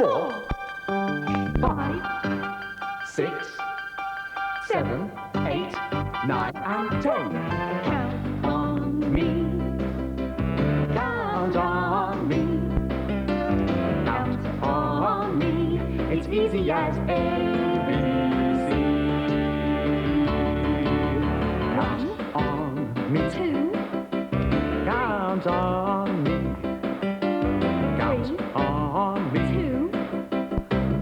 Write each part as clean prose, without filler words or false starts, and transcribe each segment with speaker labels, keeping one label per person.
Speaker 1: 4, 5, 6, 7, 8, 9, and 10.
Speaker 2: Count on me.
Speaker 1: Count on me. Count on me. It's easy as ABC. Count on me.
Speaker 2: 2,
Speaker 1: Count on me. Count on me.
Speaker 2: 2,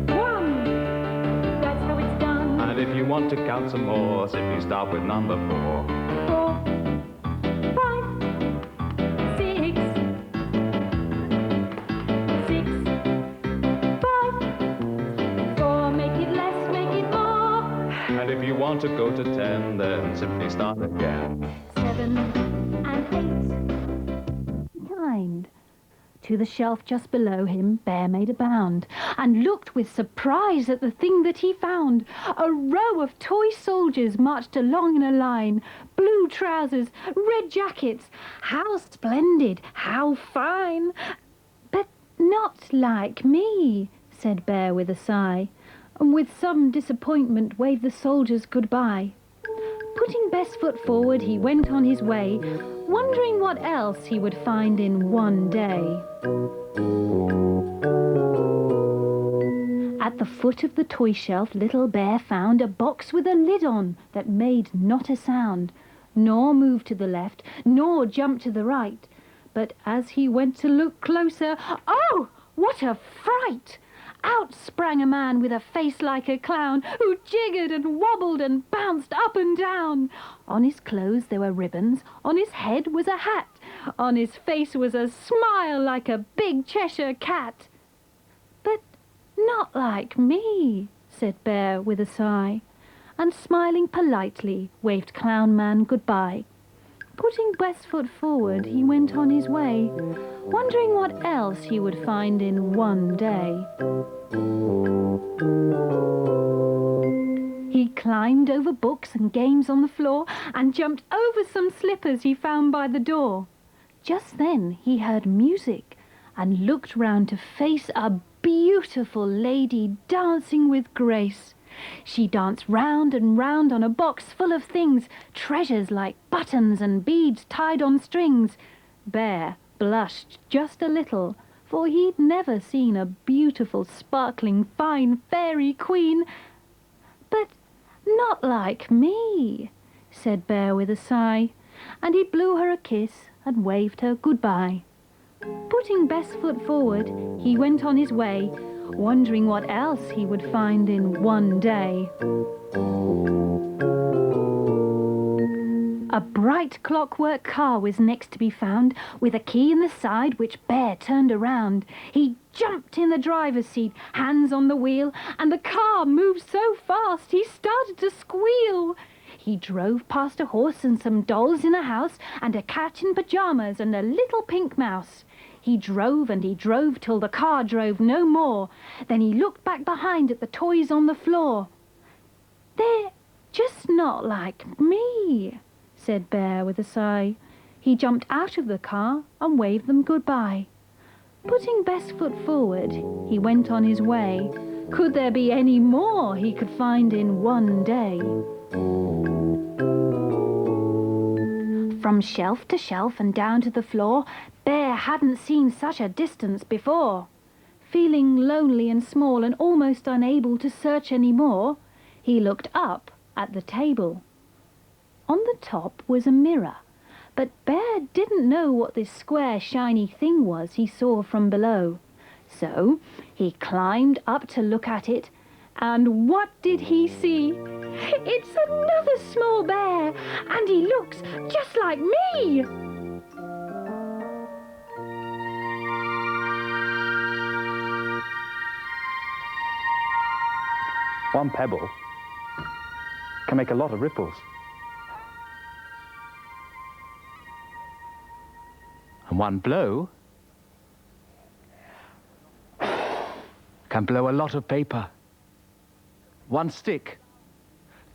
Speaker 2: 1. That's how it's done.
Speaker 3: And if you want to count some more, simply start with number 4.
Speaker 2: 4, 5, 6, 6, 5, 4. Make it less, make it more.
Speaker 3: And if you want to go to 10, then simply start again.
Speaker 2: 7 and 8. Kind. To the shelf just below him, Bear made a bound and looked with surprise at the thing that he found. A row of toy soldiers marched along in a line, blue trousers, red jackets. How splendid, how fine! But not like me, said Bear with a sigh, and with some disappointment waved the soldiers goodbye. Putting best foot forward, he went on his way, wondering what else he would find in one day. At the foot of the toy shelf, little Bear found a box with a lid on that made not a sound, nor moved to the left, nor jumped to the right. But as he went to look closer, oh, what a fright! Out sprang a man with a face like a clown, who jiggered and wobbled and bounced up and down. On his clothes there were ribbons, on his head was a hat, on his face was a smile like a big Cheshire cat. But not like me, said Bear with a sigh, and smiling politely waved Clown Man goodbye. Putting best foot forward, he went on his way, wondering what else he would find in one day. He climbed over books and games on the floor and jumped over some slippers he found by the door. Just then he heard music and looked round to face a beautiful lady dancing with grace. She danced round and round on a box full of things, treasures like buttons and beads tied on strings. Bear blushed just a little, for he'd never seen a beautiful, sparkling, fine fairy queen. But not like me, said Bear with a sigh, and he blew her a kiss and waved her goodbye. Putting best foot forward, he went on his way, wondering what else he would find in one day. A bright clockwork car was next to be found, with a key in the side which Bear turned around. He jumped in the driver's seat, hands on the wheel, and the car moved so fast he started to squeal. He drove past a horse and some dolls in a house, and a cat in pyjamas and a little pink mouse. He drove and he drove till the car drove no more. Then he looked back behind at the toys on the floor. They're just not like me, said Bear with a sigh. He jumped out of the car and waved them goodbye. Putting best foot forward, he went on his way. Could there be any more he could find in one day? From shelf to shelf and down to the floor, Bear hadn't seen such a distance before. Feeling lonely and small and almost unable to search any more, he looked up at the table. On the top was a mirror, but Bear didn't know what this square shiny thing was he saw from below. So he climbed up to look at it, and what did he see? It's another small bear, and he looks just like me!
Speaker 3: One pebble can make a lot of ripples. And one blow can blow a lot of paper. One stick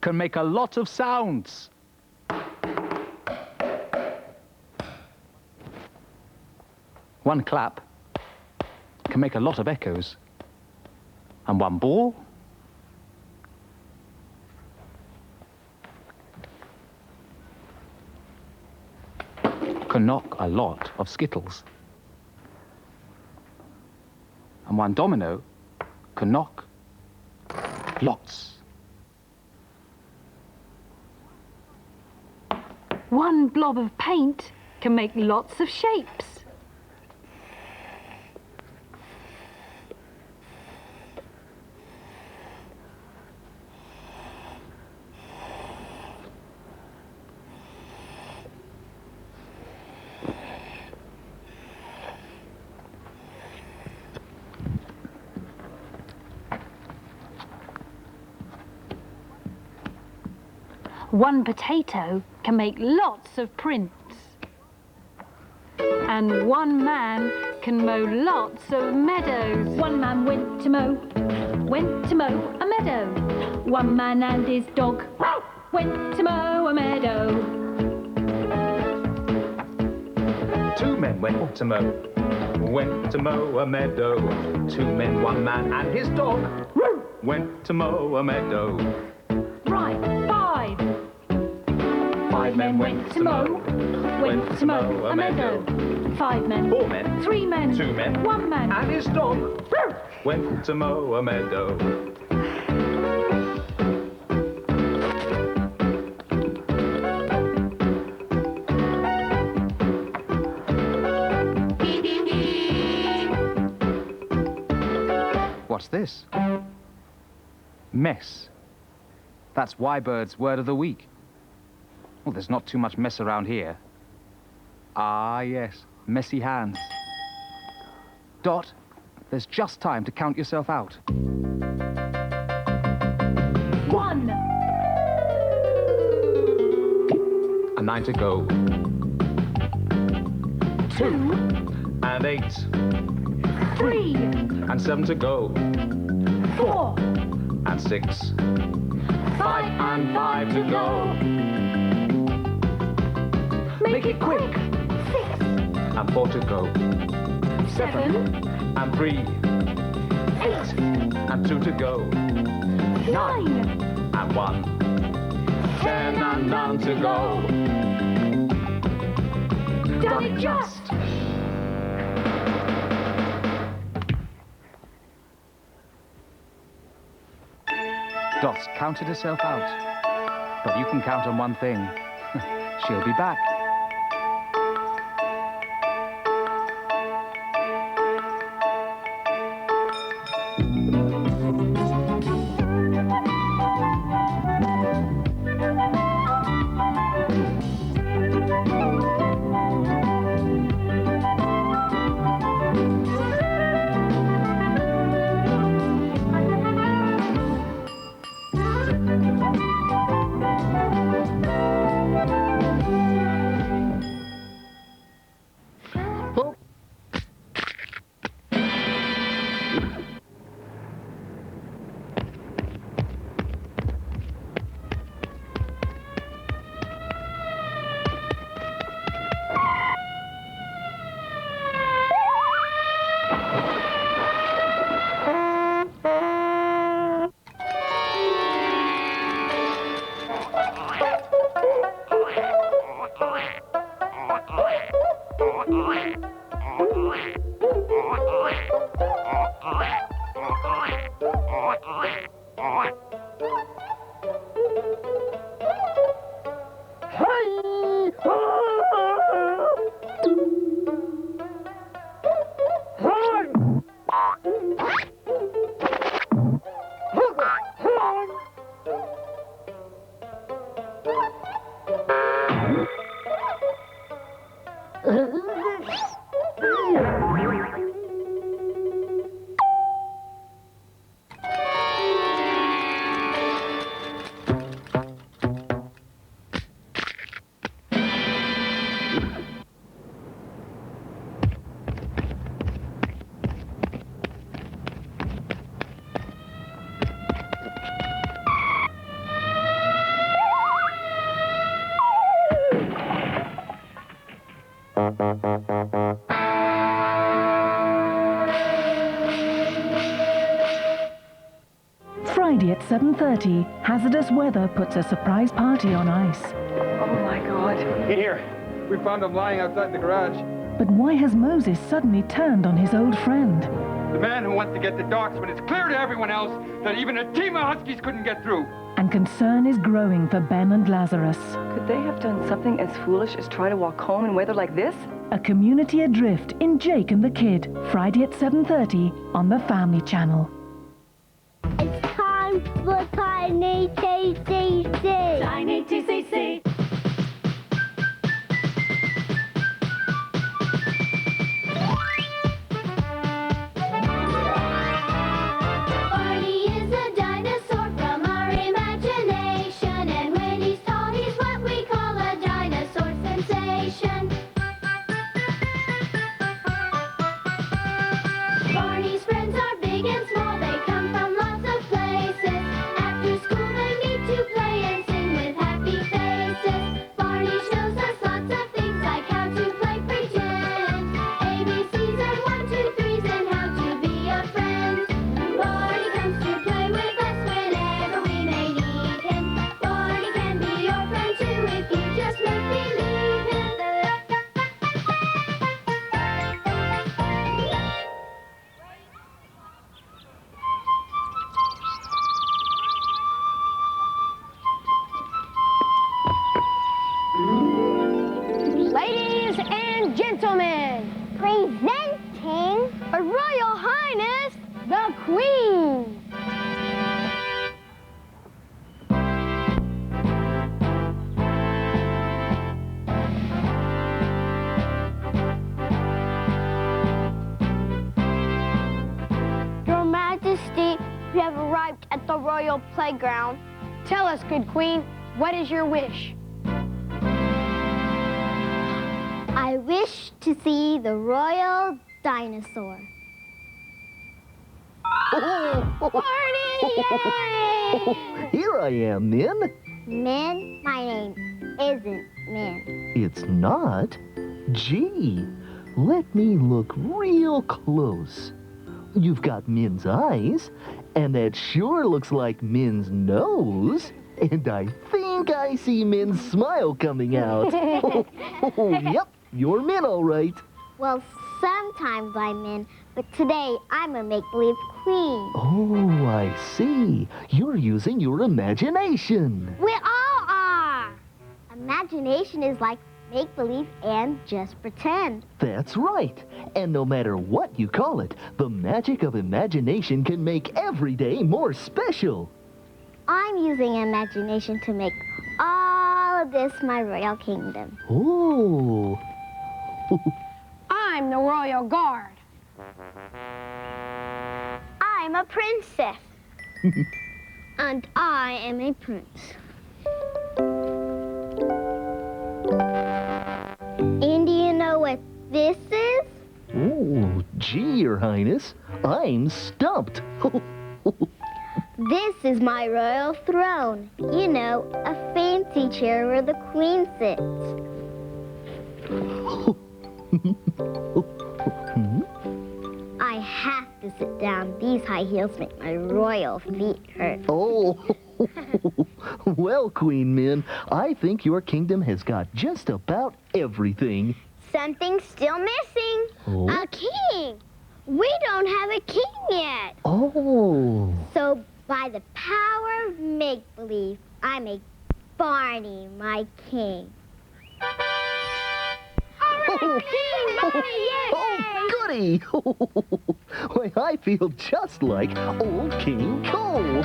Speaker 3: can make a lot of sounds. One clap can make a lot of echoes. And one ball. Can knock a lot of skittles. And one domino can knock lots.
Speaker 2: One blob of paint can make lots of shapes. One potato can make lots of prints. And one man can mow lots of meadows. One man went to mow a meadow. One man and his dog went to mow a meadow.
Speaker 3: Two men went to mow a meadow. Two men, one man and his dog went to mow a meadow.
Speaker 2: Right, five.
Speaker 3: Five men went to mow
Speaker 2: a meadow. Five men.
Speaker 3: Four men.
Speaker 2: Three men.
Speaker 3: Two men.
Speaker 2: One man.
Speaker 3: And his dog went to mow a meadow. What's this? Mess. That's Y-Bird's word of the week. Well, there's not too much mess around here. Ah, yes, messy hands. Dot, there's just time to count yourself out.
Speaker 2: 1.
Speaker 3: And 9 to go.
Speaker 2: 2.
Speaker 3: And 8.
Speaker 2: 3.
Speaker 3: And 7 to go.
Speaker 2: 4.
Speaker 3: And 6.
Speaker 2: 5
Speaker 3: and 5 to go.
Speaker 2: Make it quick. 6.
Speaker 3: And 4 to go.
Speaker 2: 7.
Speaker 3: And 3.
Speaker 2: 8.
Speaker 3: And 2 to go.
Speaker 2: 9.
Speaker 3: And 1. 10 and none to go.
Speaker 2: Done it just.
Speaker 3: Dot's counted herself out. But you can count on one thing. She'll be back.
Speaker 4: 7:30, hazardous weather puts a surprise party on ice.
Speaker 5: Oh my God.
Speaker 6: In here. We found him lying outside the garage.
Speaker 4: But why has Moses suddenly turned on his old friend?
Speaker 6: The man who wants to get the docks when it's clear to everyone else that even a team of Huskies couldn't get through.
Speaker 4: And concern is growing for Ben and Lazarus.
Speaker 5: Could they have done something as foolish as try to walk home in weather like this?
Speaker 4: A community adrift in Jake and the Kid, Friday at 7:30 on the Family Channel.
Speaker 7: It's time for Tiny TCC.
Speaker 2: Tiny TCC.
Speaker 7: Barney is a dinosaur from our imagination, and when he's tall, he's what we call a dinosaur sensation. Barney's friends are big and small, they come from lots of places. After school they meet to play and sing with happy faces. Barney shows us lots of things like how to play pretend, ABCs and 1, 2, 3s and how to be a friend. Barney comes to play with us whenever we may need him. Barney can be your friend too if you just make believe him.
Speaker 8: Ladies and gentlemen,
Speaker 7: Presenting
Speaker 8: Her Royal Highness, the Queen.
Speaker 7: Your Majesty, we have arrived at the royal playground.
Speaker 8: Tell us, good Queen, what is your wish?
Speaker 7: I wish to see the royal dinosaur. Barney! Yay!
Speaker 9: Here I am, Min.
Speaker 7: Min, my name isn't Min.
Speaker 9: It's not. Gee, let me look real close. You've got Min's eyes, and that sure looks like Min's nose. And I think I see Min's smile coming out. Yep, you're Min, all right.
Speaker 7: Well, sometimes I'm Min, but today I'm a make-believe queen.
Speaker 9: Oh, I see. You're using your imagination.
Speaker 7: We all are. Imagination is like make-believe and just pretend.
Speaker 9: That's right. And no matter what you call it, the magic of imagination can make every day more special.
Speaker 7: I'm using imagination to make all of this my royal kingdom.
Speaker 9: Oh.
Speaker 8: I'm the Royal Guard.
Speaker 7: I'm a princess. And I am a prince. And do you know what this is?
Speaker 9: Oh, gee, Your Highness, I'm stumped.
Speaker 7: This is my royal throne. You know, a fancy chair where the queen sits. I have to sit down. These high heels make my royal feet hurt.
Speaker 9: Oh, well, Queen Min, I think your kingdom has got just about everything.
Speaker 7: Something's still missing.
Speaker 9: Oh?
Speaker 7: A king. We don't have a king yet.
Speaker 9: Oh.
Speaker 7: So by the power of make-believe, I make Barney my king.
Speaker 9: Oh,
Speaker 7: King Barney, yay!
Speaker 9: oh, goody! Why, I feel just like old King Cole.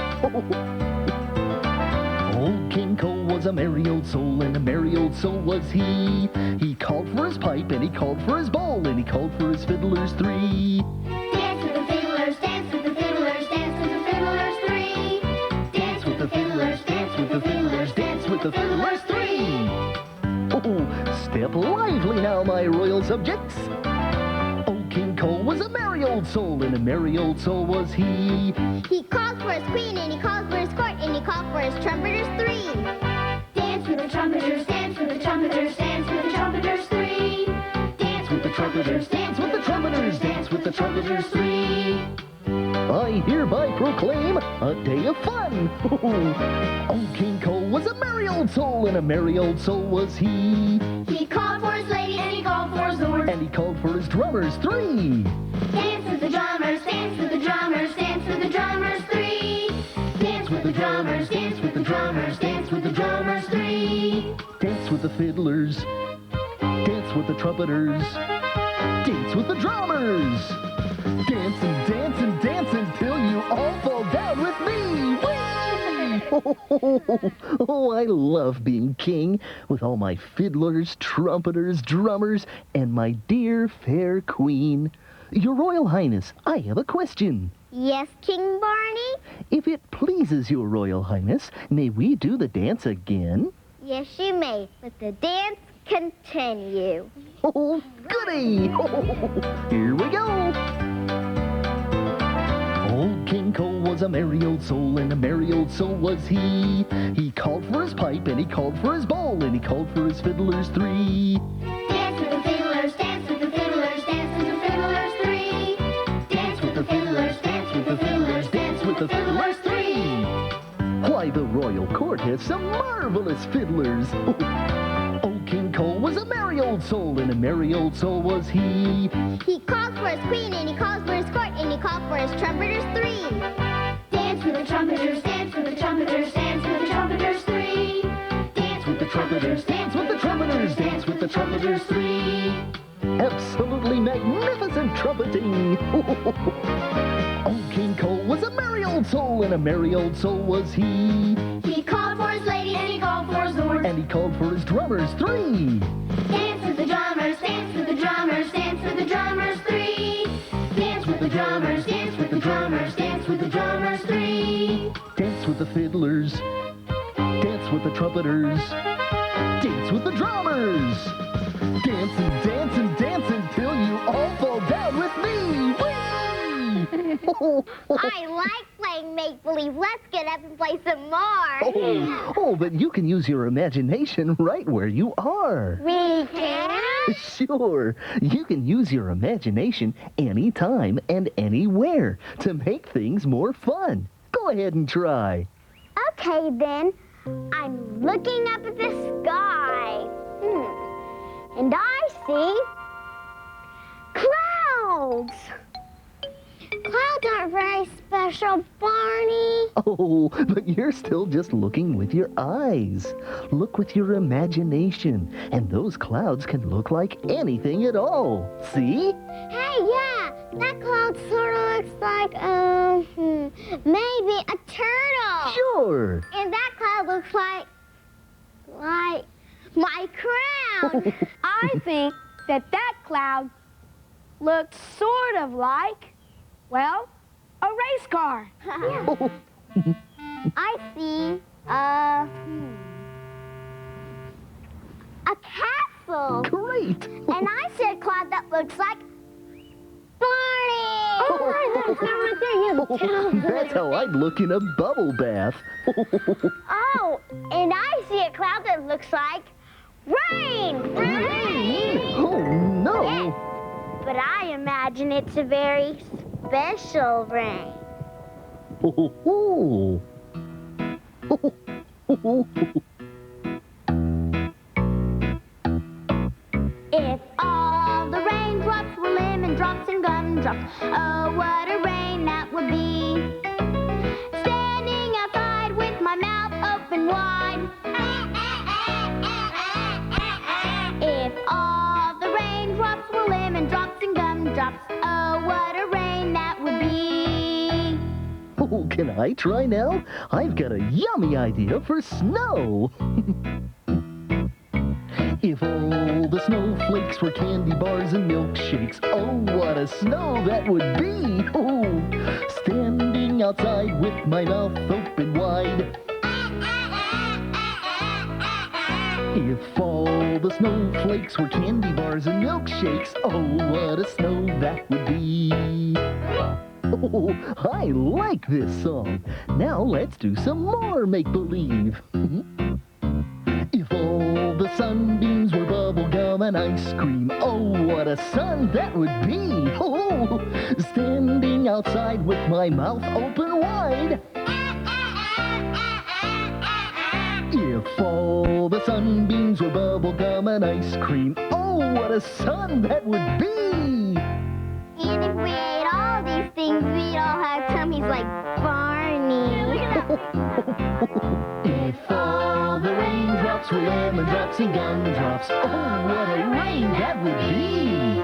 Speaker 9: Old King Cole was a merry old soul, and a merry old soul was he. He called for his pipe, and he called for his bowl, and he called for his fiddlers three.
Speaker 7: Dance with the fiddlers, dance with the fiddlers, dance with the fiddlers three. Dance with the fiddlers, dance with the fiddlers, dance with the fiddlers three.
Speaker 9: Oh, step lively now, my royal subjects. Old King Cole was a merry old soul, and a merry old soul was he.
Speaker 7: He called for his queen, and he called for his court, and he called for his trumpeters three. Dance with the trumpeters, dance with the trumpeters, dance with the trumpeters three. Dance with the trumpeters, dance with the trumpeters, dance with the trumpeters three.
Speaker 9: I hereby proclaim a day of fun. Old King Cole was a merry old soul, and a merry old soul was he.
Speaker 7: He called for his lady and he called for his lord.
Speaker 9: And he called for his drummers, 3.
Speaker 7: Dance with the drummers, dance with the drummers, dance with the drummers, 3. Dance with the drummers, dance with the drummers, dance with the drummers, 3.
Speaker 9: Dance with the fiddlers, dance with the trumpeters, dance with the drummers. Dance and dance and dance until you all fall down with me. Whee! Oh, I love being king with all my fiddlers, trumpeters, drummers, and my dear fair queen. Your Royal Highness, I have a question.
Speaker 8: Yes, King Barney?
Speaker 9: If it pleases your Royal Highness, may we do the dance again?
Speaker 8: Yes, you may, but the dance continue.
Speaker 9: Oh, goody! Here we go! Old King Cole was a merry old soul, and a merry old soul was he. He called for his pipe, and he called for his bowl, and he called for his fiddlers, 3.
Speaker 7: Dance with the fiddlers, dance with the fiddlers, dance with the fiddlers, 3. Dance with the fiddlers, dance with the fiddlers, dance with the fiddlers, 3.
Speaker 9: Why, the royal court has some marvelous fiddlers. Old King Cole was a merry old soul, and a merry old soul was he.
Speaker 8: He called for his queen, and he called for his court, and he called for his trumpeters, 3.
Speaker 7: Dance with the trumpeters, dance with the trumpeters, dance with the trumpeters, 3. Dance with the trumpeters, dance with the trumpeters, dance with the trumpeters, 3.
Speaker 9: Absolutely magnificent trumpeting. Old King Cole was a merry old soul, and a merry old soul was he.
Speaker 7: He called for his lady and he called for his lord.
Speaker 9: And he called for his drummers, 3.
Speaker 7: Dance with the drummers, dance with the drummers, dance with the drummers, 3. Dance with the drummers, dance with the drummers, dance with the drummers, 3.
Speaker 9: Dance with the fiddlers, dance with the trumpeters, dance with the drummers. Dance and dance and dance until you all fall down with me. Whee!
Speaker 8: I like playing make-believe. Let's get up and play some more.
Speaker 9: Oh, but you can use your imagination right where you are.
Speaker 8: We can?
Speaker 9: Sure. You can use your imagination anytime and anywhere to make things more fun. Go ahead and try.
Speaker 8: Okay, then. I'm looking up at the sky. And I see clouds. Clouds aren't very special, Barney.
Speaker 9: Oh, but you're still just looking with your eyes. Look with your imagination, and those clouds can look like anything at all. See?
Speaker 8: Hey, yeah, that cloud sort of looks like, maybe a turtle.
Speaker 9: Sure.
Speaker 8: And that cloud looks like my crown.
Speaker 10: I think that cloud looks sort of like, well, a race car.
Speaker 8: I see a castle.
Speaker 9: Great.
Speaker 8: And I see a cloud that looks like Barney.
Speaker 9: That's how I'd look in a bubble bath.
Speaker 8: Oh, and I see a cloud that looks like rain.
Speaker 9: Oh, no.
Speaker 8: Yes, but I imagine it's a very special rain.
Speaker 7: If all the raindrops were lemon drops and gumdrops, oh, what a rain that would be. Standing outside with my mouth open wide. If all the raindrops were lemon drops and gumdrops, oh, what a rain that would be.
Speaker 9: Oh, can I try now? I've got a yummy idea for snow. If all the snowflakes were candy bars and milkshakes, oh, what a snow that would be! Oh, standing outside with my mouth open wide. If all the snowflakes were candy bars and milkshakes, oh, what a snow that would be! Oh, I like this song. Now let's do some more make-believe. If all the sunbeams were bubble gum bubblegum and ice cream. Oh, what a sun that would be! Oh, standing outside with my mouth open wide. If all the sunbeams were bubblegum and ice cream, oh, what a sun that would be!
Speaker 8: And if we ate all these things, we'd all have tummies like Barney.
Speaker 9: If all the raindrops were lemon drops and gumdrops, oh, what a rain that would be!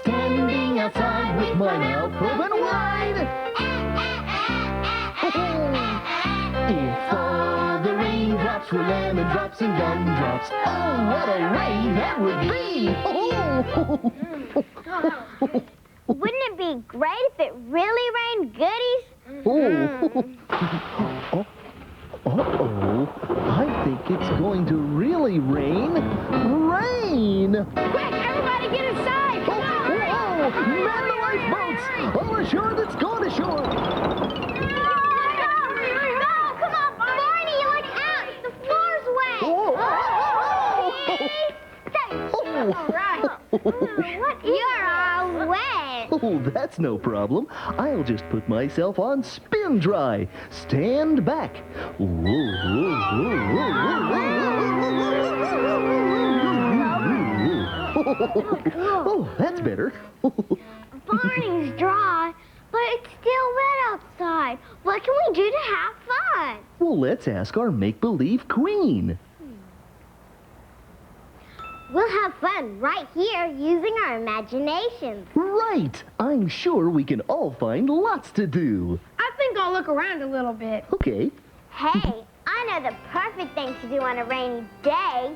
Speaker 9: Standing outside with my mouth open wide. If all the raindrops were lemon drops and gumdrops, oh, what a rain that would be!
Speaker 8: Wouldn't it be great if it really rained goodies?
Speaker 9: Uh-oh, I think it's going to really rain. Rain!
Speaker 10: Quick, everybody get inside! Come on!
Speaker 9: Man the lifeboats! All ashore that's gone ashore!
Speaker 8: No, come on, Barney, look out! The floor's wet! What? You're all wet!
Speaker 9: Oh, that's no problem. I'll just put myself on spin dry. Stand back. Oh, that's better.
Speaker 8: Barney's dry, but it's still wet outside. What can we do to have fun?
Speaker 9: Well, let's ask our make-believe queen.
Speaker 8: We'll have fun right here using our imaginations.
Speaker 9: Right! I'm sure we can all find lots to do.
Speaker 10: I think I'll look around a little bit.
Speaker 9: Okay.
Speaker 8: Hey, I know the perfect thing to do on a rainy day.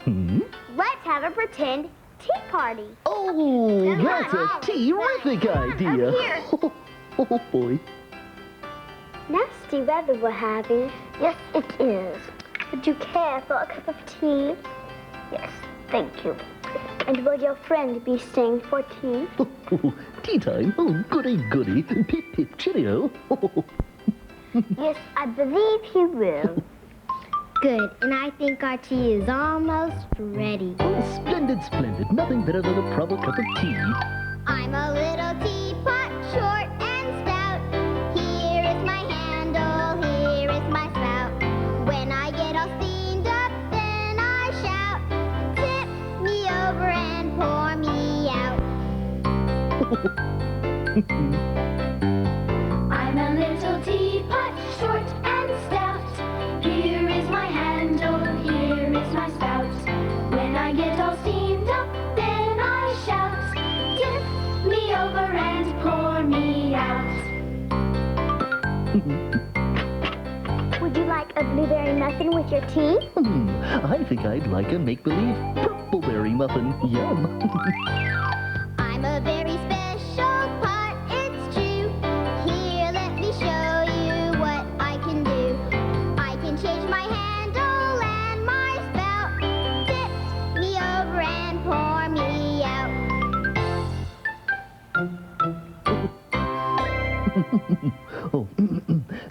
Speaker 8: Let's have a pretend tea party.
Speaker 9: Oh, that's a terrific idea.
Speaker 8: Up here.
Speaker 9: Oh, boy.
Speaker 8: Nasty weather we're having. Yes, it is. Would you care for a cup of tea? Yes, thank you. And will your friend be staying for tea?
Speaker 9: Tea time? Oh, goody, goody. Pip, pip, cheerio.
Speaker 8: Yes, I believe he will. Good, and I think our tea is almost ready.
Speaker 9: Oh, splendid, splendid. Nothing better than a proper cup of tea.
Speaker 8: I'm a little teapot, short and stout. Here is my handle, here is my spout. When I get all steamed up, then I shout, tip me over and pour me out.
Speaker 7: I'm a little teapot, short and stout. Here is my handle, here is my spout. When I get all steamed up, then I shout, tip me over and pour me out.
Speaker 8: Would you like a blueberry muffin with your tea?
Speaker 9: I think I'd like a make-believe purpleberry muffin. Yum.
Speaker 8: I'm a very special part, it's true. Here, let me show you what I can do. I can change my handle and my spout. Tip me over and pour me out.
Speaker 9: Oh,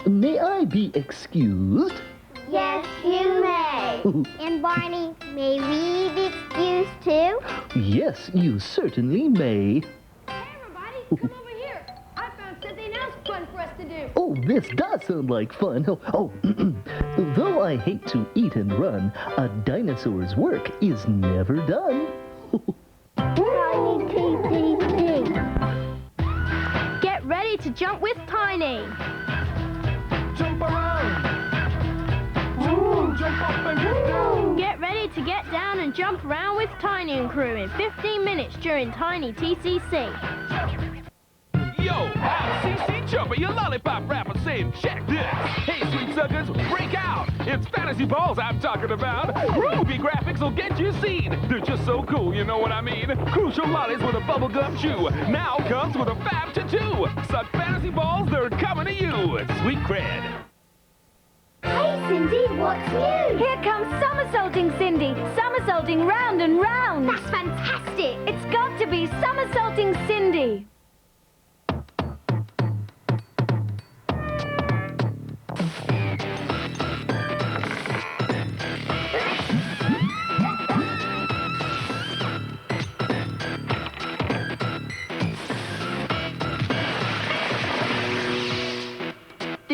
Speaker 9: may I be excused?
Speaker 8: Yes, you may. And Barney, may we be excused too?
Speaker 9: Yes, you certainly may.
Speaker 10: Hey, everybody, come over here. I found something else fun for us to do.
Speaker 9: Oh, this does sound like fun. Though I hate to eat and run, a dinosaur's work is never done.
Speaker 2: Get ready to jump with Tiny.
Speaker 1: Jump around. Ooh, jump up and get down.
Speaker 2: Get ready to get down and jump around with Tiny and crew in 15 minutes during Tiny TCC.
Speaker 11: Yo, I'm CC Jumper, your lollipop rapper saying check this. Hey, sweet suckers, break out. It's fantasy balls I'm talking about. Groovy graphics will get you seen. They're just so cool, you know what I mean? Crucial lollies with a bubblegum chew. Now comes with a fab tattoo. Such fantasy balls, they're coming to you. Sweet cred.
Speaker 8: Hey, Cindy, what's new?
Speaker 2: Here comes somersaulting Cindy, somersaulting round and round.
Speaker 8: That's fantastic.
Speaker 2: It's got to be somersaulting Cindy.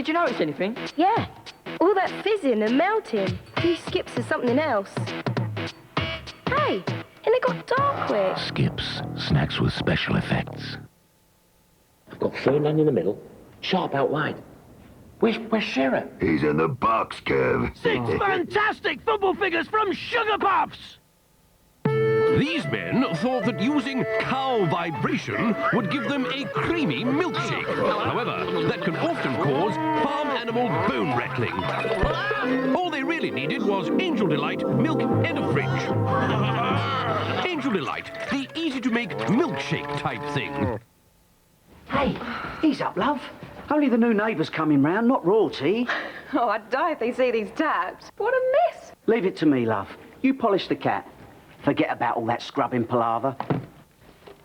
Speaker 12: Did you notice anything?
Speaker 5: Yeah. All that fizzing and melting. A few skips of something else. Hey, and it got dark quick.
Speaker 13: Skips, snacks with special effects. I've got Ferdinand in the middle, Sharp out wide. Where's Shearer?
Speaker 14: He's in the box, Kev.
Speaker 11: 6 fantastic football figures from Sugar Puffs! These men thought that using cow vibration would give them a creamy milkshake. However, that can often cause farm animal bone rattling. All they really needed was Angel Delight milk in a fridge. Angel Delight, the easy-to-make milkshake type thing.
Speaker 12: Hey, ease up, love. Only the new neighbours coming round, not royalty.
Speaker 5: Oh, I'd die if they see these taps. What a mess.
Speaker 12: Leave it to me, love. You polish the cat. Forget about all that scrubbing palaver.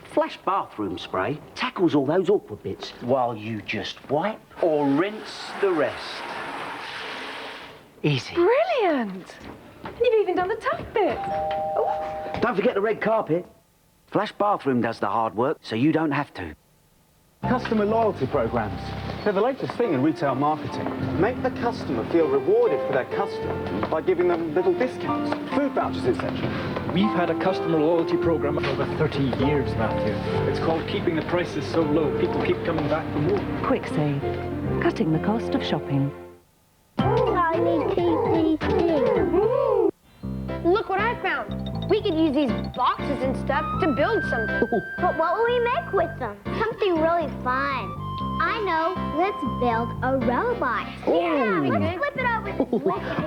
Speaker 12: Flash bathroom spray tackles all those awkward bits while you just wipe or rinse the rest. Easy.
Speaker 5: Brilliant. You've even done the tap bit. Oh.
Speaker 12: Don't forget the red carpet. Flash bathroom does the hard work, so you don't have to.
Speaker 15: Customer loyalty programs. They're the latest thing in retail marketing. Make the customer feel rewarded for their custom by giving them little discounts, food vouchers, etc.
Speaker 16: We've had a customer loyalty program for over 30 years, Matthew. It's called keeping the prices so low. People keep coming back for more.
Speaker 4: Quick Save, cutting the cost of shopping.
Speaker 10: I need Look what I found. We could use these boxes and stuff to build something.
Speaker 8: But what will we make with them? Something really fun. I know. Let's build a robot.
Speaker 10: Yeah,
Speaker 8: let's flip it over.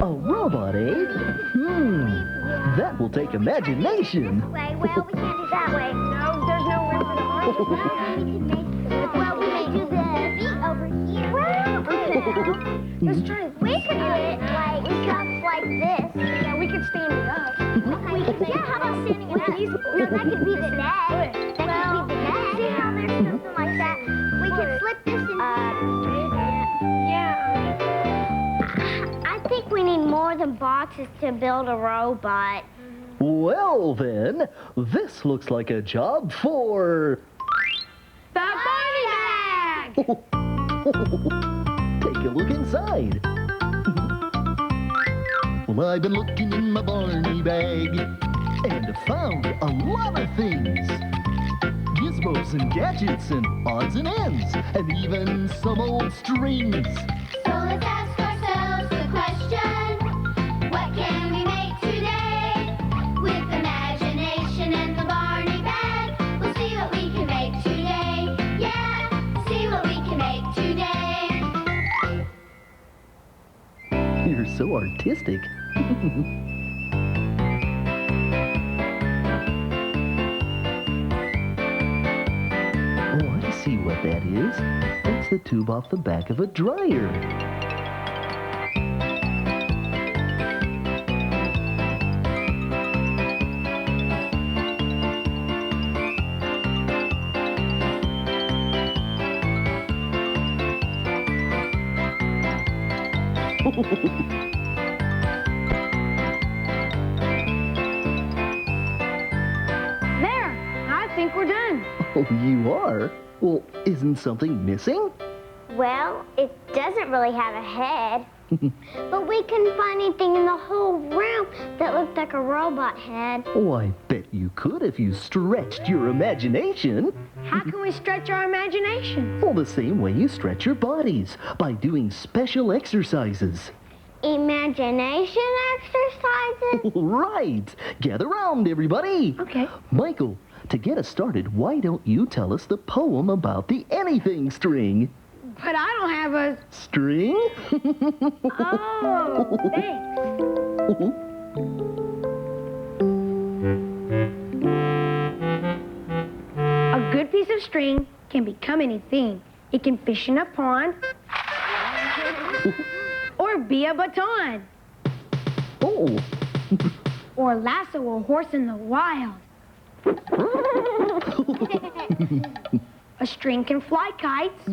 Speaker 9: A robot, eh? That will take imagination.
Speaker 8: This way. Well, we can't do that way.
Speaker 10: No, there's no room for the arms.
Speaker 8: Well, we may do this over here.
Speaker 10: Well, let's try this.
Speaker 8: We could do it like this.
Speaker 10: Yeah, we could stand it up.
Speaker 8: Yeah, how about standing it up? No, that could be the neck. That could be the neck. See how there's something like that? We could slip this in.
Speaker 10: Yeah.
Speaker 8: I think we need more than boxes to build a robot.
Speaker 9: Well, then, this looks like a job for...
Speaker 10: The Barney Bag!
Speaker 9: Take a look inside. Well, I've been looking in my Barney bag and found a lot of things. Gizmos and gadgets and odds and ends and even some old strings.
Speaker 7: So let's ask ourselves the question, what can we make today? With imagination and the Barney bag, we'll see what we can make today. Yeah, see what we can make today.
Speaker 9: You're so artistic. Oh, I see what that is. That's the tube off the back of a dryer.
Speaker 10: I think we're done.
Speaker 9: Oh, you are? Well, isn't something missing?
Speaker 8: Well, it doesn't really have a head. But we couldn't find anything in the whole room that looked like a robot head.
Speaker 9: Oh, I bet you could if you stretched your imagination.
Speaker 10: How can we stretch our imagination?
Speaker 9: Well, the same way you stretch your bodies, by doing special exercises.
Speaker 8: Imagination exercises?
Speaker 9: Right. Gather round, everybody.
Speaker 10: Okay.
Speaker 9: Michael, to get us started, why don't you tell us the poem about the anything string?
Speaker 10: But I don't have a...
Speaker 9: String?
Speaker 10: Oh, thanks. A good piece of string can become anything. It can fish in a pond or be a baton.
Speaker 9: Oh.
Speaker 10: Or lasso a horse in the wild. A string can fly kites,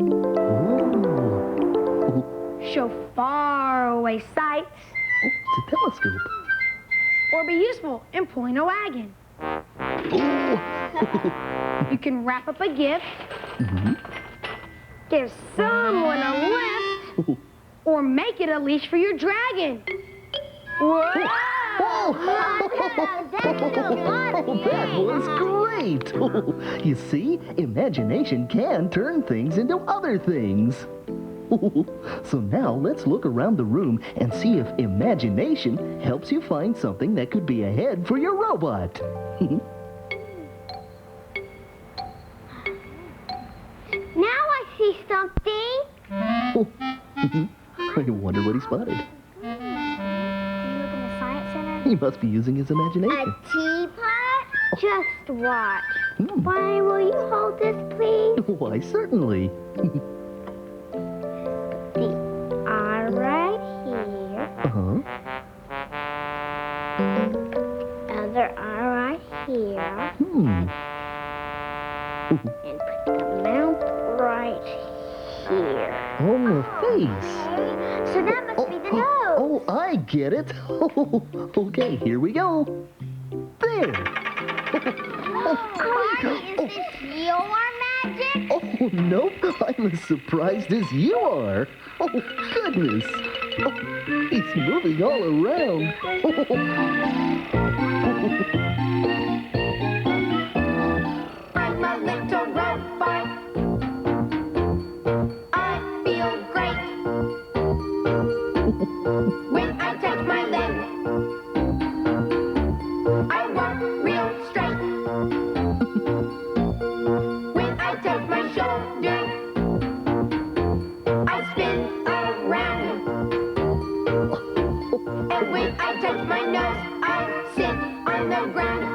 Speaker 10: show far away sights,
Speaker 9: It's a telescope.
Speaker 10: or be useful in pulling a wagon. You can wrap up a gift, give someone a lift, Or make it a leash for your dragon. Whoa!
Speaker 9: That was great! You see, imagination can turn things into other things. So now let's look around the room and see if imagination helps you find something that could be ahead for your robot.
Speaker 8: Now I see something.
Speaker 9: I wonder what he spotted.
Speaker 8: You look in the science center?
Speaker 9: He must be using his
Speaker 8: A
Speaker 9: imagination.
Speaker 8: teapot? Just watch. Why will you hold this, please?
Speaker 9: Why, certainly.
Speaker 8: The R right here.
Speaker 9: Uh-huh.
Speaker 8: Other R right here. And put the mouth right here.
Speaker 9: On the face.
Speaker 8: So that must be the nose.
Speaker 9: Oh, I get it. Okay, here we go. There.
Speaker 8: Barney, is this your magic?
Speaker 9: Oh, nope. I'm as surprised as you are. Oh, goodness. Oh, he's moving all around.
Speaker 7: I'm a little robot. I feel great when I touch my leg. I walk real straight. When I touch my shoulder, I spin around. And when I touch my nose, I sit on the ground.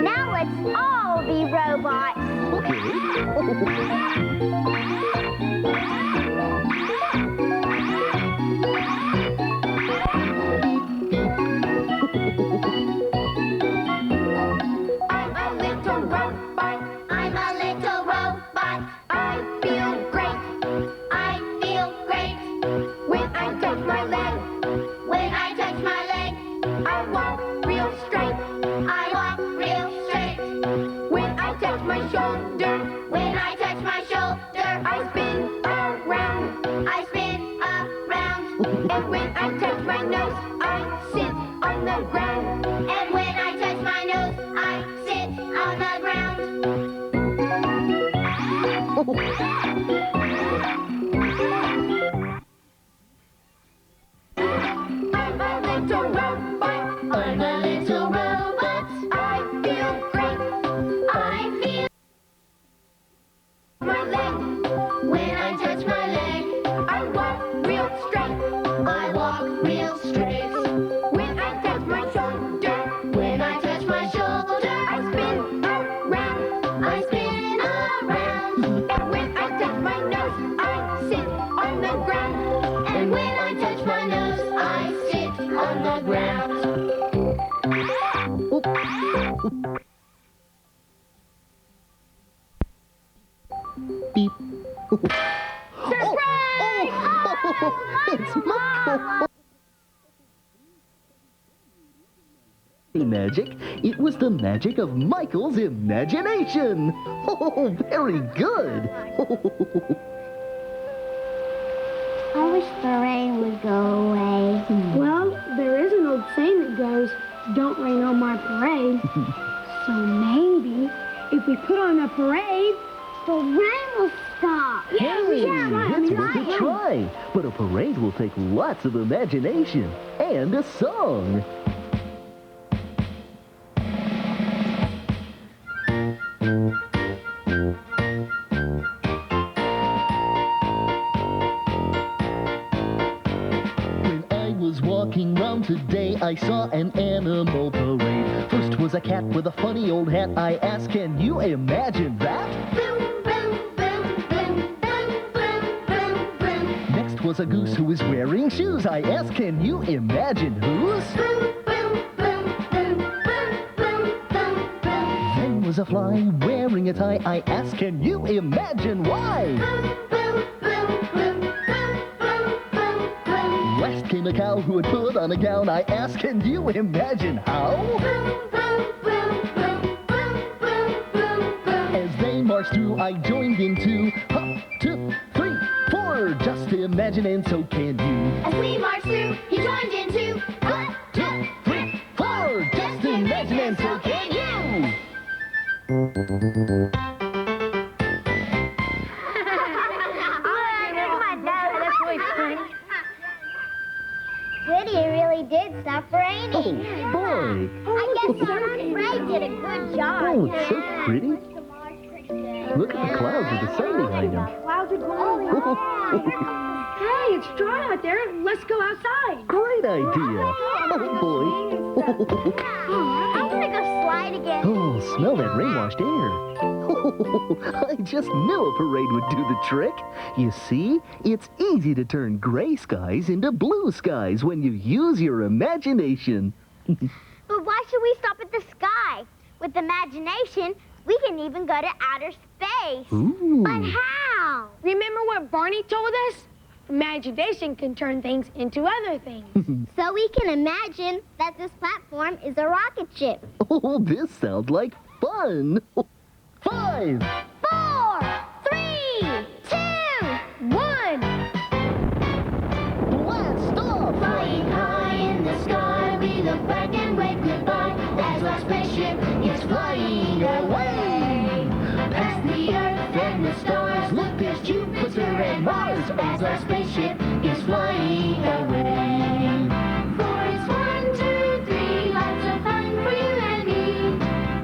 Speaker 8: Now let's all be robots.
Speaker 7: I'm a little robot.
Speaker 8: I'm a little robot.
Speaker 7: I feel great.
Speaker 8: I feel great
Speaker 7: When I touch my leg,
Speaker 8: when I touch my leg.
Speaker 7: I walk real straight.
Speaker 8: I walk real straight.
Speaker 7: When I touch my shoulder,
Speaker 8: When I touch my shoulder,
Speaker 7: I spin around.
Speaker 8: I spin around.
Speaker 7: And when I touch my nose, I sit on the ground.
Speaker 8: And when I touch my nose, I sit on the ground.
Speaker 7: I'm a little robot.
Speaker 8: I'm a little robot.
Speaker 7: I feel great.
Speaker 8: I feel
Speaker 7: My leg,
Speaker 8: when I touch my leg.
Speaker 7: I walk real straight.
Speaker 8: I walk real straight.
Speaker 7: When I touch my shoulder,
Speaker 8: When I touch my shoulder,
Speaker 7: I spin around.
Speaker 8: I spin around.
Speaker 7: And when I touch my nose, I sit on the ground.
Speaker 8: And when I touch my nose, I sit on the ground.
Speaker 9: Beep.
Speaker 8: Surprise!
Speaker 9: It's Michael. Magic. It was the magic of Michael's imagination. Oh, very good.
Speaker 8: I wish the rain would go away.
Speaker 10: Well, there is an old saying that goes, "Don't rain on my parade." So maybe if we put on a parade,
Speaker 8: The rain will stop.
Speaker 9: Hey, it's worth a try. But a parade will take lots of imagination and a song. When I was walking round today, I saw an animal parade. First was a cat with a funny old hat. I asked, can you imagine that? Next was a goose who was wearing shoes. I asked, can you imagine whose? Then was a fly wearing a tie. I asked, can you imagine why? Last came a cow who had put on a gown. I asked, can you imagine how? As they marched marched through, I joined in too. Hop, 2, 3, 4. Just imagine and so can you.
Speaker 7: As we march through, he joined in too. 1, 2, 3,
Speaker 9: 4. Just imagine and so can you.
Speaker 8: Goody, it really did stop raining.
Speaker 9: Oh, boy.
Speaker 8: I guess Ray did a good job.
Speaker 9: Oh, it's so pretty. Look at the clouds with the sun behind them.
Speaker 10: Clouds are going. Hey, it's dry out there. Let's go outside.
Speaker 9: Great idea. Oh, boy.
Speaker 8: I want to go slide again.
Speaker 9: Oh, smell that rain-washed air. I just knew a parade would do the trick. You see, it's easy to turn gray skies into blue skies when you use your imagination.
Speaker 8: But why should we stop at the sky? With imagination, we can even go to outer space.
Speaker 9: Ooh.
Speaker 8: But how?
Speaker 10: Remember what Barney told us? Imagination can turn things into other things.
Speaker 8: So we can imagine that this platform is a rocket ship.
Speaker 9: Oh, this sounds like fun. 5,
Speaker 8: 4, 3, 2, 1.
Speaker 9: Blast off!
Speaker 7: Flying high in the sky, we look back and wave goodbye as our spaceship is flying away. Past the Earth and the stars, look, there's Jupiter and Mars as our spaceship is flying away. For it's 1, 2, 3, lots of fun for you and me.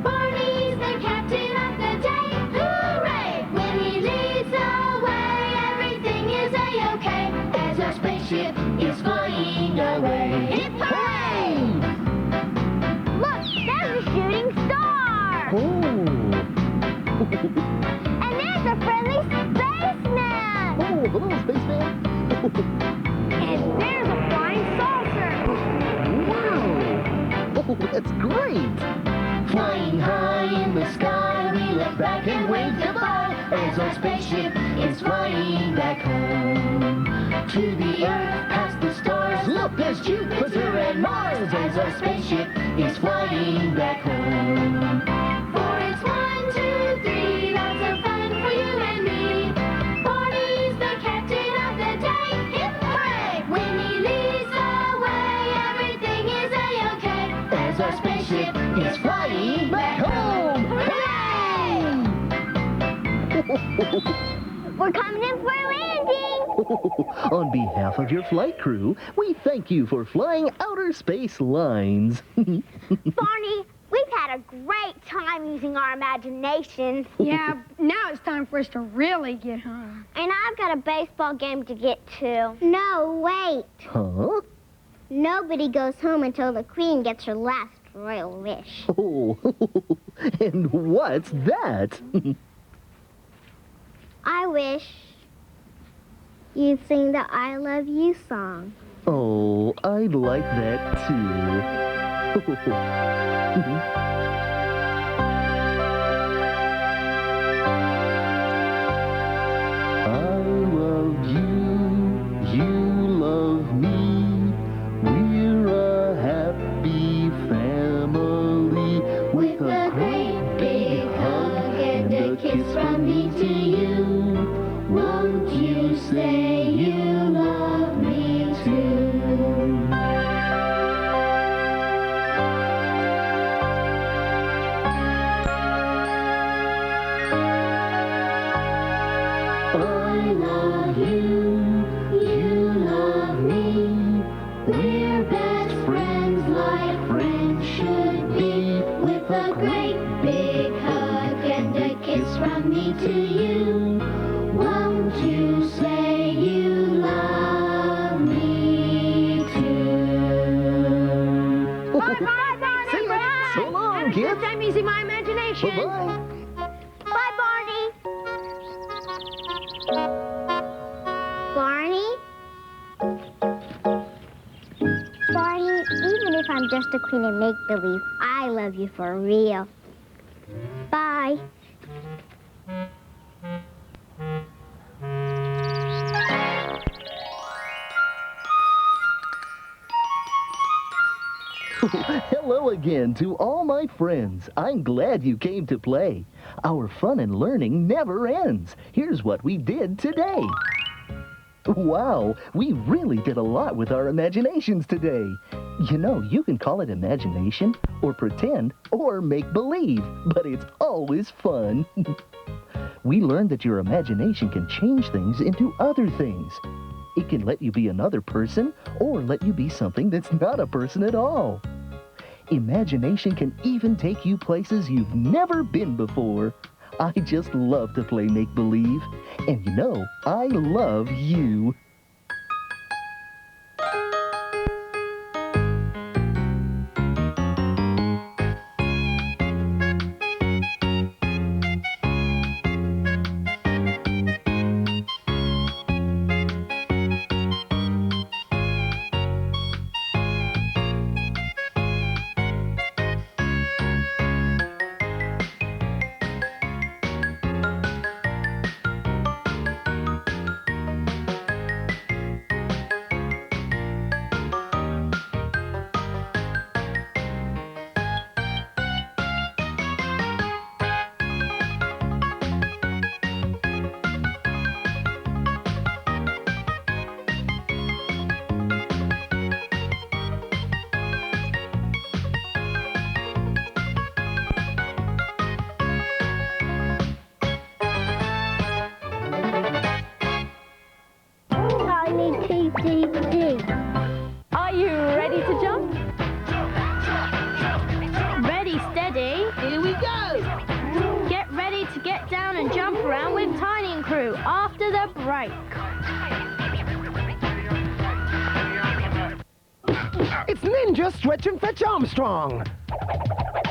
Speaker 7: Barney's the captain of the day, hooray! When he leads away, everything is a-okay as our spaceship is flying away. Hip hooray!
Speaker 8: Look, there's a shooting star.
Speaker 9: Oh.
Speaker 8: And there's a friendly spaceman.
Speaker 9: Oh, hello, spaceman.
Speaker 10: And there's a flying saucer.
Speaker 9: Wow. Oh, that's great.
Speaker 7: Flying high in the sky, we look back and wave goodbye as our spaceship is flying back home. To the Earth, past the stars, look, there's Jupiter and Mars as our spaceship is flying back home. For it's 1, 2, 3, lots of fun for you and me. Barney's the captain of the day, hip hooray! When he leads away, everything is a-okay as our spaceship is flying back home. Hooray!
Speaker 8: We're coming in for a landing.
Speaker 9: On behalf of your flight crew, we thank you for flying outer space lines.
Speaker 8: Barney, we've had a great time using our imaginations.
Speaker 10: Yeah, now it's time for us to really get home.
Speaker 8: And I've got a baseball game to get to. No, wait.
Speaker 9: Huh?
Speaker 8: Nobody goes home until the Queen gets her last royal wish.
Speaker 9: Oh, and what's that?
Speaker 8: I wish you'd sing the I Love You song.
Speaker 9: Oh, I'd like that too. I love you, you love me. We're a happy family with a great big hug and a kiss from me to you. Won't you say you love me too? I love you, you love me. We're best friends like friends should be. With a great big hug and a kiss from me to you. Won't you say you love me too?
Speaker 10: Bye-bye, Barney.
Speaker 9: See ya. So long, kids.
Speaker 10: Next time using my imagination.
Speaker 9: Bye-bye.
Speaker 8: Bye, Barney. Barney? Barney, even if I'm just a queen of make-believe, I love you for real. Bye.
Speaker 9: Hello again to all my friends. I'm glad you came to play. Our fun and learning never ends. Here's what we did today. Wow, we really did a lot with our imaginations today. You know, you can call it imagination, or pretend, or make-believe, but it's always fun. We learned that your imagination can change things into other things. It can let you be another person, or let you be something that's not a person at all. Imagination can even take you places you've never been before. I just love to play make-believe. And you know, I love you.
Speaker 2: Are you ready to jump?
Speaker 5: Ready, steady. Here we go. Get ready to get down and jump around with Tiny and crew after the break.
Speaker 1: It's Ninja Stretch and Fetch Armstrong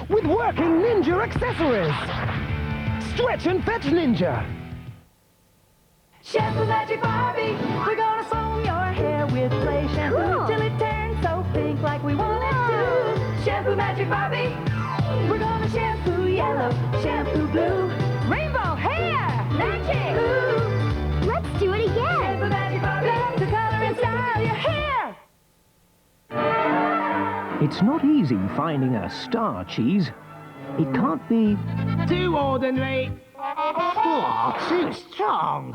Speaker 1: with working ninja accessories. Stretch and Fetch Ninja.
Speaker 4: Shampoo Magic Barbie, we're gonna foam your hair with play shampoo till it turns so pink like we want it to. Shampoo Magic Barbie, we're gonna shampoo yellow, shampoo blue, rainbow hair, magic. Ooh.
Speaker 8: Let's do it again.
Speaker 4: Shampoo Magic Barbie, love to color and style your hair.
Speaker 17: It's not easy finding a star cheese. It can't be
Speaker 18: too ordinary. Oh, too strong.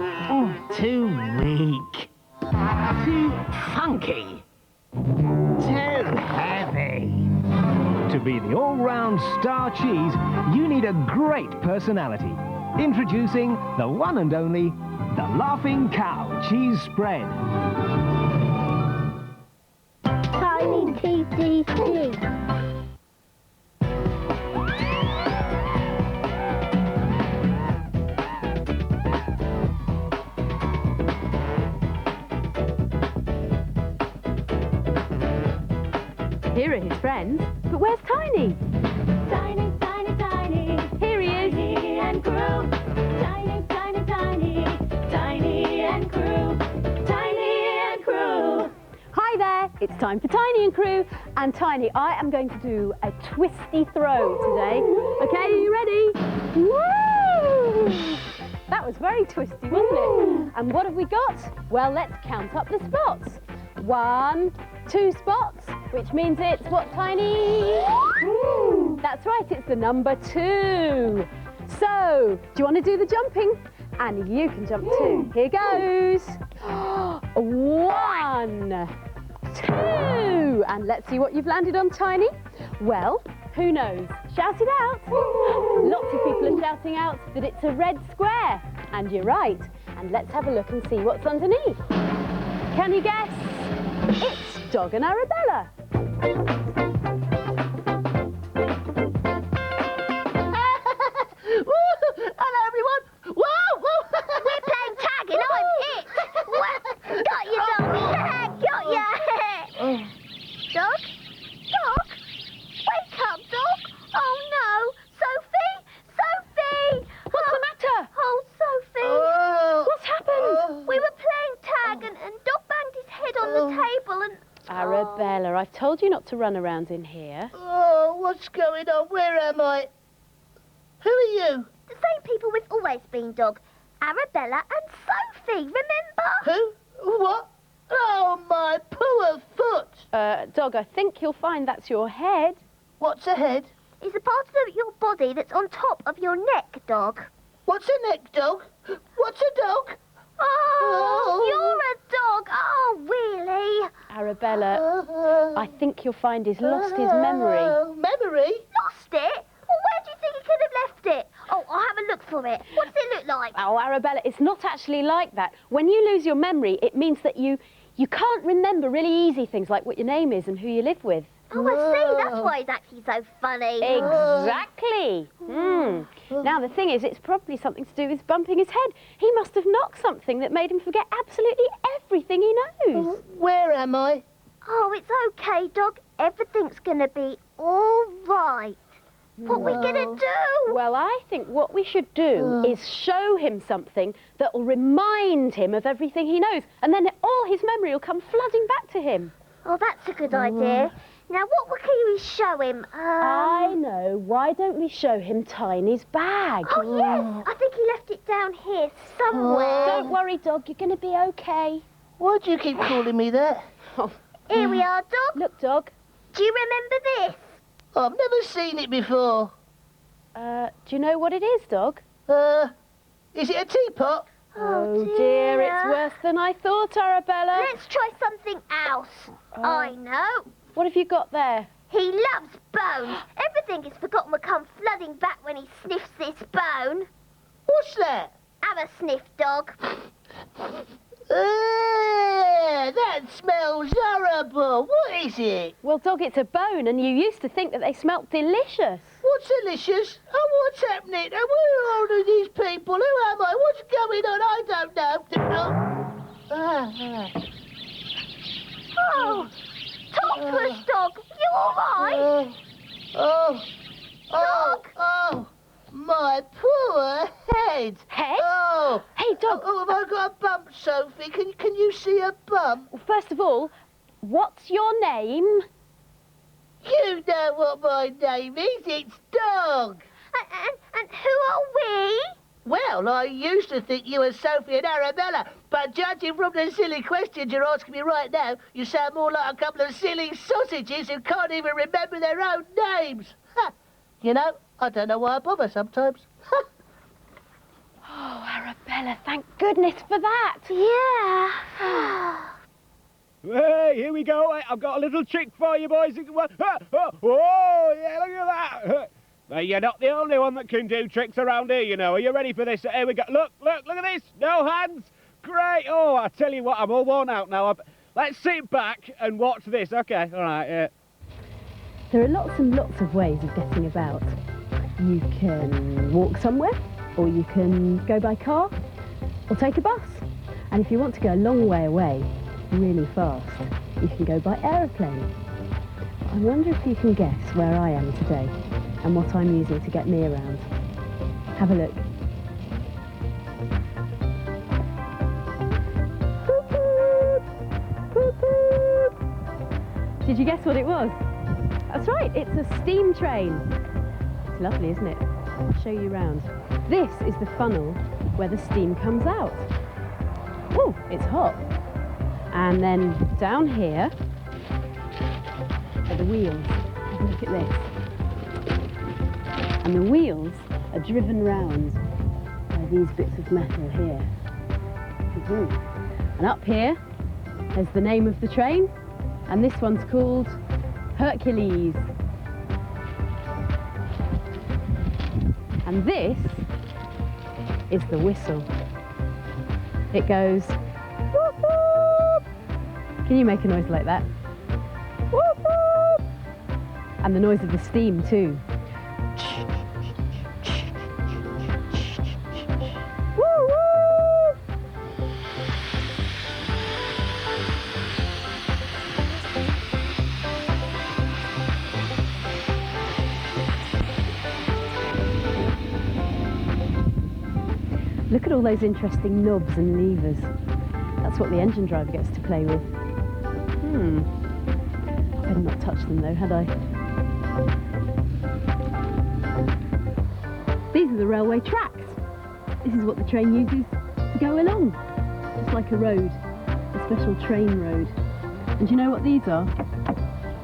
Speaker 18: Too weak. Too funky. Too heavy.
Speaker 17: To be the all-round star cheese, you need a great personality. Introducing the one and only, the Laughing Cow Cheese Spread.
Speaker 8: Tiny TTC.
Speaker 2: Here are his friends, but where's Tiny?
Speaker 4: Tiny, tiny, tiny.
Speaker 2: Here he is.
Speaker 4: Tiny and crew. Tiny, tiny, tiny. Tiny and crew. Tiny and crew.
Speaker 2: Hi there, it's time for Tiny and crew. And Tiny, I am going to do a twisty throw today. Okay, are you ready? Woo! That was very twisty, wasn't it? And what have we got? Well, let's count up the spots. 1, 2 spots, which means it's what, Tiny? That's right, it's the number 2. So, do you want to do the jumping? And you can jump too. Here goes. 1, 2. And let's see what you've landed on, Tiny. Well, who knows? Shout it out. Lots of people are shouting out that it's a red square. And you're right. And let's have a look and see what's underneath. Can you guess? It's Dog and Arabella.
Speaker 8: Hello, everyone. Whoa, whoa. We're playing tag and I'm it. Got you, dog. Got ya. Dog? Dog? Wake up, dog. Oh, no. Sophie? Sophie!
Speaker 2: What's the matter?
Speaker 8: Oh, Sophie.
Speaker 2: What's happened?
Speaker 8: We were playing tag and Dog banged his head on the table and...
Speaker 2: Arabella, I've told you not to run around in here.
Speaker 19: Oh, what's going on? Where am I? Who are you?
Speaker 8: The same people we've always been, Dog. Arabella and Sophie, remember?
Speaker 19: Who? What? Oh, my poor foot.
Speaker 20: Dog, I think you'll find that's your head.
Speaker 19: What's a head?
Speaker 8: It's a part of your body that's on top of your neck, Dog.
Speaker 19: What's a neck, Dog? What's a dog?
Speaker 8: Oh, you're a dog. Oh, really?
Speaker 20: Arabella, I think you'll find he's lost his memory.
Speaker 19: Memory?
Speaker 8: Lost it? Well, where do you think he could have left it? Oh, I'll have a look for it. What does it look like?
Speaker 20: Oh, Arabella, it's not actually like that. When you lose your memory, it means that you can't remember really easy things like what your name is and who you live with.
Speaker 8: Oh, I see. That's why he's actually so funny.
Speaker 20: Exactly. Now, the thing is, it's probably something to do with bumping his head. He must have knocked something that made him forget absolutely everything he knows.
Speaker 19: Where am I?
Speaker 8: Oh, it's okay, Dog. Everything's going to be all right. What are we going to do?
Speaker 20: Well, I think what we should do is show him something that will remind him of everything he knows, and then all his memory will come flooding back to him.
Speaker 8: Oh, that's a good idea. Now, what can we show him?
Speaker 20: I know. Why don't we show him Tiny's bag?
Speaker 8: Oh, yes. I think he left it down here somewhere.
Speaker 20: Don't worry, Dog. You're going to be okay.
Speaker 19: Why do you keep calling me that?
Speaker 8: Here we are, Dog.
Speaker 20: Look, Dog.
Speaker 8: Do you remember this?
Speaker 19: I've never seen it before.
Speaker 20: Do you know what it is, Dog?
Speaker 19: Is it a teapot?
Speaker 20: Oh, dear. It's worse than I thought, Arabella.
Speaker 8: Let's try something else. I know.
Speaker 20: What have you got there?
Speaker 8: He loves bones. Everything he's forgotten will come flooding back when he sniffs this bone.
Speaker 19: What's that?
Speaker 8: Have a sniff, Dog.
Speaker 19: That smells horrible. What is it?
Speaker 20: Well, Dog, it's a bone, and you used to think that they smelt delicious.
Speaker 19: What's delicious? Oh, what's happening? Oh, where are all these people? Who am I? What's going on? I don't know.
Speaker 8: Oh, talk to us, Dog. You all right?
Speaker 19: Oh, my poor head.
Speaker 20: Head?
Speaker 19: Oh.
Speaker 20: Hey, Dog.
Speaker 19: Oh, have I got a bump, Sophie? Can you see a bump?
Speaker 20: Well, first of all, what's your name?
Speaker 19: You know what my name is. It's Dog.
Speaker 8: And who are we?
Speaker 19: Well, I used to think you were Sophie and Arabella, but judging from the silly questions you're asking me right now, you sound more like a couple of silly sausages who can't even remember their own names. Ha. You know, I don't know why I bother sometimes.
Speaker 20: Oh, Arabella, thank goodness for that.
Speaker 8: Yeah.
Speaker 21: Hey, here we go. I've got a little trick for you, boys. Oh, yeah, look at that. Now, you're not the only one that can do tricks around here, you know. Are you ready for this? Here we go. Look at this. No hands. Great. Oh, I tell you what, I'm all worn out now. Let's sit back and watch this. Okay, all right, yeah.
Speaker 20: There are lots and lots of ways of getting about. You can walk somewhere, or you can go by car, or take a bus. And if you want to go a long way away, really fast, you can go by aeroplane. I wonder if you can guess where I am today and what I'm using to get me around. Have a look. Did you guess what it was? That's right, it's a steam train. It's lovely, isn't it? I'll show you around. This is the funnel where the steam comes out. Oh, it's hot. And then down here are the wheels. Have a look at this. And the wheels are driven round by these bits of metal here. And up here, there's the name of the train, and this one's called Hercules. And this is the whistle. It goes, whoop, whoop. Can you make a noise like that? Whoop, whoop. And the noise of the steam too. Woo, woo. Look at all those interesting knobs and levers. That's what the engine driver gets to play with. I better not touch them though, had I? These are the railway tracks. This is what the train uses to go along. Just like a road. This special train road. And do you know what these are?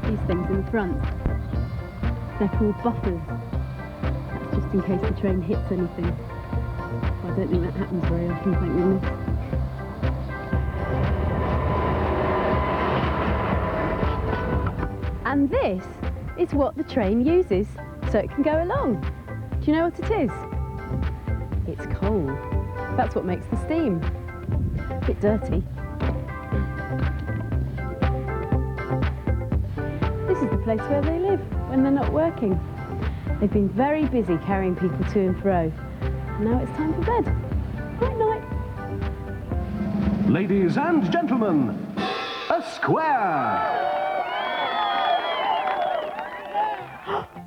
Speaker 20: These things in the front. They're called buffers. That's just in case the train hits anything. I don't think that happens very often, thank goodness. And this is what the train uses so it can go along. Do you know what it is? It's coal. That's what makes the steam. A bit dirty. This is the place where they live when they're not working. They've been very busy carrying people to and fro. Now it's time for bed. Night night.
Speaker 17: Ladies and gentlemen, a square!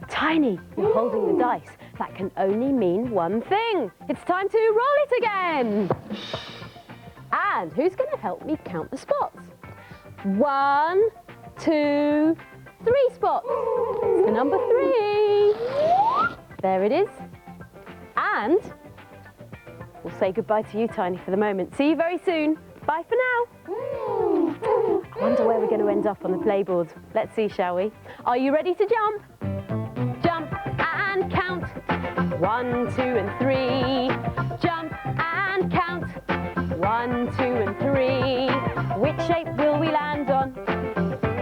Speaker 20: Tiny, you're holding the dice. That can only mean one thing. It's time to roll it again. And who's going to help me count the spots? 1, 2, 3 spots. It's the number 3. There it is. And we'll say goodbye to you, Tiny, for the moment. See you very soon. Bye for now. I wonder where we're going to end up on the playboard. Let's see, shall we? Are you ready to jump? Jump and count. 1, 2 and 3. Jump and count. 1, 2 and 3. Which shape will we land on?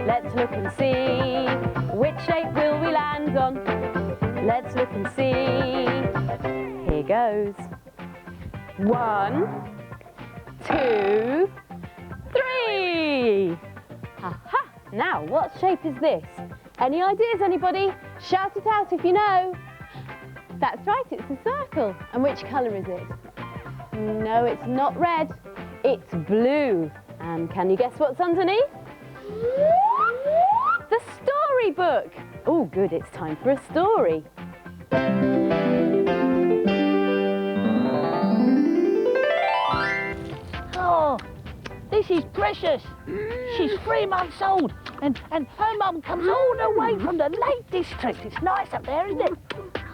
Speaker 20: Let's look and see. Which shape will we land on? Let's look and see. Here goes. 1, 2, 3. Aha! Now, what shape is this? Any ideas, anybody? Shout it out if you know. That's right, it's a circle. And which colour is it? No, it's not red. It's blue. And can you guess what's underneath? The storybook. Oh, good, it's time for a story.
Speaker 19: Oh, this is Precious. She's 3 months old, and her mum comes all the way from the Lake District. It's nice up there, isn't it?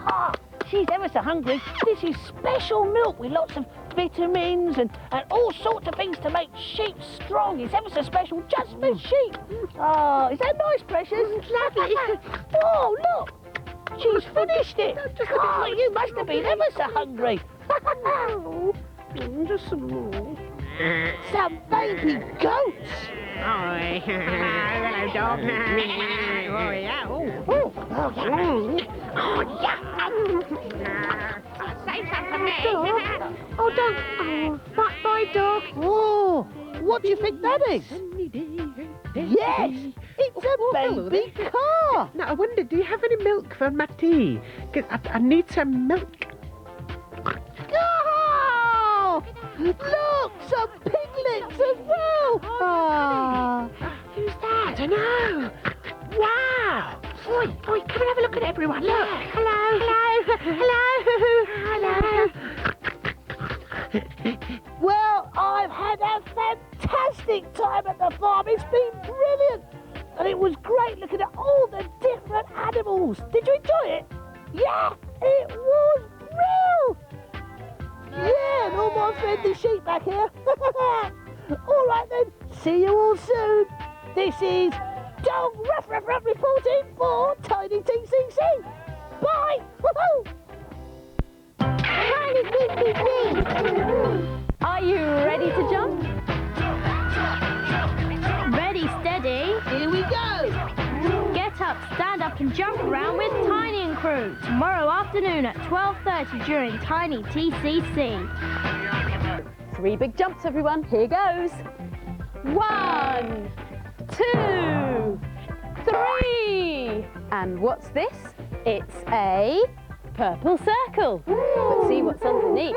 Speaker 19: Ah, she's ever so hungry. This is special milk with lots of vitamins and all sorts of things to make sheep strong. It's ever so special just for sheep. Oh, is that nice, Precious? Lovely. Oh, look. She's finished it. Oh, you must have been ever so hungry. Just some more. Some baby goats.
Speaker 18: Hello, dog. Oh, yeah. Oh, yeah. Save some for me.
Speaker 19: Oh, don't. Oh, bye, dog. Oh, what do you think that is? Yes, it's a baby car.
Speaker 18: Now, I wonder, do you have any milk for my tea? 'Cause I need some milk.
Speaker 19: Oh, look, some piglets as well. Oh,
Speaker 18: who's that? I don't know. Wow. Oi, come and have a look at everyone. Look. Hello.
Speaker 19: Well, I've had a fantastic time at the farm. It's been brilliant. And it was great looking at all the different animals. Did you enjoy it? Yeah, it was real. Yeah, and all my friendly sheep back here. All right then, see you all soon. This is Dog Ruff reporting for Tiny TCC. Bye. Woohoo!
Speaker 20: Are you ready to jump?
Speaker 7: Ready, steady.
Speaker 19: Here we go.
Speaker 7: Get up, stand up and jump around with Tiny and Crew tomorrow afternoon at 12:30 during Tiny TCC.
Speaker 20: 3 big jumps, everyone. Here goes. 1, 2, 3. And what's this? It's a purple circle. Let's see what's underneath.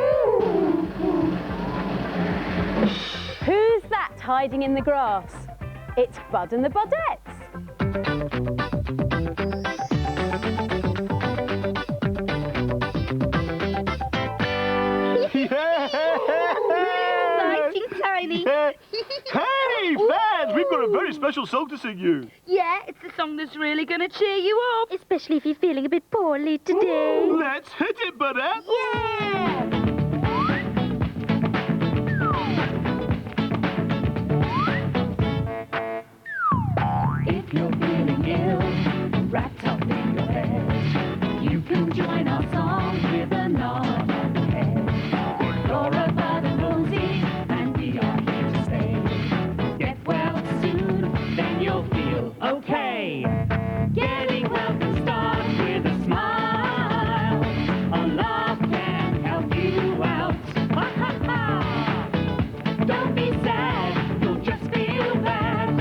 Speaker 20: Who's that hiding in the grass? It's Bud and the Budettes.
Speaker 3: Tiny.
Speaker 9: Hey, fans! We've got a very special song to sing you.
Speaker 3: Yeah, it's the song that's really going to cheer you up. Especially if you're feeling a bit poorly today.
Speaker 9: Ooh, let's hit it, Budette.
Speaker 3: Yeah!
Speaker 4: ill, wrapped up in your head. You can join our song with a nod of the head. Flora, Bud and Rosie, and we are here to stay. Get well soon, then you'll feel okay. Getting well can start with a smile. A laugh can help you out. Ha ha ha! Don't be sad, you'll just feel bad.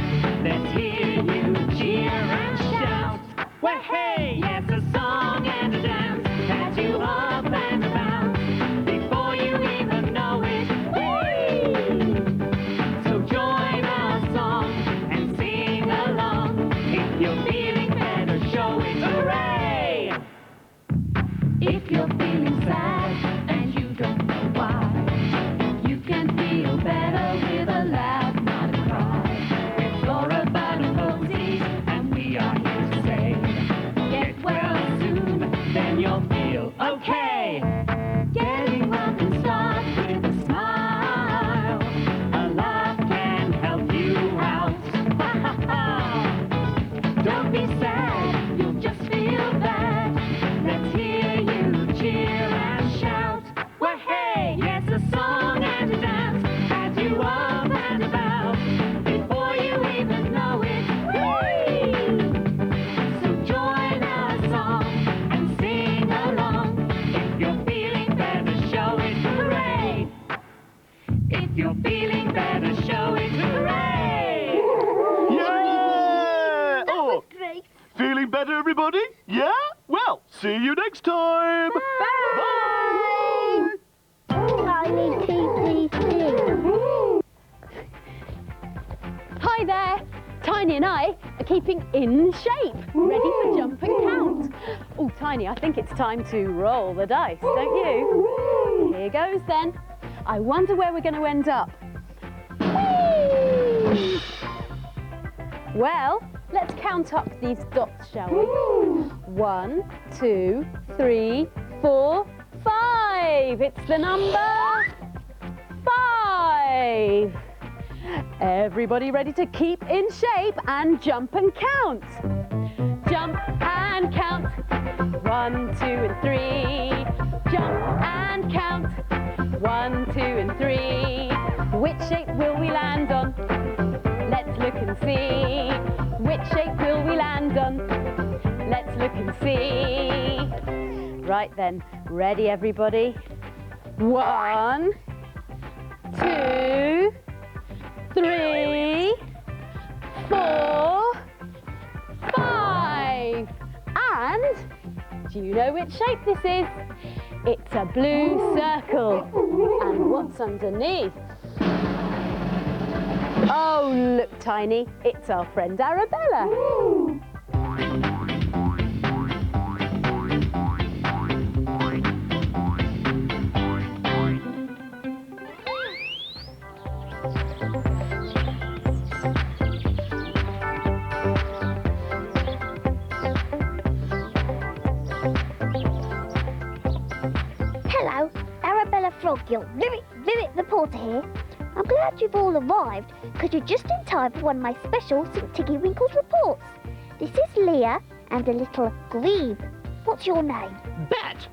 Speaker 4: Let's hear you cheer and shout. Well, hey, yes, a song and a dance has you up and around. Before you even know it, whee! So join our song and sing along. If you're feeling better, show it, hooray! If you're feeling sad and you don't know why, you can feel better with a laugh, not a cry. We're Flora, Bud and Rosie, and we are here to say, get well soon, then you'll feel okay. Getting well can start with a smile. A laugh can help you out. Ha ha ha! Don't be sad, you'll just feel bad. Let's hear you cheer and shout. Well, hey, yes, a song and a dance has you up and about. Before you even know it, whee! So join our song and sing along. If you're feeling better, show it, hooray! If you're feeling better, show it, hooray!
Speaker 6: Yeah! Oh,
Speaker 3: Great.
Speaker 6: feeling better, everybody? Yeah? Well, see you next time. Bye.
Speaker 3: Tiny TTC.
Speaker 20: Hi there! Tiny and I are keeping in shape, ready for jump and count. Oh, Tiny, I think it's time to roll the dice, don't you? Here goes then. I wonder where we're going to end up. Whee! Well, let's count up these dots, shall we? 1, 2, 3, 4, 5. It's the number 5. Everybody ready to keep in shape and jump and count? Jump and count. 1, 2 and 3. Jump and count. 1, 2 and 3. Which shape will we land on? Let's look and see. Which shape will we land on? Let's look and see. Right then, ready everybody? 1, 2, 3, 4, 5. And do you know which shape this is? It's a blue circle. And what's underneath? Oh, look, Tiny, it's our friend Arabella.
Speaker 8: Hello, Arabella Frog, your Vivid reporter here. I'm glad you've all arrived, because you're just in time for one of my special St. Tiggy Winkles reports. This is Leah and a little Grebe. What's your name?
Speaker 19: Bet!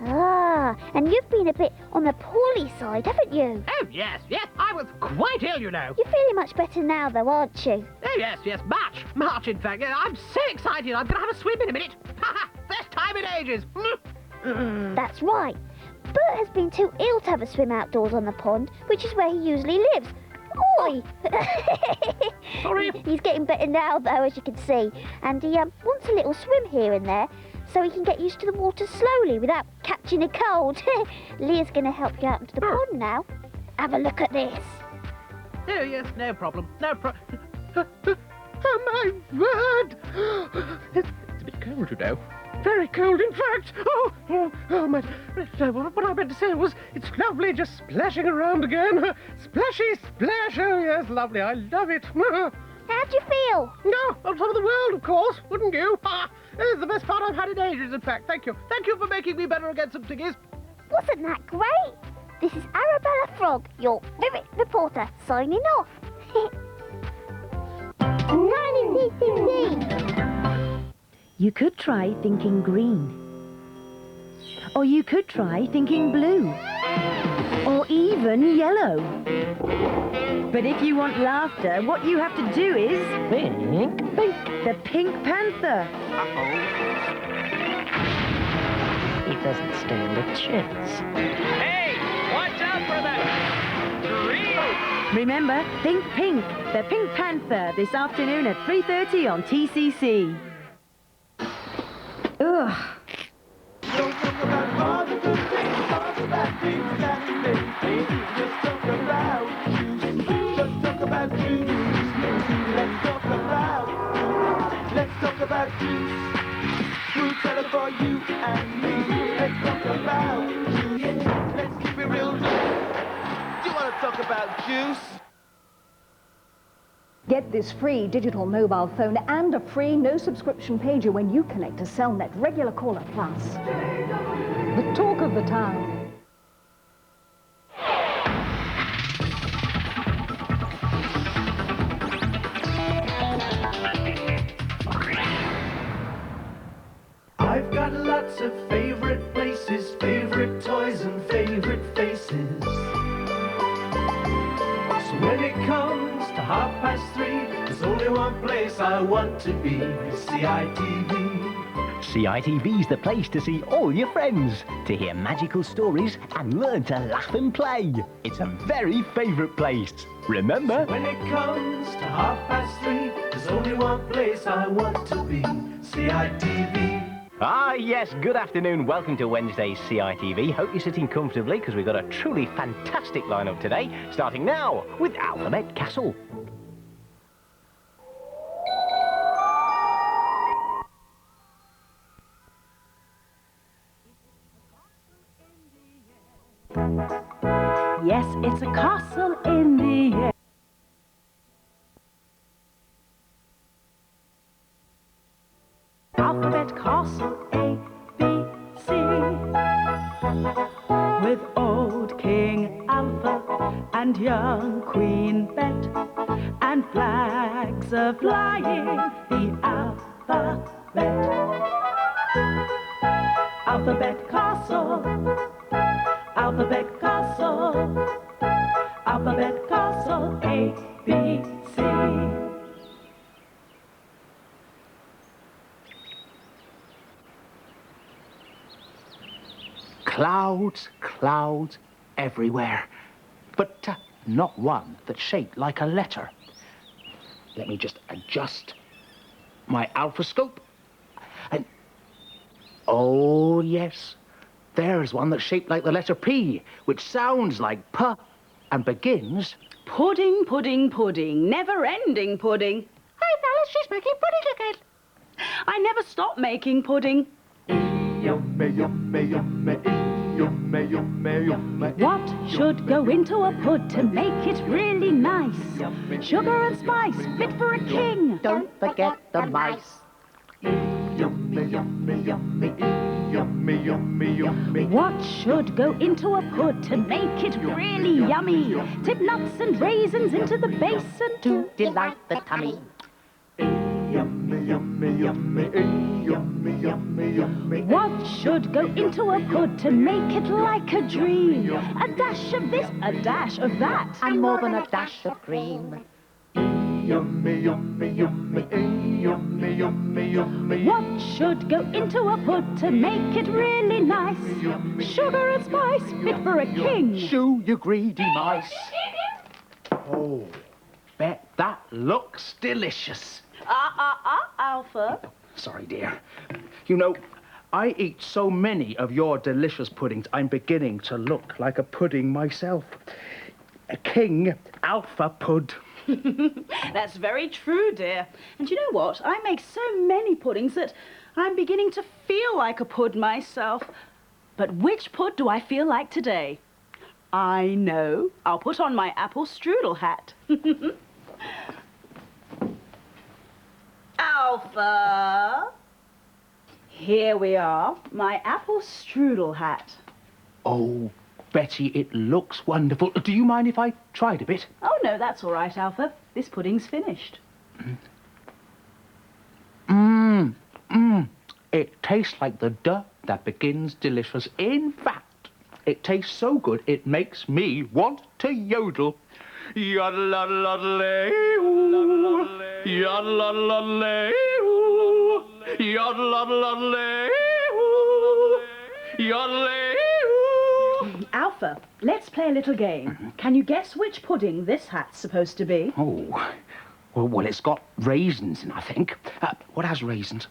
Speaker 8: Ah, and you've been a bit on the poorly side, haven't you?
Speaker 19: Oh, yes, I was quite ill, you know.
Speaker 8: You're feeling much better now, though, aren't you?
Speaker 19: Oh, yes, much, in fact. I'm so excited, I'm going to have a swim in a minute. Ha ha, first time in ages.
Speaker 8: That's right. Bert has been too ill to have a swim outdoors on the pond, which is where he usually lives. Oi!
Speaker 19: Sorry.
Speaker 8: He's getting better now, though, as you can see. And he wants a little swim here and there, so he can get used to the water slowly without catching a cold. Leah's going to help you out into the pond now. Have a look at this.
Speaker 19: Oh, yes, no problem. Oh, my word! It's a bit cold, you know. Very cold, in fact. Oh, my... What I meant to say was, it's lovely just splashing around again. Splashy splash. Oh, yes, lovely. I love it.
Speaker 8: How'd you feel?
Speaker 19: No, on top of the world, of course. Wouldn't you? This is the best fun I've had in ages, in fact. Thank you. Thank you for making me better against some tiggies.
Speaker 8: Wasn't that great? This is Arabella Frog, your Vivid reporter, signing off. 99
Speaker 13: You could try thinking green. Or you could try thinking blue. Or even yellow. But if you want laughter, what you have to do is... Pink. The Pink Panther.
Speaker 22: He doesn't stand a chance.
Speaker 11: Hey, watch out for that tree!
Speaker 13: Remember, think pink. The Pink Panther this afternoon at 3:30 on TCC. Ugh.
Speaker 4: Let's talk about juice. Fruit salad for you and me. Let's talk about juice. Let's keep it real. Do you want to talk about juice?
Speaker 23: Get this free digital mobile phone and a free no-subscription pager when you connect to Cellnet Regular Caller Plus. The talk of the town.
Speaker 4: I've got lots of favorite places, favorite toys and favorite faces. So when it comes to 3:30, there's only one place I want to be, CITV.
Speaker 17: CITV's the place to see all your friends, to hear magical stories and learn to laugh and play. It's a very favourite place. Remember?
Speaker 4: When it comes to 3:30, there's only one place I want to be, CITV.
Speaker 17: Ah, yes, good afternoon. Welcome to Wednesday's CITV. Hope you're sitting comfortably because we've got a truly fantastic lineup today, starting now with Alphabet Castle.
Speaker 13: Yes, it's a castle in the air. Alphabet Castle, A, B, C. With old King Alpha and young Queen Bet, and flags are flying the alphabet. Alphabet Castle, Alphabet Castle, Alphabet Castle, A, B, C.
Speaker 12: Clouds, clouds everywhere, but not one that's shaped like a letter. Let me just adjust my alphascope. And oh yes, there's one that's shaped like the letter P, which sounds like P and begins...
Speaker 13: Pudding, pudding, pudding, never-ending pudding.
Speaker 18: Hi, fellas, she's making pudding again.
Speaker 13: I never stop making pudding.
Speaker 4: Yummy, yummy, yummy, yummy, yummy, yummy.
Speaker 13: What should go into a pud to make it really nice? Sugar and spice, fit for a king.
Speaker 18: Don't forget the mice.
Speaker 4: Yummy, yummy, yummy, yummy, yummy, yummy.
Speaker 13: What should go into a pud to make it really yummy? Tip nuts and raisins into the basin
Speaker 18: To delight the tummy.
Speaker 4: Yummy, yummy, yummy, yummy, yummy, yummy.
Speaker 13: What should go into a pud to make it like a dream? A dash of this, a dash of that.
Speaker 18: And more than a dash of cream.
Speaker 4: Yummy, yummy, yummy, yummy, yummy, yummy.
Speaker 13: What should go into a pud to make it really nice? Sugar and spice, fit for a king.
Speaker 12: Shoo, you greedy mice. Oh, bet that looks delicious.
Speaker 13: Alpha.
Speaker 12: Sorry, dear. You know, I eat so many of your delicious puddings, I'm beginning to look like a pudding myself. A King Alpha Pud.
Speaker 13: That's very true, dear. And you know what? I make so many puddings that I'm beginning to feel like a pud myself. But which pud do I feel like today? I know. I'll put on my apple strudel hat. Alpha. Here we are, my apple strudel hat.
Speaker 12: Oh, Betty, it looks wonderful. Do you mind if I tried a bit?
Speaker 13: Oh, no, that's all right, Alpha. This pudding's finished.
Speaker 12: It tastes like the duh that begins delicious. In fact, it tastes so good it makes me want to yodel. Yodel-a-dle-dle-dle-oo. Yodel-a-dle-dle-dle-oo. Yodel-a-dle-dle-dle-oo. Yodel-a-dle-dle-oo.
Speaker 14: Alpha, let's play a little game. Can you guess which pudding this hat's supposed to be?
Speaker 12: Oh, well, it's got raisins in, I think. What has raisins?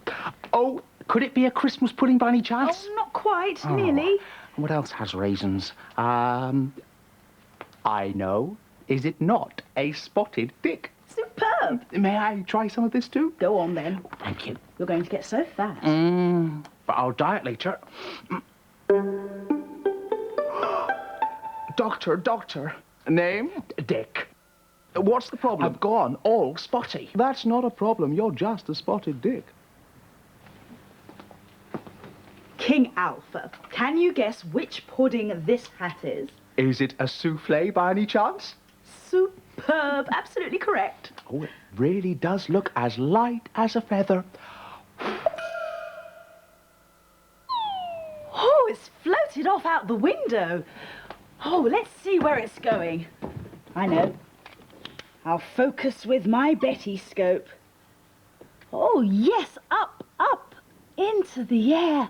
Speaker 12: Oh, could it be a Christmas pudding by any chance?
Speaker 14: Oh, not quite, nearly.
Speaker 12: What else has raisins? I know. Is it not a spotted dick?
Speaker 14: Superb.
Speaker 12: May I try some of this too?
Speaker 14: Go on then.
Speaker 12: Thank you.
Speaker 14: You're going to get so fat.
Speaker 12: But I'll diet later. Doctor. Name? Dick. What's the problem? I've gone all spotty.
Speaker 6: That's not a problem. You're just a spotted dick.
Speaker 14: King Alpha, can you guess which pudding this hat is?
Speaker 12: Is it a souffle by any chance?
Speaker 14: Superb. Absolutely correct.
Speaker 12: Oh, it really does look as light as a feather.
Speaker 14: Oh, it's floated off out the window. Oh, let's see where it's going. I know. I'll focus with my Betty scope. Oh, yes, up, into the air.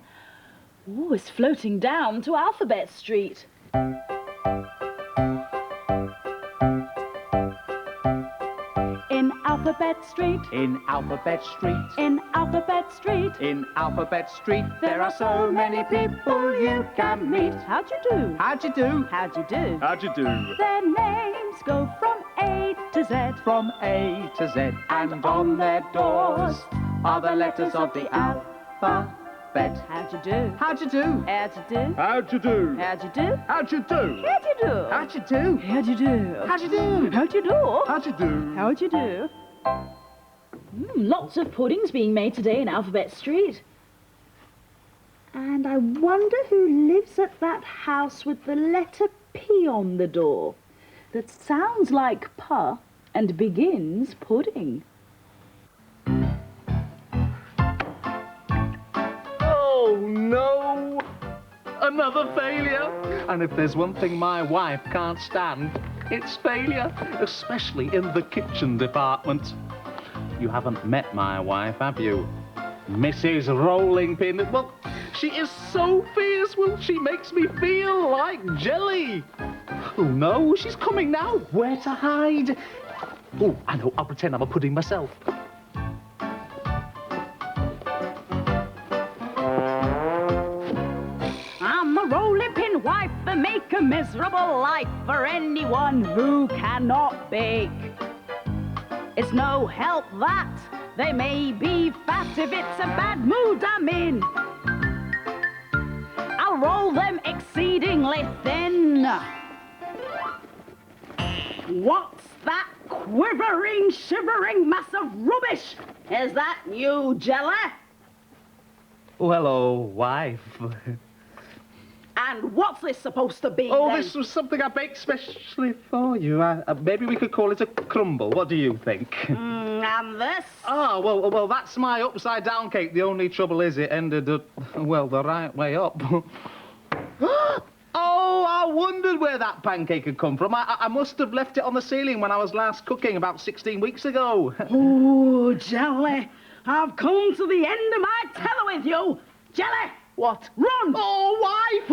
Speaker 14: Oh, it's floating down to Alphabet Street. In Alphabet Street.
Speaker 12: In Alphabet Street.
Speaker 14: In Alphabet Street.
Speaker 12: In Alphabet Street. There are so many people you can meet.
Speaker 14: How'd you do?
Speaker 12: How'd you do?
Speaker 14: How'd you do?
Speaker 12: How'd you do?
Speaker 14: Their names go from A to Z.
Speaker 12: From A to Z. And on their doors are the letters of the alphabet.
Speaker 14: How'd you do?
Speaker 12: How'd you do?
Speaker 14: How'd you do?
Speaker 12: How'd you do?
Speaker 14: How'd you do?
Speaker 12: How'd you do?
Speaker 14: How'd you do?
Speaker 12: How'd you do?
Speaker 14: How'd you do?
Speaker 12: How'd you do?
Speaker 14: How'd you do?
Speaker 12: How'd you do?
Speaker 14: How'd you do? Lots of puddings being made today in Alphabet Street. And I wonder who lives at that house with the letter P on the door that sounds like pa and begins pudding.
Speaker 12: Oh, no! Another failure! And if there's one thing my wife can't stand, it's failure, especially in the kitchen department. You haven't met my wife, have you? Mrs. Rolling Pin. Well, she is so fierce. Well, she makes me feel like jelly. Oh, no, she's coming now. Where to hide? Oh, I know. I'll pretend I'm a pudding myself.
Speaker 14: I'm a rolling pin wife and make a miserable life for anyone who cannot bake. It's no help that they may be fat if it's a bad mood I'm in. I'll roll them exceedingly thin. What's that quivering, shivering mass of rubbish? Is that new jelly?
Speaker 12: Oh, hello, wife.
Speaker 14: And what's this supposed to be,
Speaker 12: Oh,
Speaker 14: then?
Speaker 12: this was something I baked specially for you. Maybe we could call it a crumble. What do you think?
Speaker 14: And this?
Speaker 12: Ah, well, that's my upside-down cake. The only trouble is it ended up, well, the right way up. Oh, I wondered where that pancake had come from. I must have left it on the ceiling when I was last cooking about 16 weeks ago.
Speaker 14: Oh, Jelly, I've come to the end of my tether with you. Jelly!
Speaker 12: What?
Speaker 14: Run!
Speaker 12: Oh, wife!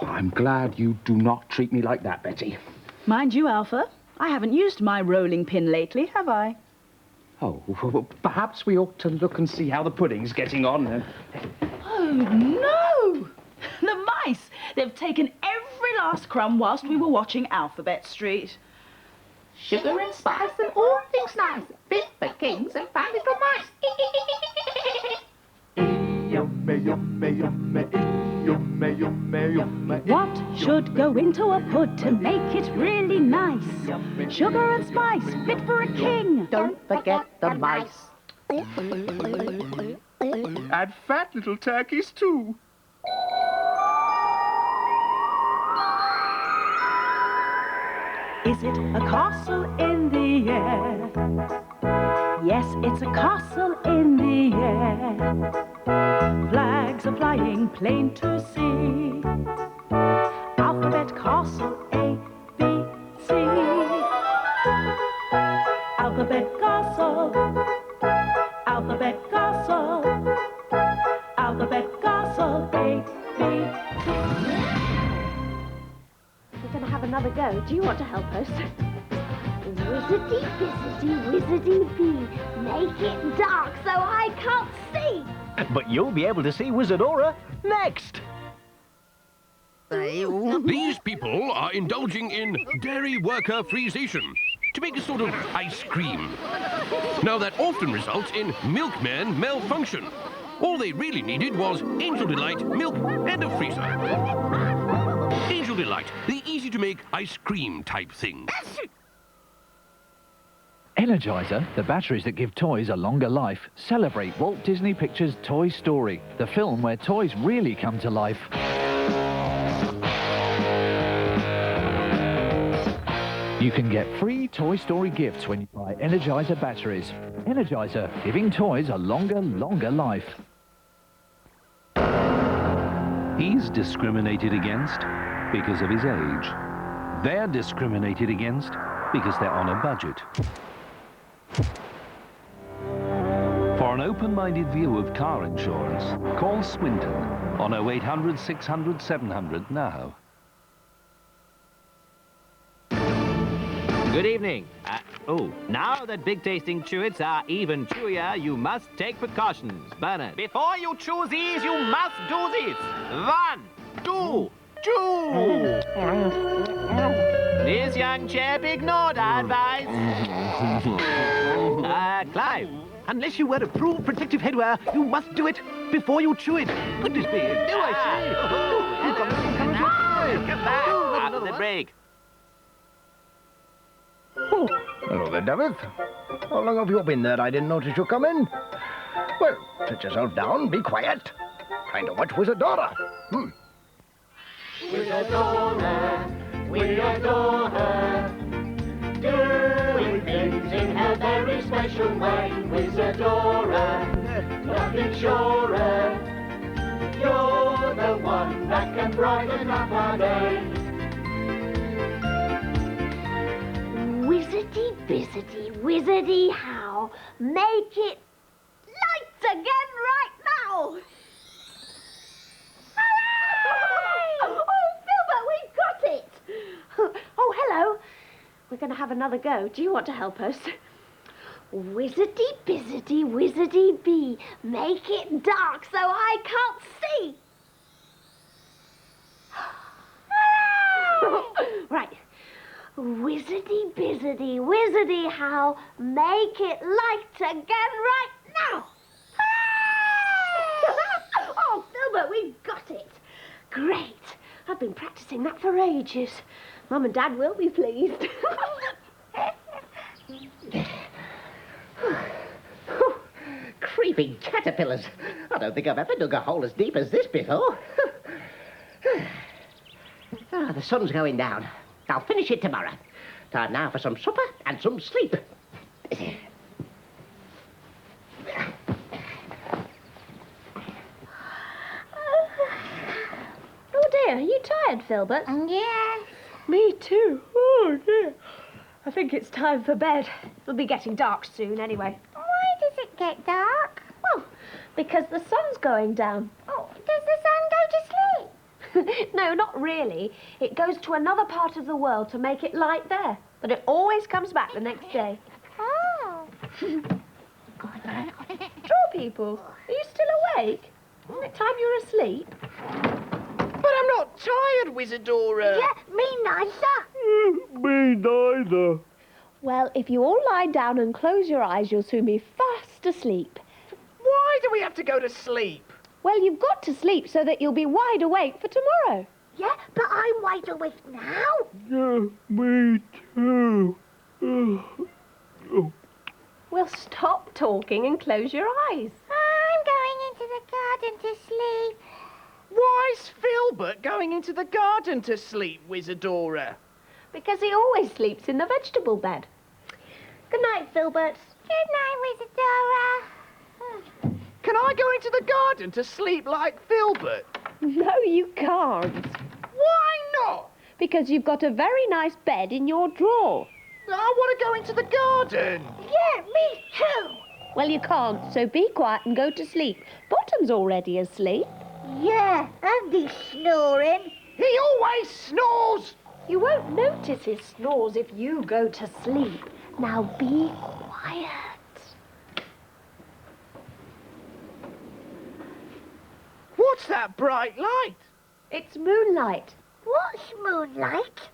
Speaker 12: Oh, I'm glad you do not treat me like that, Betty.
Speaker 14: Mind you, Alpha, I haven't used my rolling pin lately, have I?
Speaker 12: Oh, well, perhaps we ought to look and see how the pudding's getting on.
Speaker 14: Oh, no! The mice! They've taken every last crumb whilst we were watching Alphabet Street.
Speaker 18: Sugar and spice and all things nice. Fit for kings and fat little mice.
Speaker 6: Yummy, yummy, yummy, yummy, yummy, yummy.
Speaker 14: What should go into a pud to make it really nice? Sugar and spice, fit for a king.
Speaker 18: Don't forget the mice.
Speaker 12: And fat little turkeys, too.
Speaker 14: Is it a castle in the air?
Speaker 4: Yes, it's a castle in the air. Flags are flying plain to see. Alphabet castle A, B, C. Alphabet castle. Alphabet castle. Alphabet castle A, B, C.
Speaker 3: We're going to have another go. Do you want to help us? Wizardy, bizzardy, wizardy bee. Make it dark so I can't see.
Speaker 17: But you'll be able to see Wizardora next.
Speaker 11: These people are indulging in dairy worker freezation to make a sort of ice cream. Now that often results in milkman malfunction. All they really needed was Angel Delight, milk, and a freezer. Angel Delight, the easy-to-make ice cream type thing.
Speaker 10: Energizer, the batteries that give toys a longer life, celebrate Walt Disney Pictures' Toy Story, the film where toys really come to life. You can get free Toy Story gifts when you buy Energizer batteries. Energizer, giving toys a longer life.
Speaker 15: He's discriminated against because of his age. They're discriminated against because they're on a budget. For an open-minded view of car insurance, call Swinton on 0800 600 700 now.
Speaker 16: Good evening. Now that big tasting chewits are even chewier, you must take precautions. Bernard. Before you choose these, you must do this. 1, 2, chew. This young chap ignored our advice. Clive.
Speaker 17: Unless you wear approved protective headwear, you must do it before you chew it. Goodness me, do I say?
Speaker 16: Come back after the break.
Speaker 1: Oh, hello there, David. How long have you been there? I didn't notice you come in. Well, sit yourself down, be quiet. Trying to watch Wizardora.
Speaker 7: Wizardora, we adore her. Doing things in her very special way. Wizardora, nothing surer. You're the one that can brighten up our day.
Speaker 3: Wizardy, bizzardy, wizardy how. Make it light again right now. Hooray! Oh, Filbert, we got it. Oh, hello. We're going to have another go. Do you want to help us? Wizardy, bizzardy, wizardy bee. Make it dark so I can't see. Right. Wizardy, bizzardy, wizardy how. Make it light again right now. Oh, Filbert, we got it. Great. I've been practicing that for ages. Mum and Dad will be pleased.
Speaker 19: Creeping caterpillars. I don't think I've ever dug a hole as deep as this before. The sun's going down. I'll finish it tomorrow. Time now for some supper and some sleep.
Speaker 3: Oh dear, are you tired, Filbert?
Speaker 5: Yes.
Speaker 3: Me too. Oh dear. I think it's time for bed. It'll be getting dark soon anyway.
Speaker 5: Why does it get dark?
Speaker 3: Well, because the sun's going down.
Speaker 5: Oh, does the sun go to sleep?
Speaker 3: No, not really. It goes to another part of the world to make it light there. But it always comes back the next day.
Speaker 5: Oh.
Speaker 3: Draw people, are you still awake? Isn't it time you're asleep?
Speaker 18: But I'm not tired, Wizardora.
Speaker 5: Yeah, me neither.
Speaker 21: Me neither.
Speaker 3: Well, if you all lie down and close your eyes, you'll soon be fast asleep.
Speaker 18: Why do we have to go to sleep?
Speaker 3: Well, you've got to sleep so that you'll be wide awake for tomorrow.
Speaker 5: Yeah, but I'm wide awake now.
Speaker 21: Yeah, me too.
Speaker 3: Well, stop talking and close your eyes.
Speaker 5: I'm going into the garden to sleep.
Speaker 18: Why's Filbert going into the garden to sleep, Wizardora?
Speaker 3: Because he always sleeps in the vegetable bed. Good night, Filbert. Good night, Wizardora.
Speaker 18: Can I go into the garden to sleep like Filbert?
Speaker 2: No, you can't.
Speaker 18: Why not?
Speaker 2: Because you've got a very nice bed in your drawer.
Speaker 18: I want to go into the garden.
Speaker 3: Yeah, me too.
Speaker 2: Well, you can't, so be quiet and go to sleep. Bottom's already asleep.
Speaker 3: Yeah, and he's snoring.
Speaker 18: He always snores.
Speaker 3: You won't notice his snores if you go to sleep. Now be quiet.
Speaker 18: What's that bright light?
Speaker 3: It's moonlight. What's moonlight?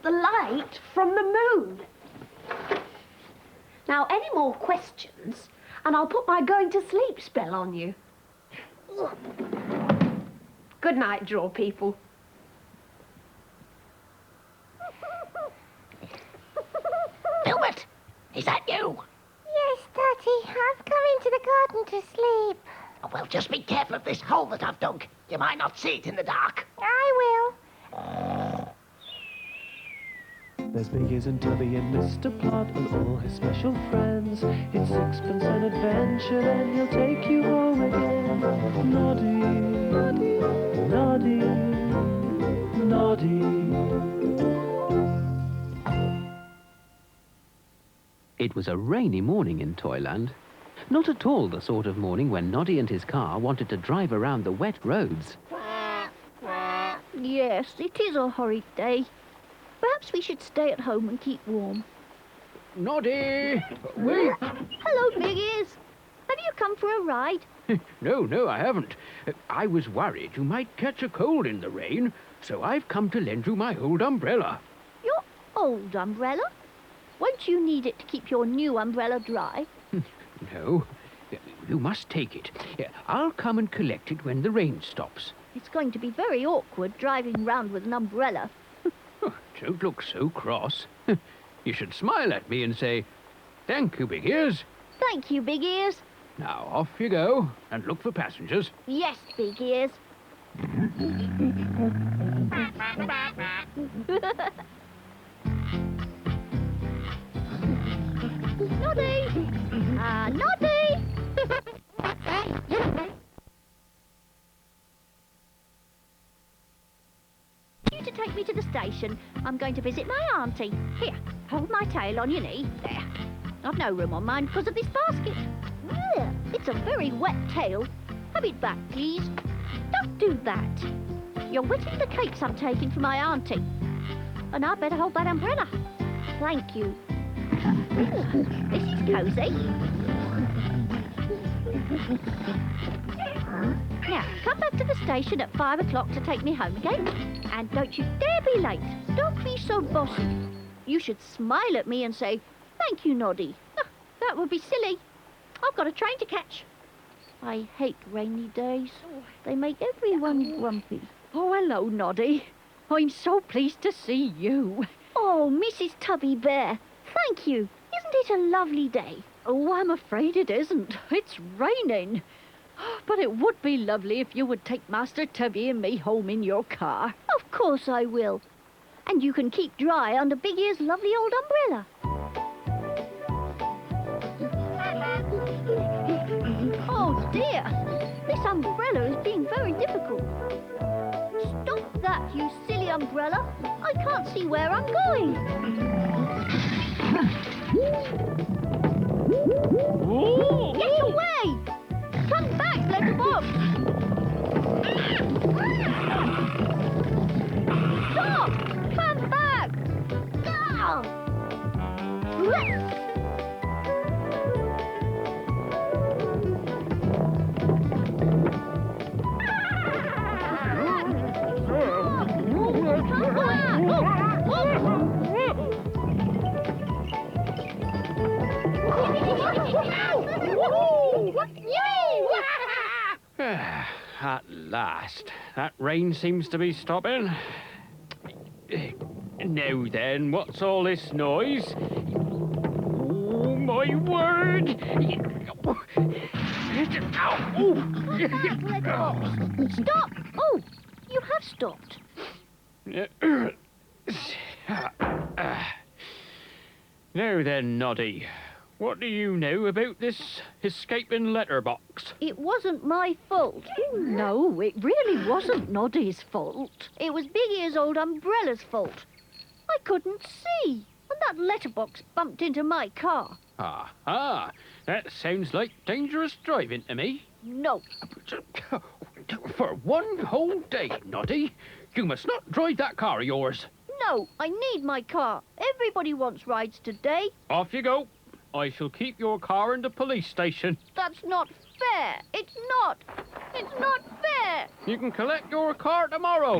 Speaker 3: The light from the moon. Now, any more questions, and I'll put my going to sleep spell on you. Good night, draw people.
Speaker 18: Filbert, is that you?
Speaker 3: Yes, Daddy. I've come into the garden to sleep.
Speaker 18: Oh, well, just be careful of this hole that I've dug. You might not see it in the dark.
Speaker 3: I will.
Speaker 9: There's Big Ears and Tubby and Mr. Plot and all his special friends. It's sixpence an adventure, then he'll take you home again. Noddy, noddy, noddy, noddy.
Speaker 16: It was a rainy morning in Toyland. Not at all the sort of morning when Noddy and his car wanted to drive around the wet roads.
Speaker 20: Yes, it is a horrid day. Perhaps we should stay at home and keep warm.
Speaker 24: Noddy! Wait!
Speaker 20: Hello, Big Ears. Have you come for a ride?
Speaker 24: No, I haven't. I was worried you might catch a cold in the rain, so I've come to lend you my old umbrella.
Speaker 20: Your old umbrella? Won't you need it to keep your new umbrella dry?
Speaker 24: No, you must take it. I'll come and collect it when the rain stops.
Speaker 20: It's going to be very awkward driving round with an umbrella.
Speaker 24: Don't look so cross. You should smile at me and say, "Thank you, Big Ears."
Speaker 20: Thank you, Big Ears.
Speaker 24: Now, off you go, and look for passengers.
Speaker 20: Yes, Big Ears. Noddy! Noddy! You to take me to the station. I'm going to visit my auntie. Here, hold my tail on your knee. There. I've no room on mine because of this basket. Ugh, it's a very wet tail. Have it back, please. Don't do that. You're wetting the cakes I'm taking for my auntie. And I'd better hold that umbrella. Thank you. This is cosy. Now, come back to the station at 5 o'clock to take me home again. And don't you dare be late. Don't be so bossy. You should smile at me and say, "Thank you, Noddy." Oh, that would be silly. I've got a train to catch. I hate rainy days. They make everyone grumpy. Oh, hello, Noddy. I'm so pleased to see you. Oh, Mrs. Tubby Bear, thank you. Isn't it a lovely day? Oh, I'm afraid it isn't. It's raining. But it would be lovely if you would take Master Tubby and me home in your car. Of course I will. And you can keep dry under Big Ear's lovely old umbrella. Oh, dear. This umbrella is being very difficult. Stop that, you silly umbrella. I can't see where I'm going. Get away! Come back, letterbox! Stop! Come back! Ow!
Speaker 24: At last. That rain seems to be stopping. Now then, what's all this noise? Oh, my word!
Speaker 20: Stop! Oh, you have stopped.
Speaker 24: Now then, Noddy, What do you know about this escaping letterbox?
Speaker 20: It wasn't my fault. No, it really wasn't Noddy's fault. It was Big Ear's old umbrella's fault. I couldn't see, and that letterbox bumped into my car.
Speaker 24: Aha! That sounds like dangerous driving to me.
Speaker 20: No.
Speaker 24: For one whole day, Noddy, you must not drive that car of yours.
Speaker 20: No, I need my car. Everybody wants rides today.
Speaker 24: Off you go. I shall keep your car in the police station.
Speaker 20: That's not fair. It's not. It's not fair.
Speaker 24: You can collect your car tomorrow.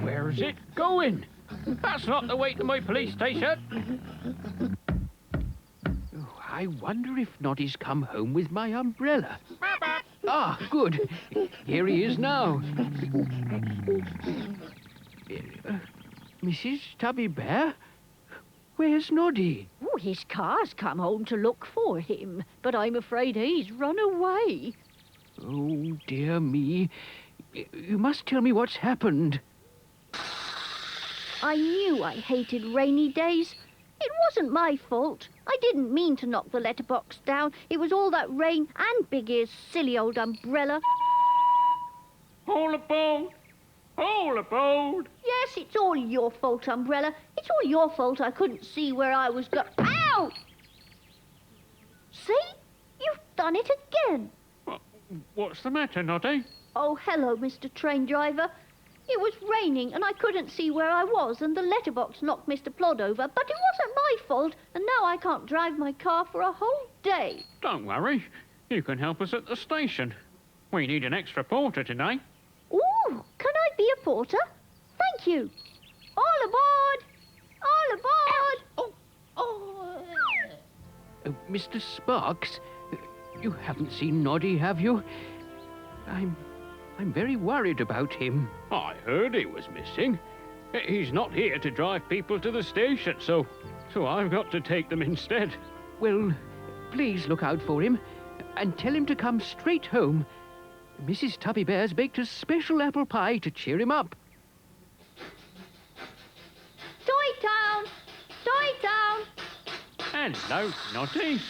Speaker 24: Where's it going? That's not the way to my police station. Oh, I wonder if Noddy's come home with my umbrella. Ah, good. Here he is now. Mrs. Tubby Bear? Where's Noddy?
Speaker 20: Oh, his car's come home to look for him, but I'm afraid he's run away.
Speaker 24: Oh, dear me. You must tell me what's happened.
Speaker 20: I knew I hated rainy days. It wasn't my fault. I didn't mean to knock the letterbox down. It was all that rain and Big Ear's silly old umbrella.
Speaker 24: All aboard! All aboard!
Speaker 20: Yes, it's all your fault, Umbrella. It's all your fault I couldn't see where I was going. Ow! See? You've done it again.
Speaker 24: What's the matter, Noddy?
Speaker 20: Oh, hello, Mr. Train Driver. It was raining and I couldn't see where I was and the letterbox knocked Mr. Plod over, but it wasn't my fault and now I can't drive my car for a whole day.
Speaker 24: Don't worry. You can help us at the station. We need an extra porter today.
Speaker 20: Ooh, can I be a porter? Thank you. All aboard! All aboard!
Speaker 24: Mr. Sparks, you haven't seen Noddy, have you? I'm very worried about him. I heard he was missing. He's not here to drive people to the station, so I've got to take them instead. Well, please look out for him and tell him to come straight home. Mrs. Tubby Bear's baked a special apple pie to cheer him up.
Speaker 20: Toy Town! Toy Town!
Speaker 24: Hello, Noddy.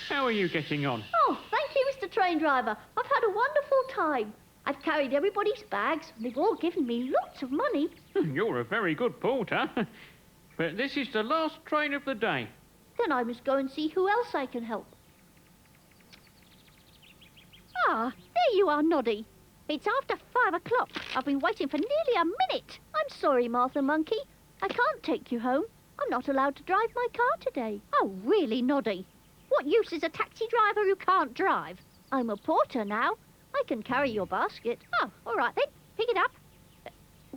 Speaker 24: How are you getting on?
Speaker 20: Oh, thank you, Mr. Train Driver. I've had a wonderful time. I've carried everybody's bags, and they've all given me lots of money.
Speaker 24: You're a very good porter. But this is the last train of the day.
Speaker 20: Then I must go and see who else I can help. Ah, there you are, Noddy. It's after 5 o'clock. I've been waiting for nearly a minute. I'm sorry, Martha Monkey. I can't take you home. I'm not allowed to drive my car today. Oh, really, Noddy? What use is a taxi driver who can't drive? I'm a porter now. I can carry your basket. Oh, all right then. Pick it up.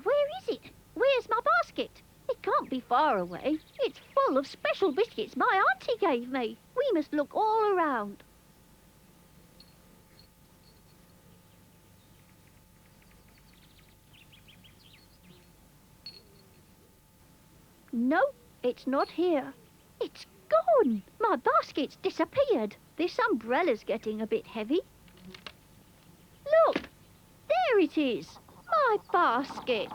Speaker 20: Where is it? Where's my basket? It can't be far away. It's full of special biscuits my auntie gave me. We must look all around. No, it's not here. It's gone. My basket's disappeared. This umbrella's getting a bit heavy. Look, there it is. My basket.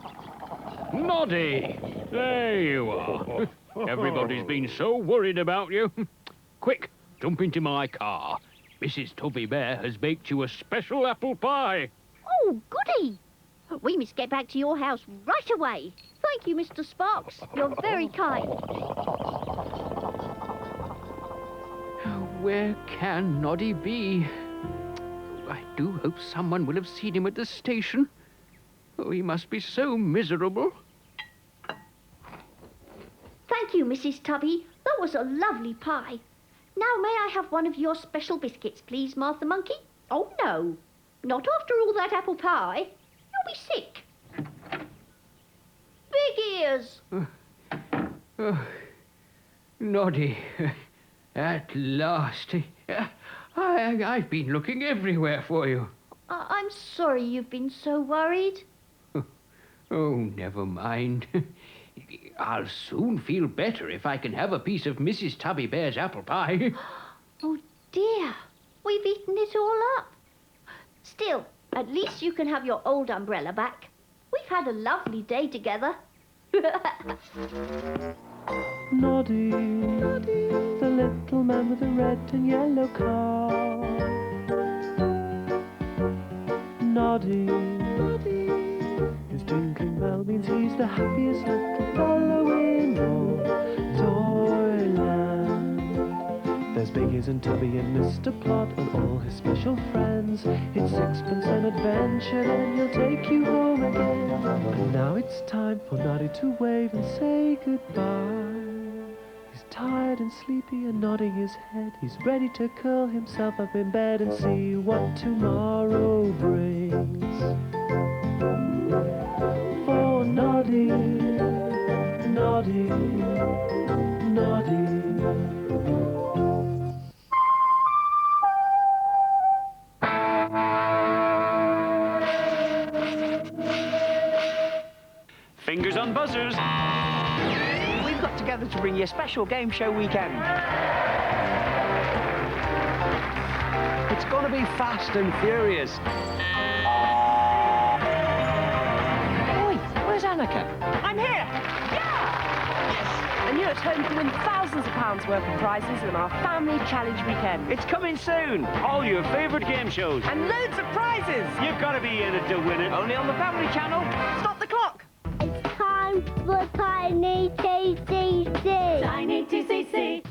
Speaker 24: Noddy! There you are. Everybody's been so worried about you. Quick, jump into my car. Mrs. Tubby Bear has baked you a special apple pie.
Speaker 20: Oh, goody. We must get back to your house right away. Thank you, Mr. Sparks. You're very kind.
Speaker 24: Where can Noddy be? I do hope someone will have seen him at the station. Oh, he must be so miserable.
Speaker 20: Thank you, Mrs. Tubby. That was a lovely pie. Now, may I have one of your special biscuits, please, Martha Monkey? Oh, no. Not after all that apple pie. You'll be sick. Big Ears!
Speaker 24: Noddy, at last. I've been looking everywhere for you.
Speaker 20: I'm sorry you've been so worried.
Speaker 24: Oh, never mind. I'll soon feel better if I can have a piece of Mrs. Tubby Bear's apple pie.
Speaker 20: Oh, dear. We've eaten it all up. Still, at least you can have your old umbrella back. We've had a lovely day together.
Speaker 9: Noddy, the little man with the red and yellow car. Noddy, his tinkling bell means he's the happiest little fellow in all Toyland. There's Biggies and Tubby and Mr. Plot and all his special friends. It's sixpence an adventure, then he'll take you home again. And now it's time for Noddy to wave and say goodbye. He's tired and sleepy and nodding his head. He's ready to curl himself up in bed and see what tomorrow brings. For Noddy, Noddy, Noddy.
Speaker 21: Fingers on buzzers. We've got together to bring you a special game show weekend. It's going to be fast and furious. Oi, where's Annika?
Speaker 5: I'm here! Yeah! Yes! And you're at home to win thousands of pounds worth of prizes in our Family Challenge weekend.
Speaker 21: It's coming soon. All your favourite game shows.
Speaker 5: And loads of prizes!
Speaker 21: You've got to be in it to win it.
Speaker 5: Only on the Family Channel. Stop the clock!
Speaker 7: It's time for Tiny TCC.
Speaker 4: Tiny TCC.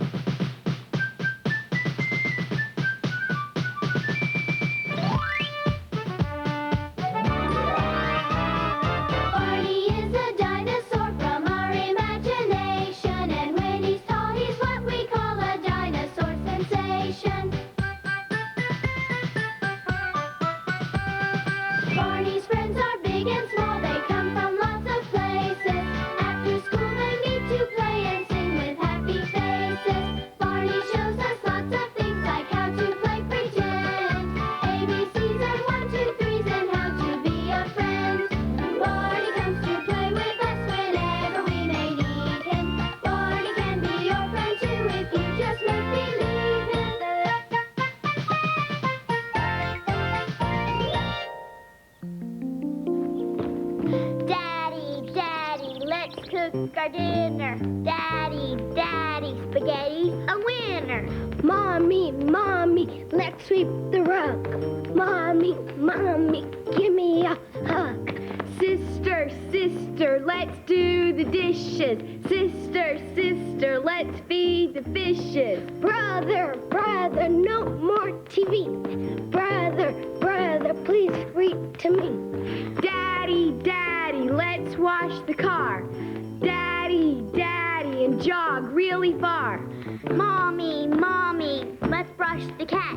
Speaker 7: Barney is a dinosaur from our imagination, and when he's tall, he's what we call a dinosaur sensation. Barney's friends are big and small, they come from lots of places. After school they meet to play and sing with happy faces. Barney shows us lots of things like how to play pretend, ABCs and 1, 2, 3s and how to be a friend. Barney comes to play with us whenever we may need him. Barney can be your friend too if you just make believe him. Daddy, Daddy, let's cook our dinner. Daddy, Daddy, spaghetti's a winner. Mommy, Mommy, let's sweep the rug. Mommy, Mommy, give me a hug. Sister, Sister, let's do the dishes. Sister, Sister, let's feed the fishes. Brother, Brother, no more TV. Brother, Brother, please read to me. Daddy, Daddy, let's wash the car. Daddy, Daddy, and jog really far. Mommy, Mommy, let's brush the cat.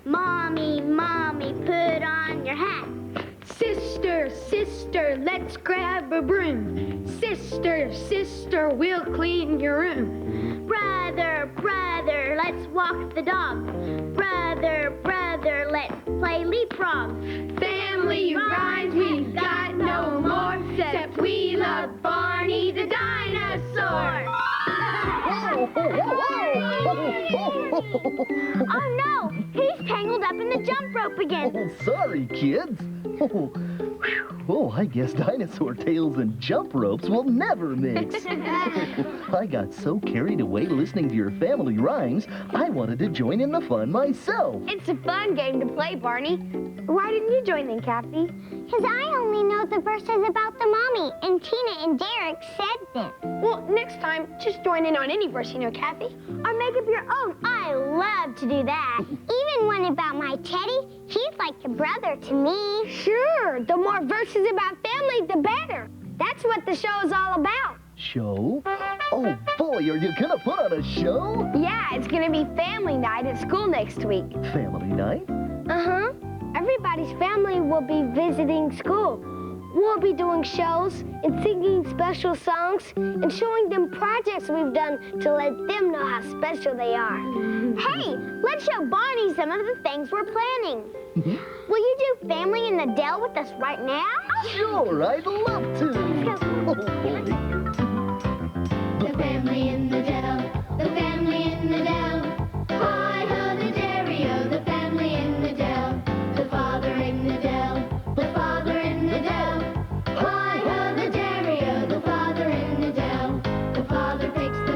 Speaker 7: Mommy, Mommy, put on your hat. Sister, Sister, let's grab a broom. Sister, Sister, we'll clean your room. Brother, Brother, let's walk the dog. Brother, Brother, let's play leapfrog. Family rhymes, we've got no more, except we love Barney the dinosaur. Oh no, he's tangled up in the jump rope again.
Speaker 8: Oh, sorry, kids. Oh, I guess dinosaur tails and jump ropes will never mix. I got so carried away listening to your family rhymes, I wanted to join in the fun myself.
Speaker 7: It's a fun game to play, Barney. Why didn't you join in, Kathy? Because I only know the verses about the mommy, and Tina and Derek said them. Well, next time, just join in on any verse you know, Kathy. Or make up your own. I love to do that. Even one about my Teddy. He's like a brother to me. Sure. The more verses about family, the better. That's what the show is all about.
Speaker 8: Show? Oh, boy, are you gonna put on a show?
Speaker 7: Yeah, it's gonna be family night at school next week.
Speaker 8: Family night?
Speaker 7: Uh-huh. Everybody's family will be visiting school. We'll be doing shows and singing special songs and showing them projects we've done to let them know how special they are. Hey, let's show Barney some of the things we're planning. Will you do Family in the Dell with us right now?
Speaker 8: Sure, I'd love to. Oh, boy.
Speaker 7: The family in the Dell, the family in the Dell. Hi-ho, the Dario, the family in the Dell. The father in the Dell, the father in the Dell. Hi-ho, the Dario, the father in the Dell. The father picks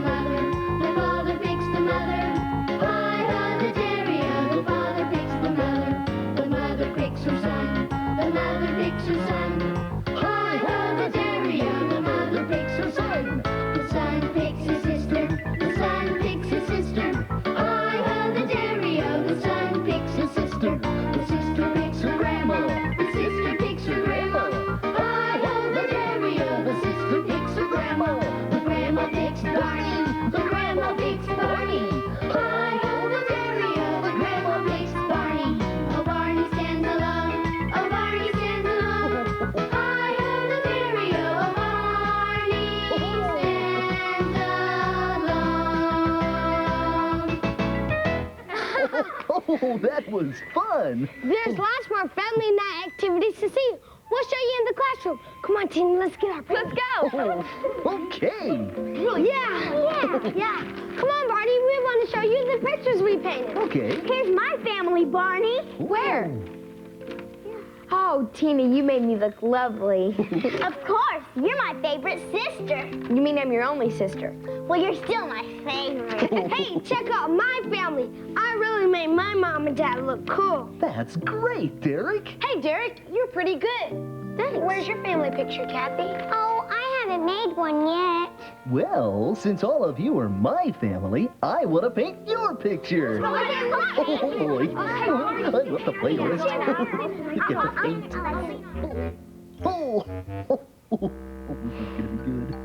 Speaker 8: Oh, that was fun.
Speaker 6: There's lots more family night activities to see. We'll show you in the classroom. Come on, Tina, let's get our pictures. Let's go.
Speaker 8: Okay.
Speaker 6: Yeah. Come on, Barney. We want to show you the pictures we painted.
Speaker 8: Okay.
Speaker 6: Here's my family, Barney. Where? Oh, Tina, you made me look lovely.
Speaker 7: Of course, you're my favorite sister.
Speaker 6: You mean I'm your only sister?
Speaker 7: Well, you're still my favorite.
Speaker 6: Hey, check out my family. I really made my mom and dad look cool.
Speaker 8: That's great, Derek.
Speaker 6: Hey, Derek, you're pretty good. Thanks. Where's your family picture, Kathy?
Speaker 7: Oh, I haven't made one yet.
Speaker 8: Well, since all of you are my family, I want to paint your picture. Oh, boy. I love the play list. You get the paint. Oh, this is going to be good.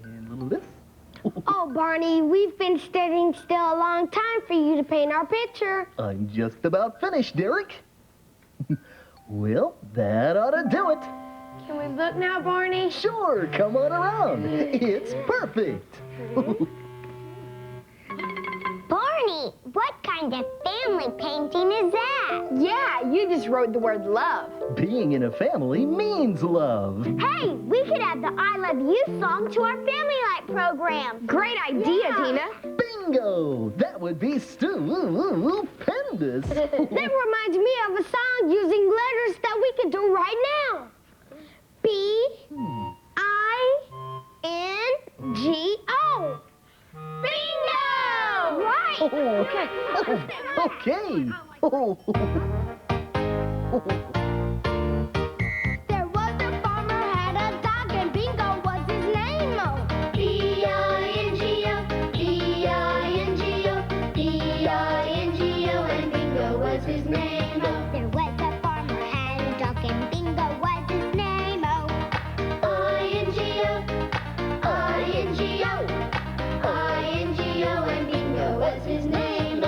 Speaker 8: And a little this.
Speaker 6: Oh, Barney, we've been standing still a long time for you to paint our picture.
Speaker 8: I'm just about finished, Derek. Well, that ought to do it.
Speaker 6: Can we look now, Barney?
Speaker 8: Sure, come on around. It's perfect.
Speaker 7: Barney, what kind of family painting is that?
Speaker 6: Yeah, you just wrote the word love.
Speaker 8: Being in a family means love.
Speaker 7: Hey, we could add the I Love You song to our family light program.
Speaker 6: Great idea, Tina.
Speaker 8: Bingo! That would be stupendous.
Speaker 6: That reminds me of a song using letters that we could do right now. B-I-N-G-O. Bingo! Right.
Speaker 8: Okay. Oh.
Speaker 7: There was a farmer had a dog and Bingo was his name. B-I-N-G-O, B-I-N-G-O, B-I-N-G-O, and Bingo was his name. There was a farmer had a dog and Bingo was his name. I-N-G-O, I-N-G-O, I-N-G-O, and Bingo was his name.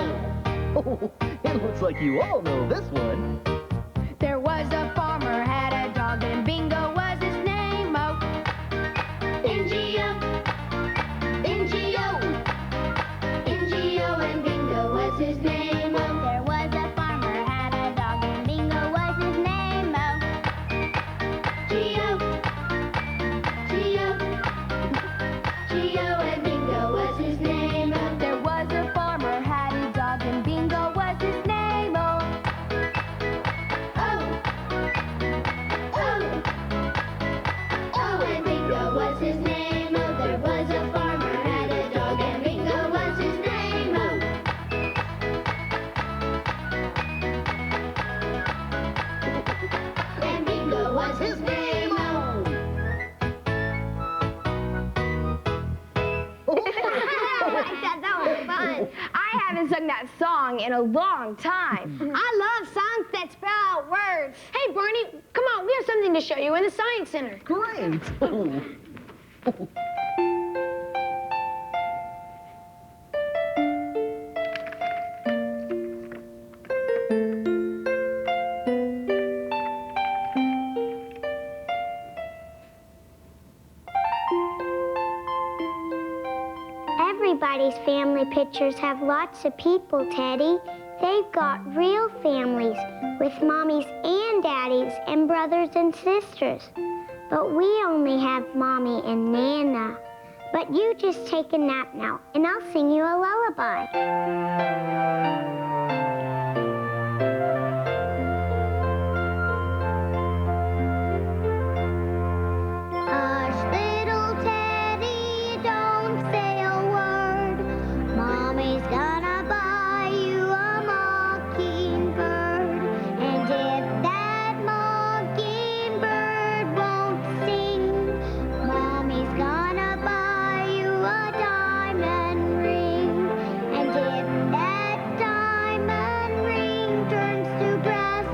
Speaker 8: Oh, it looks like you all know this one.
Speaker 6: There was a farmer had a dog and Bingo was his name.
Speaker 7: N-G-O, N-G-O, N-G-O, and Bingo was his name. There was a farmer had a dog and Bingo was his name. G-O, G-O, G-O, and Bingo was his name.
Speaker 6: There was a farmer had a dog and Bingo was his name.
Speaker 7: Oh, and Bingo was his name. There was a farmer had a dog and Bingo was his name. And Bingo was his name.
Speaker 6: That was fun. I haven't sung that song in a long time. I love songs that spell out words. Hey, Barney, come on. We have something to show you in the Science Center.
Speaker 8: Great.
Speaker 7: Everybody's family pictures have lots of people, Teddy. They've got real families with mommies and daddies and brothers and sisters. But we only have Mommy and Nana. But you just take a nap now, and I'll sing you a lullaby. Hush, little Teddy, don't say a word. Mommy's gonna buy you a mockingbird. And if that mockingbird won't sing, Mommy's gonna buy you a diamond ring. And if that diamond ring turns to brass,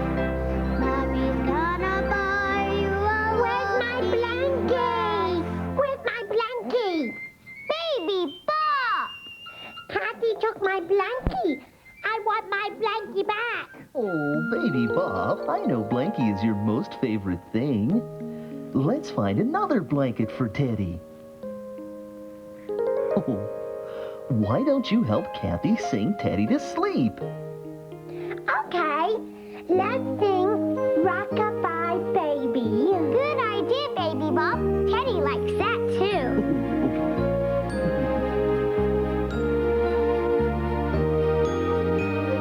Speaker 7: Mommy's gonna buy you a Where's my blankie? Where's my blankie? Baby Bob! Patty took my blankie. I want my blankie back.
Speaker 8: Oh, baby Bob, I know Blankie is your most favorite thing. Let's find another blanket for Teddy. Oh, Why don't you help Kathy sing Teddy to sleep?
Speaker 7: Okay, let's sing Rock-a-Bye Baby. Good idea, Baby Bob. Teddy likes that too.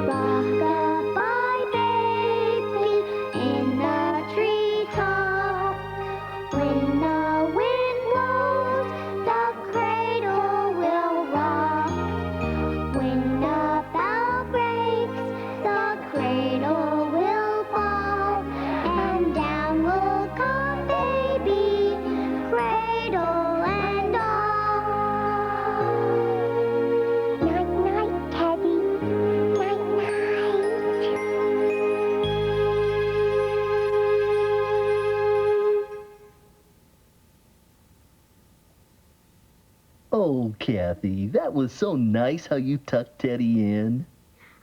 Speaker 7: Rock-a-bye baby in the treetop. When the wind blows, the cradle will rock. When the bough breaks, the cradle will fall, and down will come baby, cradle and all. Night-night, Teddy. Night-night.
Speaker 8: Oh, Kathy, that was so nice how you tucked Teddy in.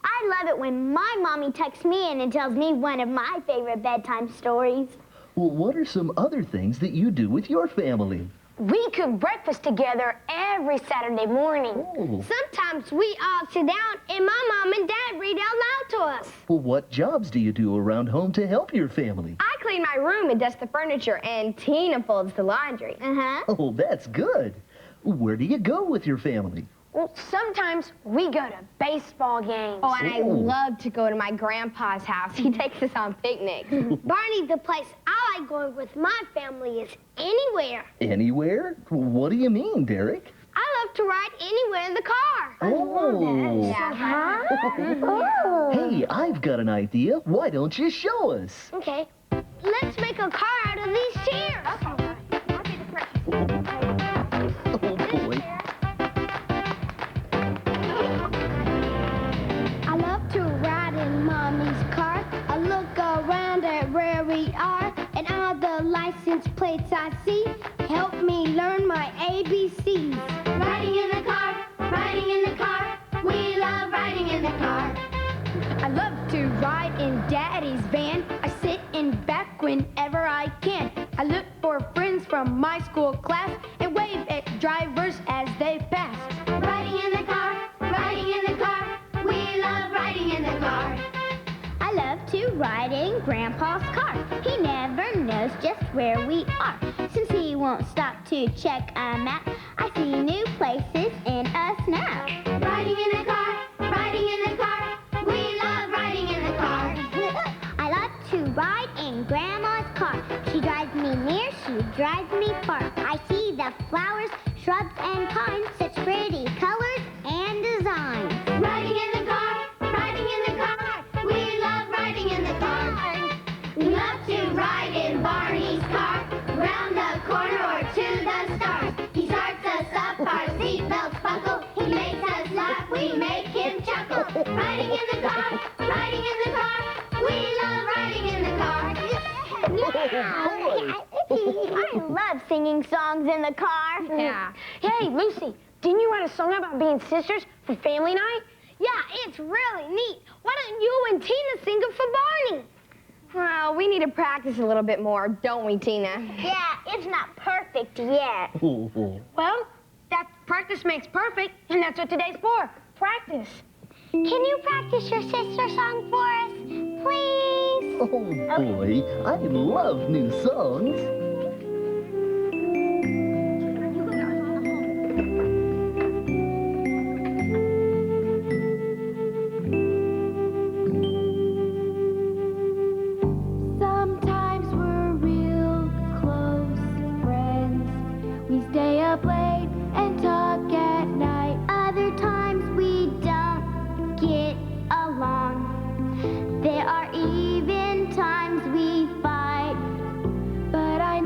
Speaker 6: I love it when my mommy tucks me in and tells me one of my favorite bedtime stories.
Speaker 8: Well, what are some other things that you do with your family?
Speaker 6: We cook breakfast together every Saturday morning.
Speaker 8: Oh.
Speaker 6: Sometimes we all sit down and my mom and dad read out loud to us.
Speaker 8: Well, what jobs do you do around home to help your family?
Speaker 6: I clean my room and dust the furniture, and Tina folds the laundry.
Speaker 8: Oh, that's good. Where do you go with your family?
Speaker 6: Well, sometimes we go to baseball games. Oh, and I love to go to my grandpa's house. He takes us on picnics. Barney, the place I like going with my family is anywhere.
Speaker 8: Anywhere? What do you mean, Derek?
Speaker 6: I love to ride anywhere in the car.
Speaker 8: Oh.
Speaker 6: Oh.
Speaker 8: Hey, I've got an idea. Why don't you show us?
Speaker 6: Okay. Let's make a car out of these chairs.
Speaker 8: Oh, boy.
Speaker 7: I love to ride in Mommy's car. I look around at where we are, and all the license plates I see help me learn my ABCs. Riding in the car, riding in the car. We love riding in the car.
Speaker 12: I love to ride in Daddy's van. I sit in back whenever I can. I look for friends from my school class and wave at drivers as they pass.
Speaker 7: Riding in the car, riding in the car. We love riding in the car. I love to ride in Grandpa's car. He never knows just where we are. Since he won't stop to check a map, I see new places in us now. Riding in the car, riding in the car. We love riding in the car. I love to ride in Grandma's car. She drives me near, she drives me far. I see the flowers, shrubs, and pines, such pretty colors and designs. Riding in the car, riding in the car. We love riding in the car. We love to ride in Barney's car, round the corner or to the stars. He starts us up, our seatbelts buckle. He makes us laugh, we make him chuckle. Riding in the car, riding in the car. We love riding in the car.
Speaker 6: I love singing songs in the car. Yeah. Hey, Lucy, didn't you write a song about being sisters for family night? Yeah, it's really neat. Why don't you and Tina sing it for Barney? Well, we need to practice a little bit more, don't we, Tina? Yeah, it's not perfect yet. Well, that practice makes perfect, and that's what today's for. Practice.
Speaker 7: Can you practice your sister song for us, please?
Speaker 8: Oh, boy. I love new songs.
Speaker 7: Sometimes we're real close friends. We stay up late and talk at night. Other times we don't get along. There are even times we fight. But I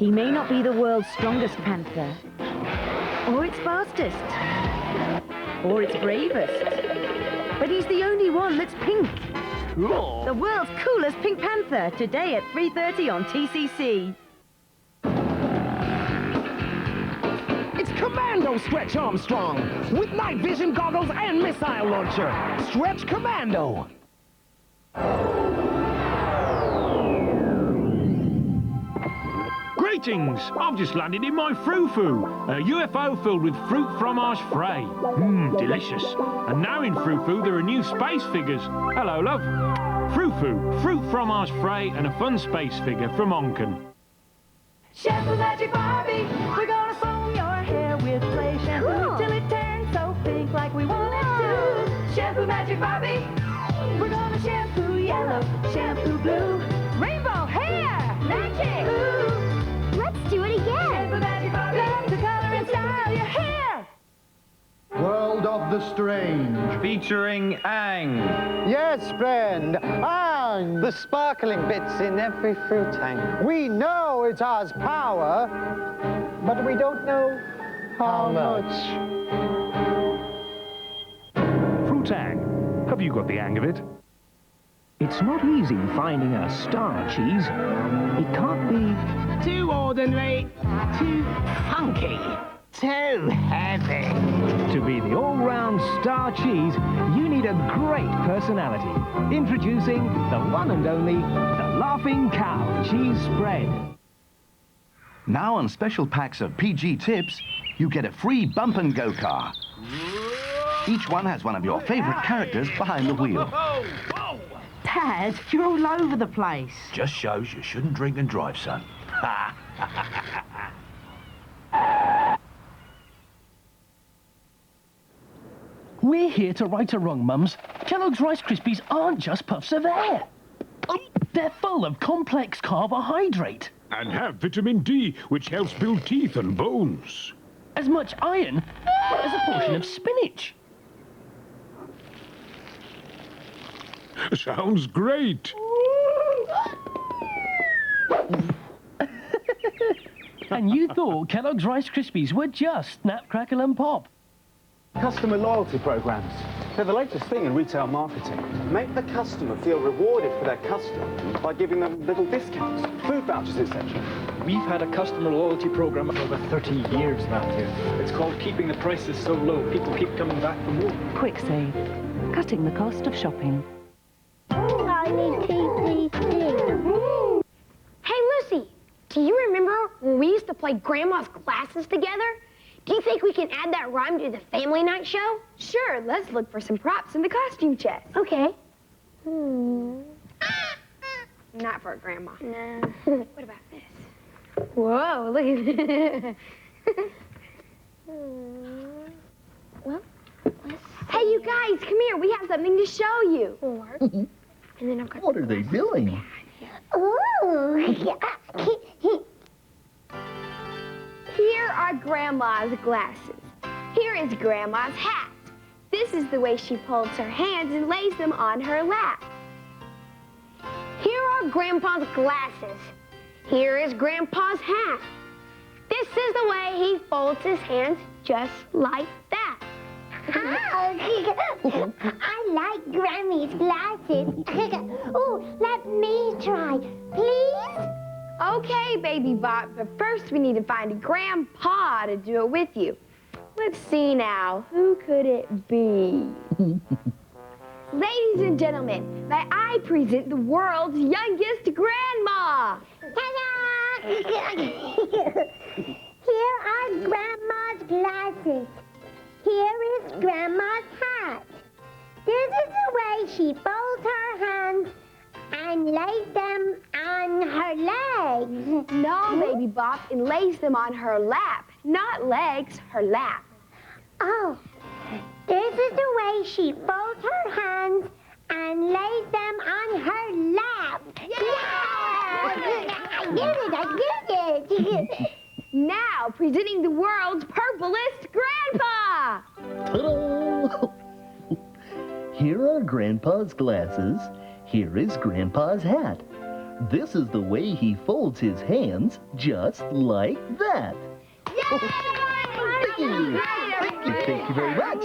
Speaker 13: He may not be the world's strongest panther, or its fastest, or its bravest, but he's the only one that's pink.
Speaker 8: Cool.
Speaker 13: The world's coolest pink panther, today at 3:30 on TCC.
Speaker 17: It's Commando Stretch Armstrong with night vision goggles and missile launcher. Stretch Commando.
Speaker 11: Greetings! I've just landed in my frou-frou, a UFO filled with fruit fromage frais. Delicious. And now in frou-frou there are new space figures. Hello, love. Frou-frou, fruit fromage frais and a fun space figure from Onken.
Speaker 4: Shampoo Magic Barbie, we're gonna foam your hair with play shampoo till it turns so pink like we want it to. Shampoo Magic Barbie, we're gonna shampoo yellow, shampoo blue, rainbow hair, magic. Ooh.
Speaker 7: Let's do it again.
Speaker 4: Shampoo Magic Barbie, love to color and style your hair.
Speaker 14: World of the Strange.
Speaker 16: Featuring Ang.
Speaker 22: Yes, friend, Ang. The sparkling bits in every fruit tank. We know it has power, but we don't know how much.
Speaker 21: Fruitang, have you got the hang of it?
Speaker 17: It's not easy finding a star cheese. It can't be
Speaker 18: Too ordinary, too funky, too heavy.
Speaker 17: To be the all-round star cheese, you need a great personality. Introducing the one and only, the Laughing Cow Cheese Spread.
Speaker 8: Now on special packs of PG Tips, you get a free bump and go car. Each one has one of your favorite characters behind the wheel.
Speaker 18: Dad, you're all over the place.
Speaker 10: Just shows you shouldn't drink and drive, son.
Speaker 17: We're here to right a wrong, Mums. Kellogg's Rice Krispies aren't just puffs of air. They're full of complex carbohydrate.
Speaker 11: And have vitamin D, which helps build teeth and bones.
Speaker 17: As much iron as a portion of spinach.
Speaker 11: Sounds great.
Speaker 17: And you thought Kellogg's Rice Krispies were just Snap, Crackle and Pop.
Speaker 23: Customer loyalty programs. They're the latest thing in retail marketing. Make the customer feel rewarded for their custom by giving them little discounts, food vouchers, etc.
Speaker 25: We've had a customer loyalty program for over 30 years, Matthew. It's called keeping the prices so low. People keep coming back for more.
Speaker 13: Quick Save, cutting the cost of shopping.
Speaker 6: Hey, Lucy, do you remember when we used to play Grandma's Glasses together? Do you think we can add that rhyme to the family night show? Sure, let's look for some props in the costume chest. Okay. Not for Grandma. No. What about this? Whoa, look at this. Well, hey, you guys, come here. We have something to show you. And then I've got
Speaker 8: What are they doing?
Speaker 6: Here are Grandma's glasses. Here is Grandma's hat. This is the way she folds her hands and lays them on her lap. Here are Grandpa's glasses. Here is Grandpa's hat. This is the way he folds his hands just like that.
Speaker 7: I like Grammy's glasses. Oh, let me try, please.
Speaker 6: Okay, Baby Bot, but first we need to find a Grandpa to do it with you. Let's see now, who could it be? Ladies and gentlemen, may I present the world's youngest grandma.
Speaker 7: Ta-da! Here are Grandma's glasses. Here is Grandma's hat. This is the way she folds her hands and lays them on her legs.
Speaker 6: No, Baby Bop, and lays them on her lap. Not legs, her lap.
Speaker 7: Oh, this is the way she folds her hands and lays them on her lap. Yeah! I did it!
Speaker 6: Now, presenting the world's purplest grandpa!
Speaker 8: Ta-da! Here are Grandpa's glasses. Here is Grandpa's hat. This is the way he folds his hands, just like that. Thank you. Thank you very much.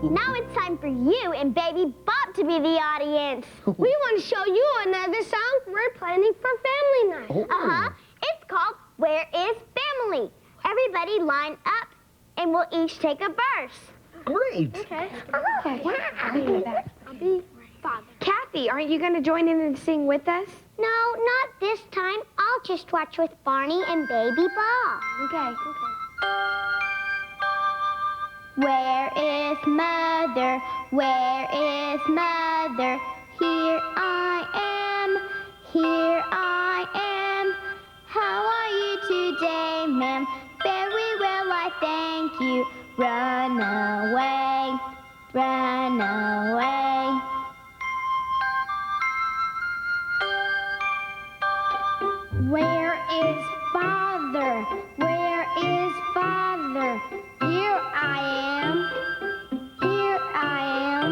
Speaker 6: Now it's time for you and Baby Bob to be the audience. We want to show you another song we're planning for family night.
Speaker 8: Oh.
Speaker 6: It's called Where is Family? Everybody line up and we'll each take a verse.
Speaker 8: Great.
Speaker 6: Okay.
Speaker 12: I'll be Father. Kathy, aren't you going to join in and sing with us?
Speaker 6: No, not this time. I'll just watch with Barney and Baby Bob.
Speaker 12: Okay.
Speaker 6: Where is Mother? Where is Mother? Here I am. Here I am. How are you today, ma'am? Very well, I thank you. Run away. Run away. Where is Father? Where is Father? Here I am. Here I am.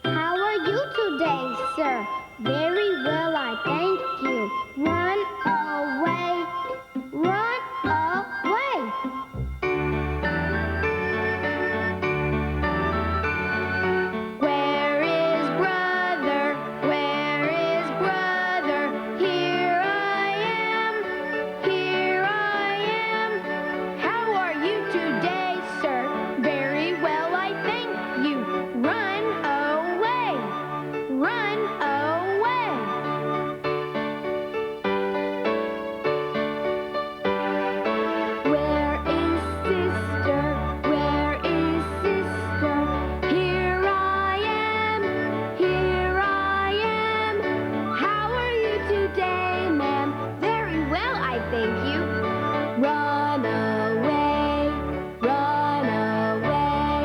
Speaker 6: How are you today, sir? Very well, I thank you. Run away. Run away. Where is brother? Where is brother? Here I am. Here I am. How are you today, sir? Very well, I thank you. Run away. Run away. Where is sister? Where is sister? Here I am. Here I am. How are you today, ma'am? Very well, I thank you. Run away. Run away.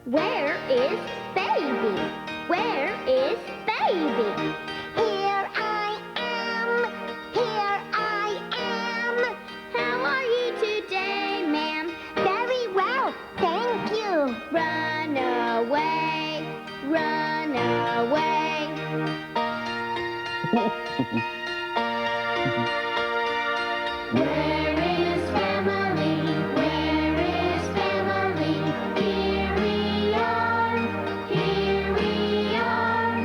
Speaker 6: Where is baby? Where is baby? Here I am. Here I am. How are you today, ma'am? Very well, thank you. Run away. Run away. Where is family? Where is family? Here we are. Here we are.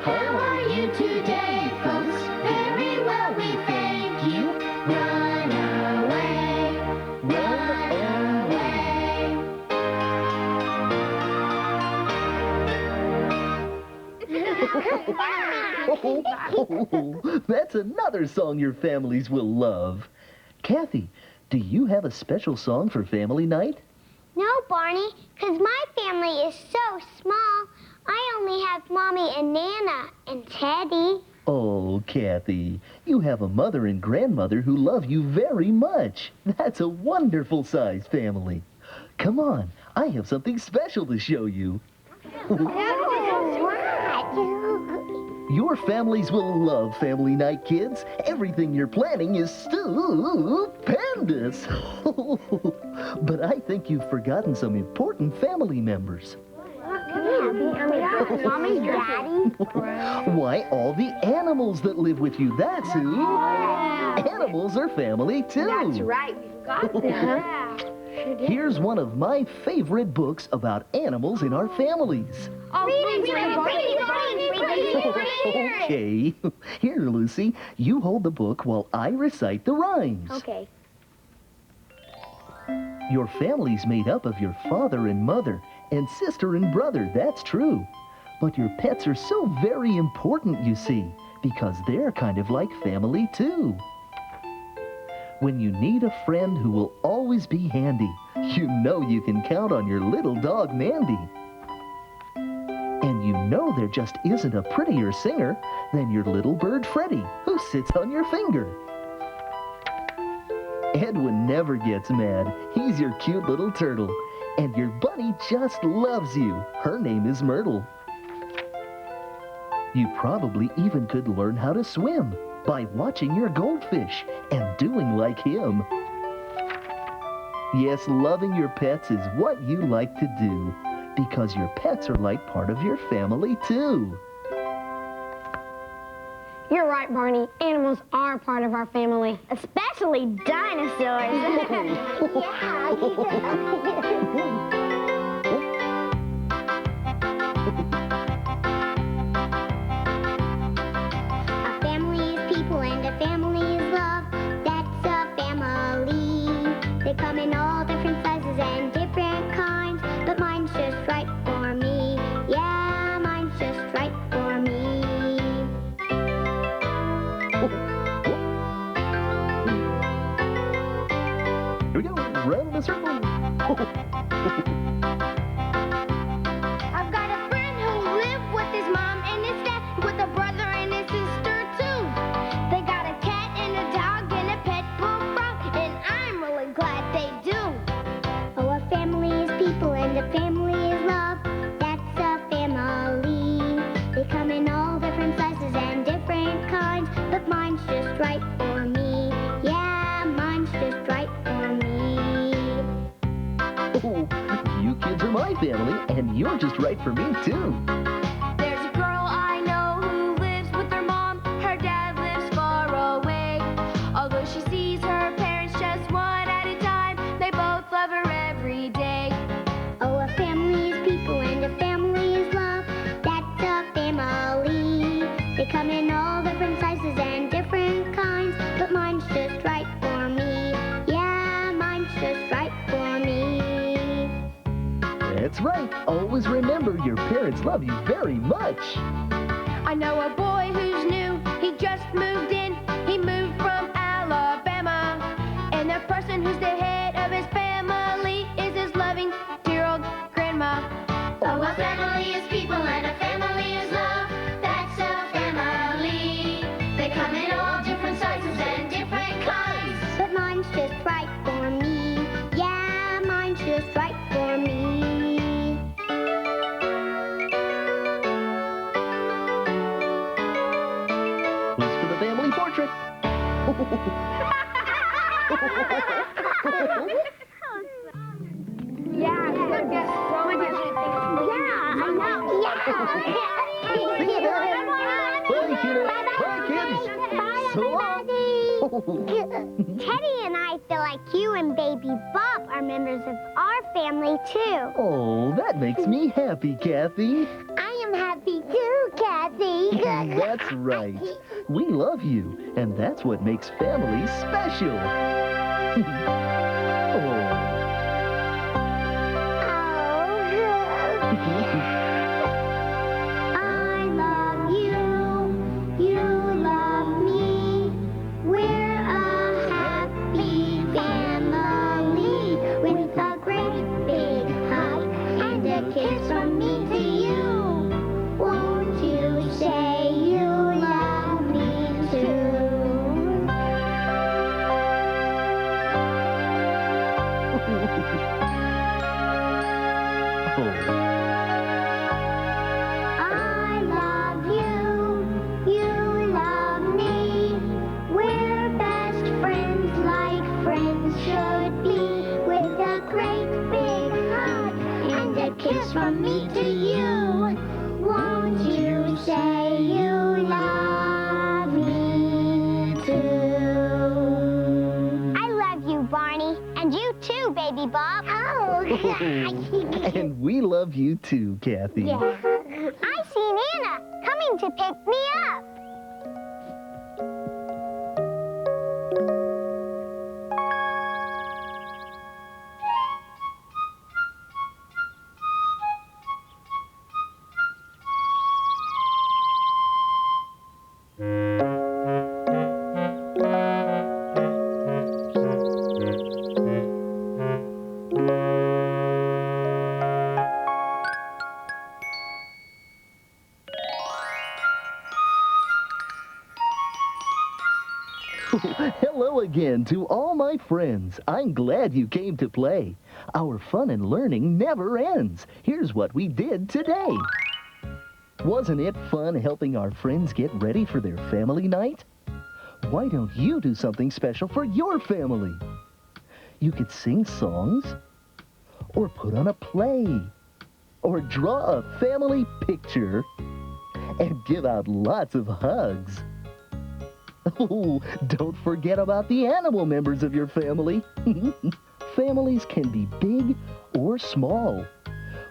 Speaker 6: How are you today, folks? Very well, we thank you. Run away. Run away.
Speaker 8: That's another song your families will love. Kathy, do you have a special song for family night?
Speaker 6: No, Barney, because my family is so small. I only have Mommy and Nana and Teddy.
Speaker 8: Oh, Kathy, you have a mother and grandmother who love you very much. That's a wonderful size family. Come on, I have something special to show you. Your families will love family night, kids. Everything you're planning is stupendous. But I think you've forgotten some important family members.
Speaker 6: Mommy, Daddy.
Speaker 8: Why, all the animals that live with you, that's who. Animals are family, too.
Speaker 12: That's right, we forgot that.
Speaker 8: Here's one of my favorite books about animals in our families. Okay. Here, Lucy, you hold the book while I recite the rhymes.
Speaker 6: Okay.
Speaker 8: Your family's made up of your father and mother and sister and brother, that's true. But your pets are so very important, you see, because they're kind of like family, too. When you need a friend who will always be handy, you know you can count on your little dog, Mandy. And you know there just isn't a prettier singer than your little bird, Freddie, who sits on your finger. Edwin never gets mad. He's your cute little turtle. And your bunny just loves you. Her name is Myrtle. You probably even could learn how to swim by watching your goldfish and doing like him. Yes, loving your pets is what you like to do. Because your pets are like part of your family, too.
Speaker 6: You're right, Barney. Animals are part of our family.
Speaker 1: Especially dinosaurs.
Speaker 7: A family is people and a family is love. That's a family. They come in all different sizes and different kinds, but mine's just right for me. Yeah, mine's just right for me.
Speaker 8: Here we go, round the circle.
Speaker 6: I've got a friend who lives with his mom and his dad, with a brother and his sister too. They got a cat and a dog and a pet bullfrog, and I'm really glad they do.
Speaker 7: Oh, a family is people and a family is love. That's a family. They come in all different sizes and different kinds, but mine's just right for me. Yeah, mine's just right for me.
Speaker 8: Oh, you kids are my family, and you're just right for me, too.
Speaker 5: There's a girl I know who lives with her mom. Her dad lives far away. Although she sees her parents just one at a time, they both love her every day.
Speaker 7: Oh, a family is people and a family is love. That's a family. They come in all different sizes and different kinds, but mine's just right for me. Yeah, mine's just right for me.
Speaker 8: That's right. Always remember your parents love you very much.
Speaker 5: I know a boy who's new. He just moved in. He moved from Alabama. And the person who's the head of his family is his loving, dear old grandma.
Speaker 7: Oh, a family is people and a family is love. That's a family. They come in all different sizes and different kinds, but mine's just right for me. Yeah, mine's just right for me.
Speaker 8: Who's for the family portrait?
Speaker 6: Yeah, it's gonna get so much.
Speaker 7: Yeah, I know.
Speaker 8: Bye, kiddo. Bye, kids. So long.
Speaker 7: Teddy and I feel like you and Baby Bob are members of our family, too.
Speaker 8: Oh, that makes me happy, Kathy.
Speaker 7: I am happy, too, Kathy.
Speaker 8: That's right. We love you, and that's what makes families special. Oh.
Speaker 7: I love you, you love me. We're a happy family with a great big hug and a kiss from me to you. Won't you say you love me too? I love you, you love me. We're best friends like friends should be, with a great big hug and a kiss from me to you. Won't you say you love me too? I love you, Barney, and you too, Baby Bob. Oh.
Speaker 8: And we love you too, Kathy.
Speaker 7: Yeah. I seen Anna coming to pick me up.
Speaker 8: Hello again to all my friends. I'm glad you came to play. Our fun and learning never ends. Here's what we did today. Wasn't it fun helping our friends get ready for their family night? Why don't you do something special for your family? You could sing songs or put on a play. or draw a family picture, and give out lots of hugs. Oh, don't forget about the animal members of your family. Families can be big or small.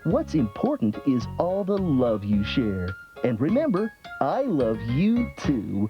Speaker 8: What's important is all the love you share. And remember, I love you too.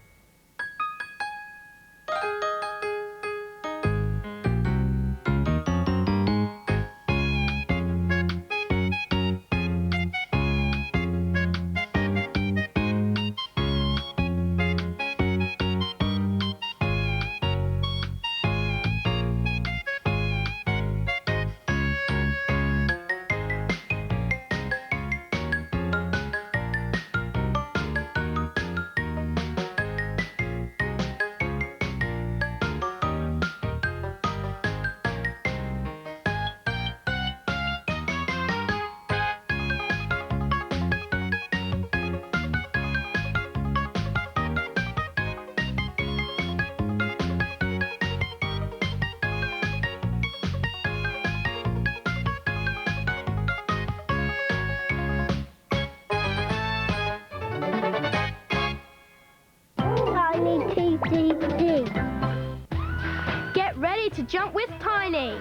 Speaker 5: Get ready to jump with Tiny.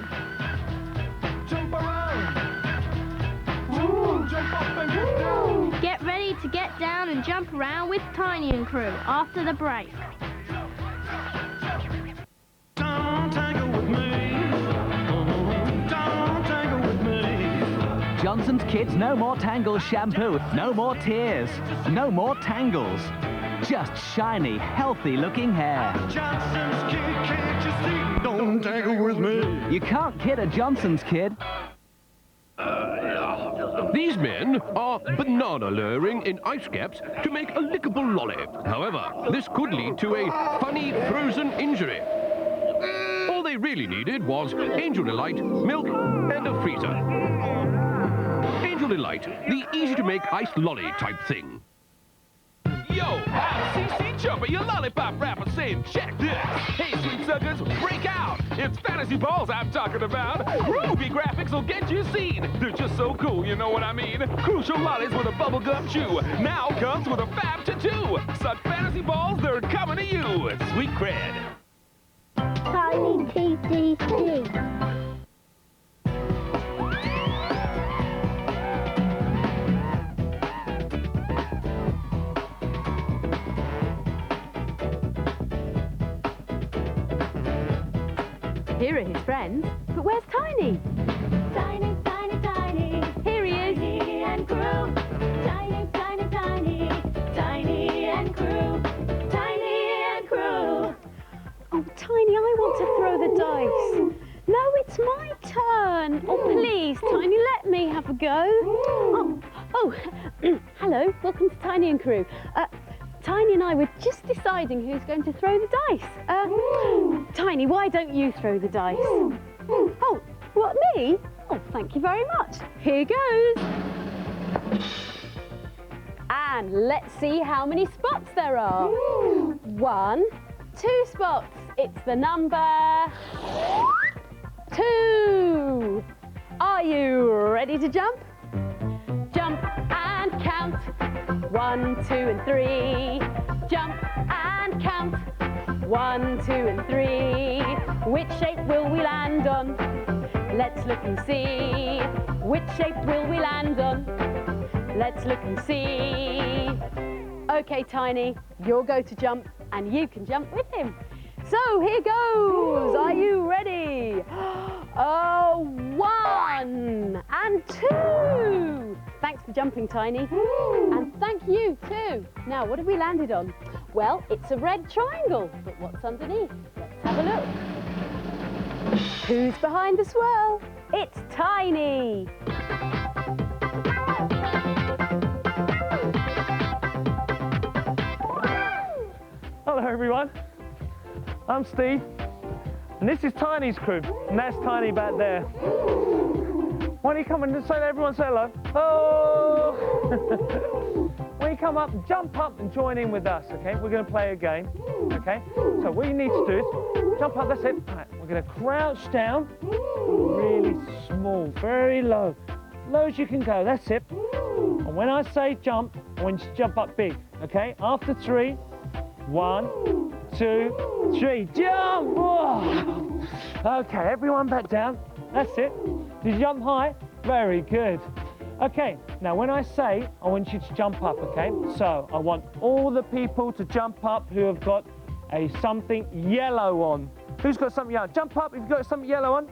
Speaker 4: Jump around. Ooh, jump up and get down.
Speaker 5: Get ready to get down and jump around with Tiny and crew after the break.
Speaker 4: Don't tangle with me. Don't tangle with me.
Speaker 16: Johnson's Kids No More Tangles shampoo. No more tears. No more tangles. Just shiny, healthy-looking hair.
Speaker 4: Johnson's Kid, can't you see? Don't tangle with me.
Speaker 16: You can't kid a Johnson's Kid.
Speaker 11: These men are banana luring in ice caps to make a lickable lolly. However, this could lead to a funny frozen injury. All they really needed was Angel Delight, milk, and a freezer. Angel Delight, the easy-to-make iced lolly type thing. Yo, I'm CC Chopper, your lollipop rapper saying, check this. Hey, sweet suckers, break out. It's fantasy balls I'm talking about. Ruby graphics will get you seen. They're just so cool, you know what I mean? Crucial lollies with a bubblegum chew. Now comes with a fab tattoo. Such fantasy balls, they're coming to you. Sweet cred.
Speaker 7: Tiny TTC.
Speaker 13: Here are his friends, but where's Tiny?
Speaker 7: Tiny, tiny, tiny.
Speaker 13: Here he is.
Speaker 7: Tiny and crew. Tiny, tiny, tiny. Tiny and crew. Tiny and crew.
Speaker 13: Oh, Tiny, I want to throw the dice. No, it's my turn. Oh, please, Tiny, let me have a go. Hello, welcome to Tiny and Crew. Tiny and I were just deciding who's going to throw the dice. Tiny, why don't you throw the dice? Oh, what, me? Oh, thank you very much. Here goes. And let's see how many spots there are. 1, 2 spots. It's the number 2. Are you ready to jump? Jump and count. 1, 2 and 3. Jump and count. 1, 2 and 3. Which shape will we land on? Let's look and see. Which shape will we land on? Let's look and see. Okay, Tiny, you'll go to jump and you can jump with him. So here goes. Are you ready? 1 and 2. Thanks for jumping, Tiny. And thank you too. Now, what have we landed on? Well, it's a red triangle, but what's underneath? Let's have a look. Who's behind the swirl? It's Tiny.
Speaker 2: Hello everyone, I'm Steve, and this is Tiny's crew, and that's Tiny back there. Why don't you come and say, everyone say hello? Oh! When you come up, jump up and join in with us, okay? We're going to play a game, okay? So what you need to do is jump up, that's it. Right, we're going to crouch down, really small, very low. low as you can go. That's it. And when I say jump, I want you to jump up big, okay? After 3, 1, 2, 3, jump! Whoa. Okay, everyone back down. That's it. Did you jump high? Very good. Okay, now when I say, I want you to jump up, okay? So I want all the people to jump up who have got something yellow on. Who's got something yellow? Jump up if you've got something yellow on.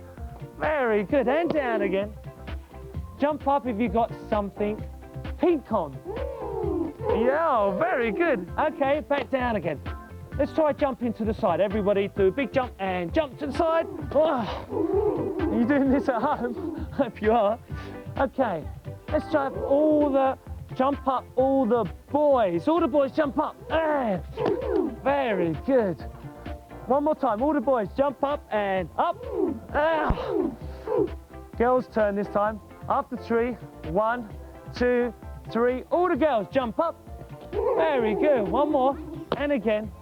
Speaker 2: Very good, and down again. Jump up if you've got something pink on. Yeah, very good. Okay, back down again. Let's try jumping to the side. Everybody do a big jump and jump to the side. Oh. Are you doing this at home? I hope you are. Okay, let's try jump up all the boys. All the boys jump up. Very good. One more time, all the boys jump up and up. Girls' turn this time. After 3, 1, 2, 3. All the girls jump up. Very good. One more. And again.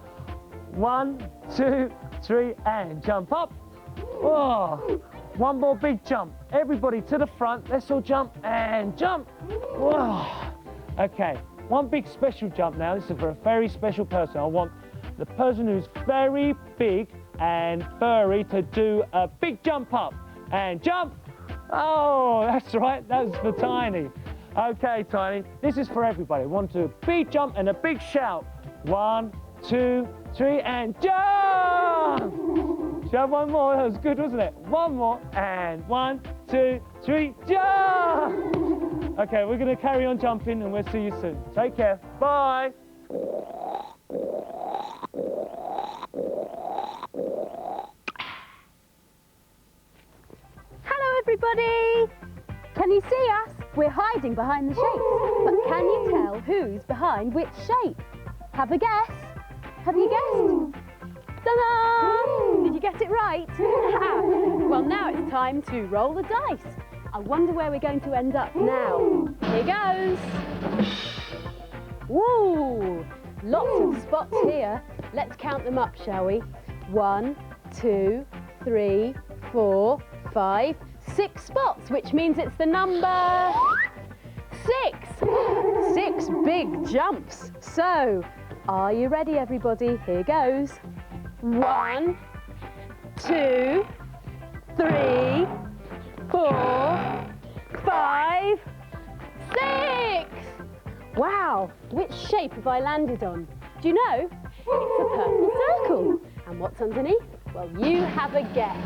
Speaker 2: 1, 2, 3, and jump up. Oh. One more big jump. Everybody to the front. Let's all jump and jump. Whoa. Okay, one big special jump now. This is for a very special person. I want the person who's very big and furry to do a big jump up and jump. Oh, that's right. That's for Tiny. Okay, Tiny. This is for everybody. Want to big jump and a big shout. 1, 2, 3, and jump! Should I have one more? That was good, wasn't it? One more, and 1, 2, 3, jump! Okay, we're going to carry on jumping, and we'll see you soon. Take care. Bye.
Speaker 13: Hello, everybody. Can you see us? We're hiding behind the shapes. But can you tell who's behind which shape? Have a guess. Have you guessed? Ta-da! Did you get it right? Well, now it's time to roll the dice. I wonder where we're going to end up now. Here goes. Woo! Lots of spots here. Let's count them up, shall we? 1, 2, 3, 4, 5, 6 spots, which means it's the number 6. 6 big jumps. So, are you ready, everybody? Here goes. 1, 2, 3, 4, 5, 6. Wow, which shape have I landed on? Do you know? It's a purple circle. And what's underneath? Well, you have a guess.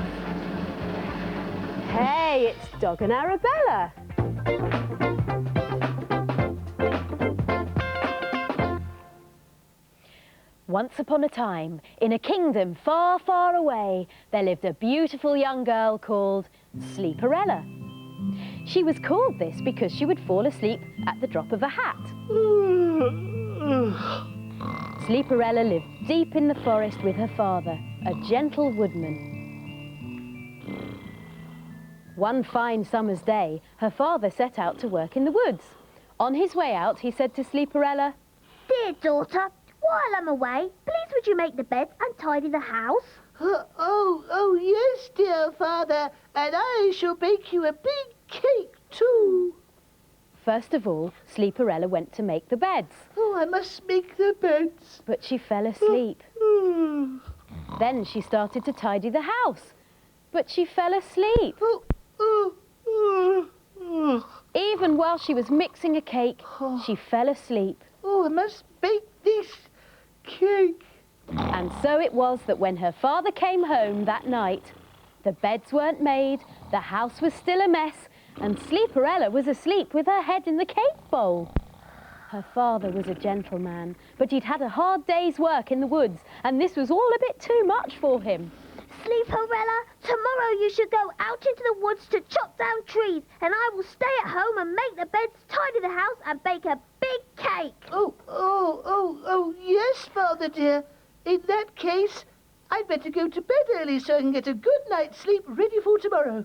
Speaker 13: Hey, it's Dog and Arabella. Once upon a time, in a kingdom far, far away, there lived a beautiful young girl called Sleeperella. She was called this because she would fall asleep at the drop of a hat. Sleeperella lived deep in the forest with her father, a gentle woodman. One fine summer's day, her father set out to work in the woods. On his way out, he said to Sleeperella,
Speaker 6: Dear daughter, while I'm away, please would you make the beds and tidy the house?
Speaker 3: Oh, yes, dear father, and I shall bake you a big cake too.
Speaker 13: First of all, Sleeperella went to make the beds.
Speaker 3: Oh, I must make the beds.
Speaker 13: But she fell asleep. Then she started to tidy the house. But she fell asleep. Even while she was mixing a cake, she fell asleep.
Speaker 3: Oh, I must bake this cake.
Speaker 13: And so it was that when her father came home that night, the beds weren't made, the house was still a mess, and Sleeperella was asleep with her head in the cake bowl. Her father was a gentleman, but he'd had a hard day's work in the woods, and this was all a bit too much for him.
Speaker 6: Sleeperella, tomorrow you should go out into the woods to chop down trees, and I will stay at home and make the beds, tidy the house, and bake a big cake.
Speaker 3: Oh, yes, father dear. In that case, I'd better go to bed early so I can get a good night's sleep ready for tomorrow.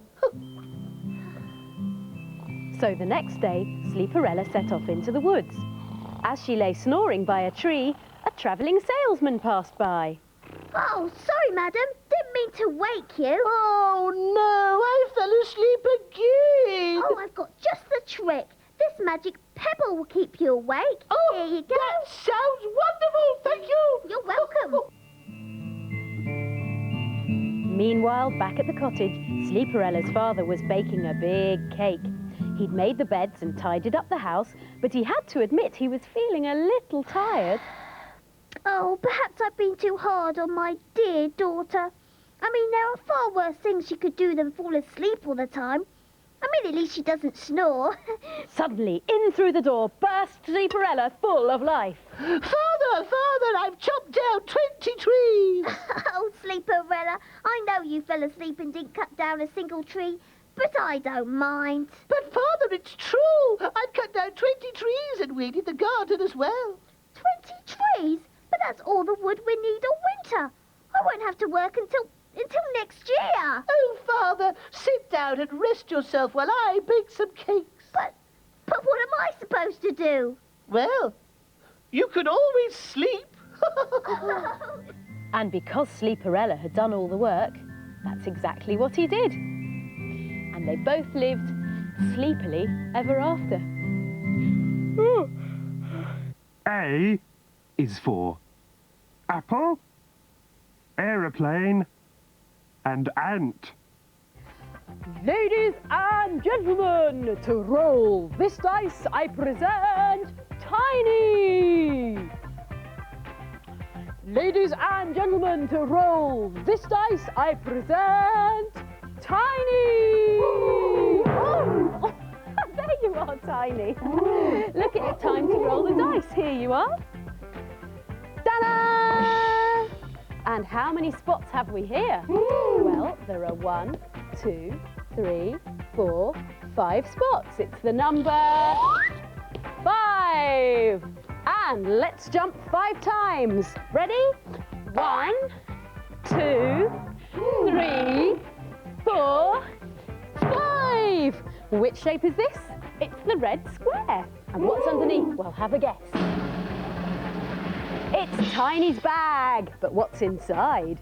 Speaker 13: So the next day, Sleeperella set off into the woods. As she lay snoring by a tree, a travelling salesman passed by.
Speaker 6: Oh, sorry, madam. Did
Speaker 1: didn't mean to wake you.
Speaker 3: Oh, no, I fell asleep again.
Speaker 1: Oh, I've got just the trick. This magic pebble will keep you awake.
Speaker 3: Oh,
Speaker 1: here you go.
Speaker 3: That sounds wonderful. Thank you.
Speaker 1: You're welcome.
Speaker 13: Meanwhile, back at the cottage, Sleeperella's father was baking a big cake. He'd made the beds and tidied up the house, but he had to admit he was feeling a little tired.
Speaker 1: Oh, perhaps I've been too hard on my dear daughter. I mean, there are far worse things she could do than fall asleep all the time. I mean, at least she doesn't snore.
Speaker 13: Suddenly, in through the door burst Sleeperella, full of life.
Speaker 3: Father, I've chopped down 20 trees.
Speaker 1: Oh, Sleeperella, I know you fell asleep and didn't cut down a single tree, but I don't mind.
Speaker 3: But, Father, it's true. I've cut down 20 trees and weeded the garden as well.
Speaker 1: 20 trees? But that's all the wood we need all winter. I won't have to work until next year.
Speaker 3: Oh, Father, sit down and rest yourself while I bake some cakes.
Speaker 1: But what am I supposed to do?
Speaker 3: Well, you can always sleep.
Speaker 13: And because Sleeperella had done all the work, that's exactly what he did. And they both lived sleepily ever after.
Speaker 9: A is for apple, aeroplane, and ant.
Speaker 13: Ladies and gentlemen, to roll this dice, I present Tiny. Ladies and gentlemen, to roll this dice, I present Tiny. Oh, there you are, Tiny. Look, it's time to roll the dice. Here you are. Ta-da! And how many spots have we here? Well, there are 1, 2, 3, 4, 5 spots. It's the number 5. And let's jump 5 times. Ready? 1, 2, 3, 4, 5. Which shape is this? It's the red square. And what's underneath? Well, have a guess. It's Tiny's bag, but what's inside?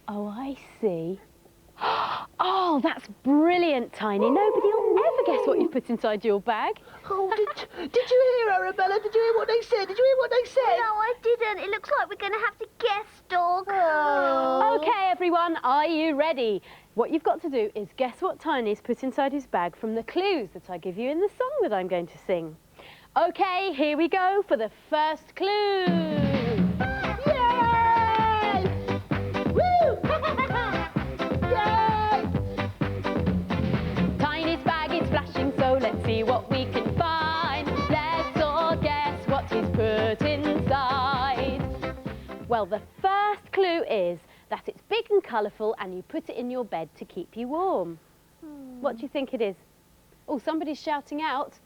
Speaker 13: Oh, I see. Oh, that's brilliant, Tiny. Nobody will ever guess what you've put inside your bag.
Speaker 3: Oh, did you hear, Arabella? Did you hear what they said? Did you hear what they said?
Speaker 1: No, I didn't. It looks like we're going to have to guess, dog.
Speaker 3: Oh.
Speaker 13: OK, everyone, are you ready? What you've got to do is guess what Tiny's put inside his bag from the clues that I give you in the song that I'm going to sing. OK, here we go for the first clue.
Speaker 3: Yay! Woo! Yay!
Speaker 13: Tiny's bag is flashing, so let's see what we can find. Let's all guess what he's put inside. Well, the first clue is that it's big and colourful and you put it in your bed to keep you warm. What do you think it is? Oh, somebody's shouting out.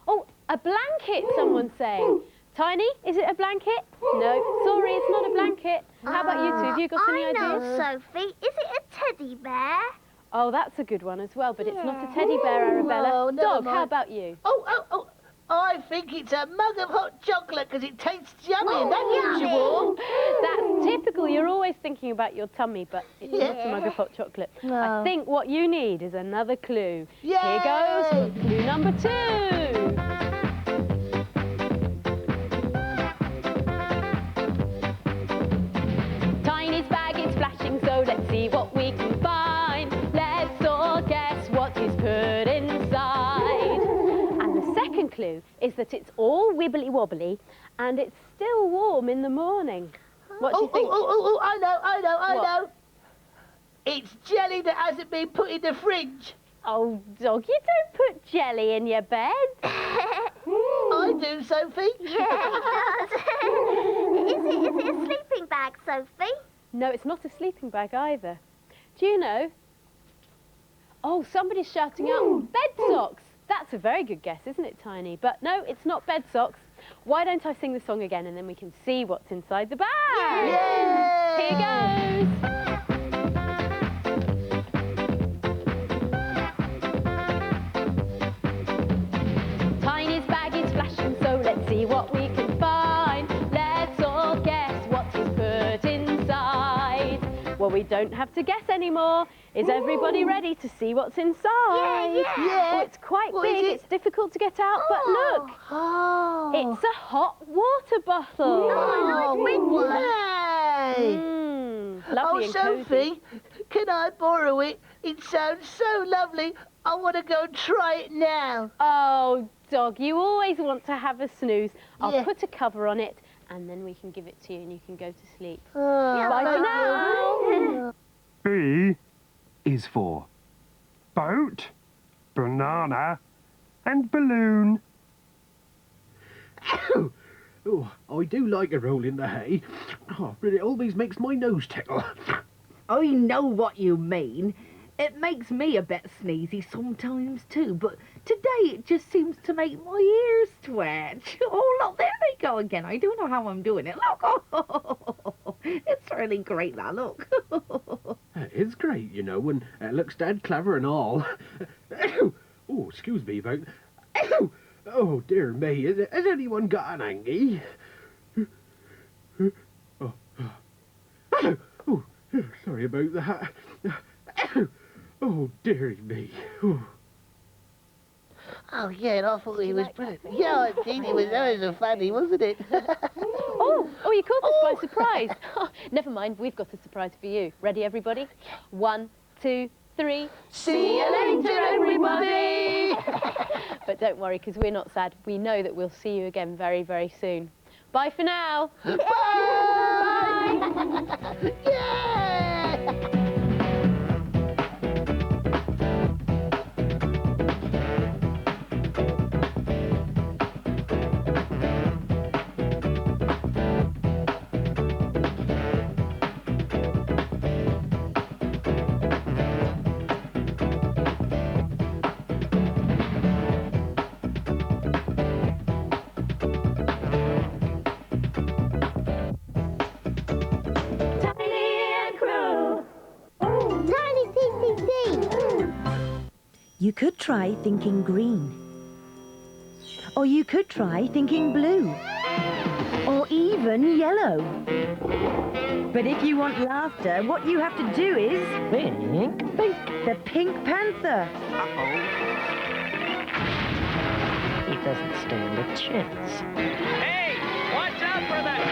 Speaker 13: Oh, a blanket, someone's saying. Tiny, is it a blanket? No, sorry, it's not a blanket. How about you two? Have you got any ideas?
Speaker 1: I know, Sophie. Is it a teddy bear?
Speaker 13: Oh, that's a good one as well, but it's not a teddy bear, Arabella.
Speaker 3: No,
Speaker 13: Dog,
Speaker 3: mind.
Speaker 13: how about you?
Speaker 3: Oh, I think it's a mug of hot chocolate because it tastes yummy and that keeps you
Speaker 1: yummy.
Speaker 3: warm.
Speaker 13: That's typical. You're always thinking about your tummy, but it's not a mug of hot chocolate.
Speaker 3: No.
Speaker 13: I think what you need is another clue.
Speaker 3: Yay!
Speaker 13: Here goes clue number 2. Tiny's bag is flashing, so let's see what we can find. Let's all guess what he's put inside. And the second clue is that it's all wibbly-wobbly and it's still warm in the morning. What do you think?
Speaker 3: I know.
Speaker 13: What?
Speaker 3: It's jelly that hasn't been put in the fridge.
Speaker 13: Oh, dog, you don't put jelly in your bed.
Speaker 3: I do, Sophie.
Speaker 1: Yeah, he does. Is it a sleeping bag, Sophie?
Speaker 13: No, it's not a sleeping bag either. Do you know? Oh, somebody's shouting out bed socks. That's a very good guess, isn't it, Tiny? But no, it's not bed socks. Why don't I sing the song again and then we can see what's inside the bag?
Speaker 3: Yay!
Speaker 13: Here goes. Tiny Well, we don't have to guess anymore. Is everybody ready to see what's inside?
Speaker 3: Yeah.
Speaker 13: Oh, it's quite
Speaker 3: What
Speaker 13: big.
Speaker 3: is it?
Speaker 13: It's difficult to get out, but look.
Speaker 3: Oh.
Speaker 13: It's a hot water bottle. Lovely and
Speaker 3: Sophie,
Speaker 13: cosy.
Speaker 3: can I borrow it? It sounds so lovely. I want to go and try it now.
Speaker 13: Oh, Dog, you always want to have a snooze. I'll
Speaker 3: Yeah.
Speaker 13: put a cover on it, and then we can give it to you and you can go to sleep.
Speaker 3: Bye
Speaker 13: for now.
Speaker 9: B is for boat, banana, and balloon.
Speaker 21: Oh, I do like a roll in the hay. Oh, but it always makes my nose tickle.
Speaker 14: I know what you mean. It makes me a bit sneezy sometimes too, but today it just seems to make my ears twitch. Oh, look, there they go again. I don't know how I'm doing it. Look, oh, it's really great, that look.
Speaker 21: It's great, you know, and it looks dead clever and all. Oh, excuse me about... Oh, dear me, has anyone got an angie? Oh, sorry about that. Oh, dearie me.
Speaker 3: Oh, yeah, and I thought he was brilliant. Yeah, indeed, that was funny, wasn't it?
Speaker 13: Oh, you caught us by surprise. Never mind, we've got a surprise for you. Ready, everybody? 1, 2, 3.
Speaker 3: See you later, everybody!
Speaker 13: But don't worry, because we're not sad. We know that we'll see you again very, very soon. Bye for now.
Speaker 3: Bye! Yeah!
Speaker 15: You could try thinking green. Or you could try thinking blue. Or even yellow. But if you want laughter, what you have to do is... Think. The Pink Panther.
Speaker 18: He doesn't stand a chance.
Speaker 16: Hey, watch out for that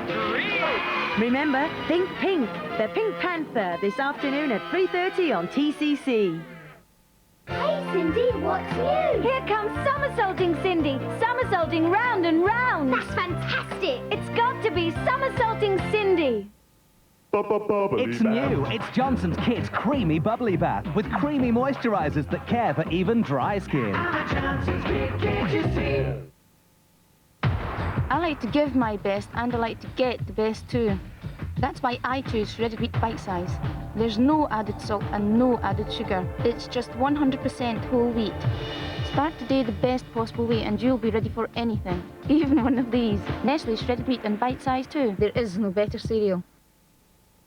Speaker 16: tree!
Speaker 15: Remember, think pink. The Pink Panther this afternoon at 3:30 on TCC.
Speaker 1: Hey, Cindy, what's new?
Speaker 12: Here comes somersaulting Cindy, somersaulting round and round.
Speaker 1: That's fantastic.
Speaker 12: It's got to be somersaulting Cindy.
Speaker 10: It's new. It's Johnson's Kids Creamy Bubbly Bath with creamy moisturizers that care for even dry skin.
Speaker 19: I like to give my best and I like to get the best too. That's why I choose shredded wheat bite size. There's no added salt and no added sugar. It's just 100% whole wheat. Start today the best possible way and you'll be ready for anything, even one of these. Nestle shredded wheat and bite size too. There is no better cereal.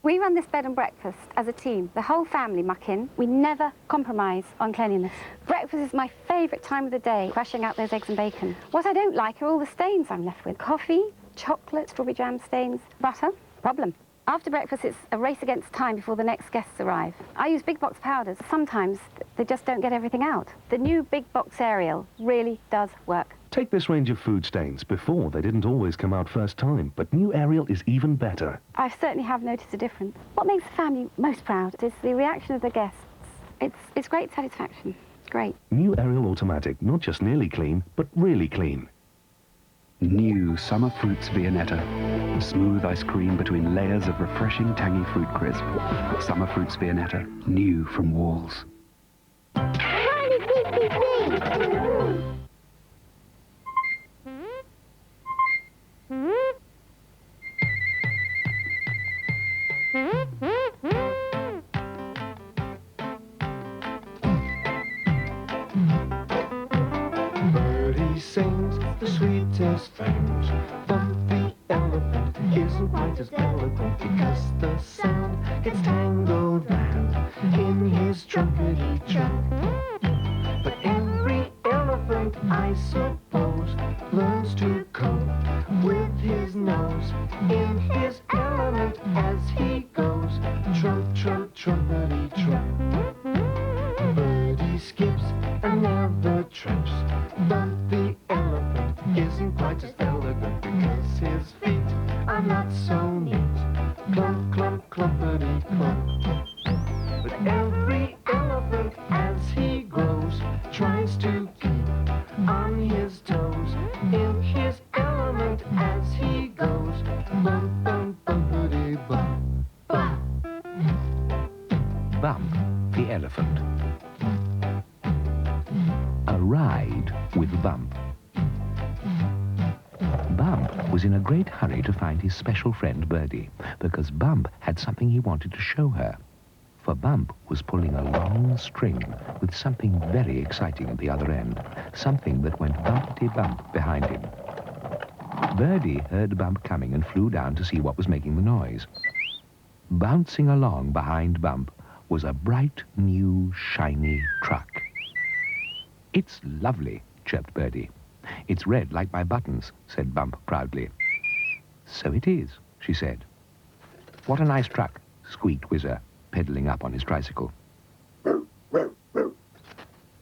Speaker 20: We run this bed and breakfast as a team. The whole family muck in. We never compromise on cleanliness. Breakfast is my favourite time of the day, crashing out those eggs and bacon. What I don't like are all the stains I'm left with. Coffee, chocolate, strawberry jam stains, butter, problem. After breakfast, it's a race against time before the next guests arrive. I use big box powders. Sometimes they just don't get everything out. The new big box Ariel really does work.
Speaker 24: Take this range of food stains. Before, they didn't always come out first time, but new Ariel is even better.
Speaker 20: I certainly have noticed a difference. What makes the family most proud is the reaction of the guests. It's great satisfaction. It's great.
Speaker 24: New Ariel Automatic, not just nearly clean, but really clean.
Speaker 26: New Summer Fruits Viennetta. Smooth ice cream between layers of refreshing tangy fruit crisp. Summer Fruits Viennetta, new from Walls.
Speaker 9: Birdie sings the sweetest things, but the elephant isn't quite as eloquent because the sound gets tangled round in his trumpety trunk. But every elephant, I suppose, learns to cope with his nose in his element as he goes.
Speaker 24: ride with Bump. Bump was in a great hurry to find his special friend Birdie, because Bump had something he wanted to show her. For Bump was pulling a long string with something very exciting at the other end, something that went bumpety-bump behind him. Birdie heard Bump coming and flew down to see what was making the noise. Bouncing along behind Bump was a bright, new, shiny truck. "It's lovely," chirped Birdie. "It's red like my buttons," said Bump proudly. "So it is," she said. "What a nice truck," squeaked Whizzer, pedalling up on his tricycle.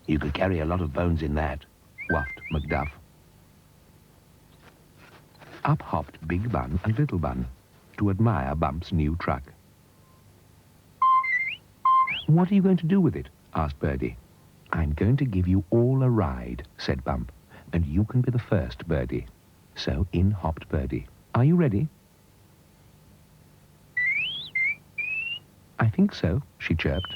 Speaker 24: "You could carry a lot of bones in that," whuffed Macduff. Up hopped Big Bun and Little Bun to admire Bump's new truck. "What are you going to do with it?" asked Birdie. "I'm going to give you all a ride," said Bump, "and you can be the first, Birdie." So in hopped Birdie. "Are you ready?" "I think so," she chirped.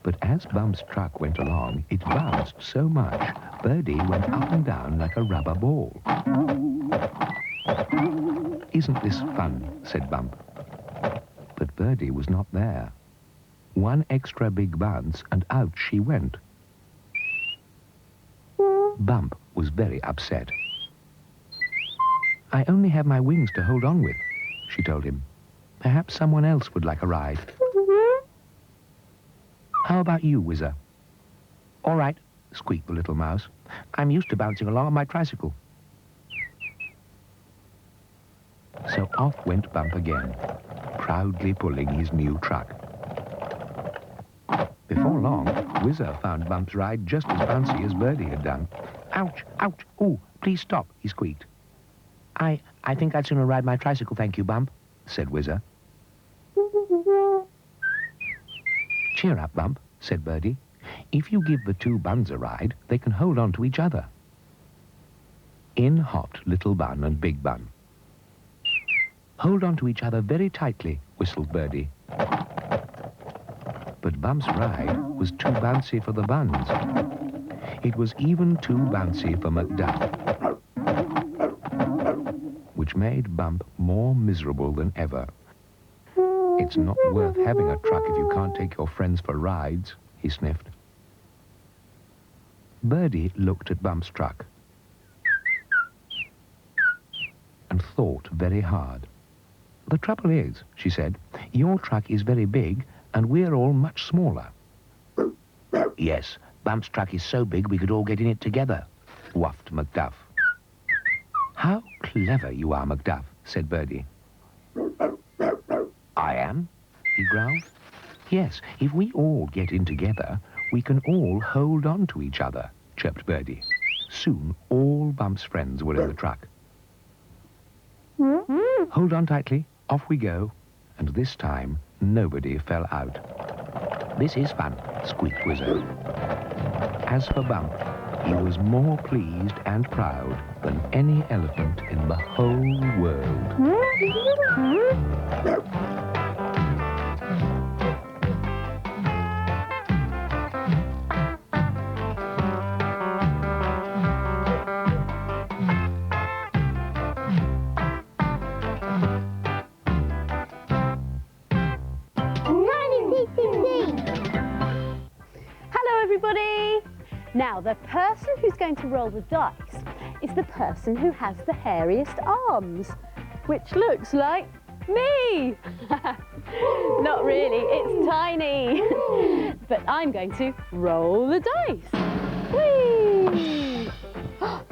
Speaker 24: But as Bump's truck went along, it bounced so much, Birdie went up and down like a rubber ball. "Isn't this fun?" said Bump. But Birdie was not there. One extra big bounce, and out she went. Bump was very upset. "I only have my wings to hold on with," she told him. "Perhaps someone else would like a ride." "How about you, Whizzer?" "All right," squeaked the little mouse. "I'm used to bouncing along on my tricycle." So off went Bump again, proudly pulling his new truck. Before long, Whizzer found Bump's ride just as bouncy as Birdie had done. "Ouch, ouch, ooh, please stop," he squeaked. I think I'd sooner ride my tricycle, thank you, Bump," said Whizzer. "Cheer up, Bump," said Birdie. "If you give the two buns a ride, they can hold on to each other." In hopped Little Bun and Big Bun. "Hold on to each other very tightly," whistled Birdie. But Bump's ride was too bouncy for the buns. It was even too bouncy for Macduff, which made Bump more miserable than ever. "It's not worth having a truck if you can't take your friends for rides," he sniffed. Birdie looked at Bump's truck and thought very hard. "The trouble is," she said, "your truck is very big and we're all much smaller." "Yes, Bump's truck is so big we could all get in it together," whuffed Macduff. "How clever you are, Macduff," said Birdie. "I am?" he growled. "Yes, if we all get in together, we can all hold on to each other," chirped Birdie. Soon all Bump's friends were in the truck. "Hold on tightly, off we go," and this time nobody fell out. "This is fun," squeaked Whizzer. As for Bump, he was more pleased and proud than any elephant in the whole world.
Speaker 13: Hello, everybody. Now, the person who's going to roll the dice is the person who has the hairiest arms, which looks like me. Not really, it's tiny. But I'm going to roll the dice. Whee!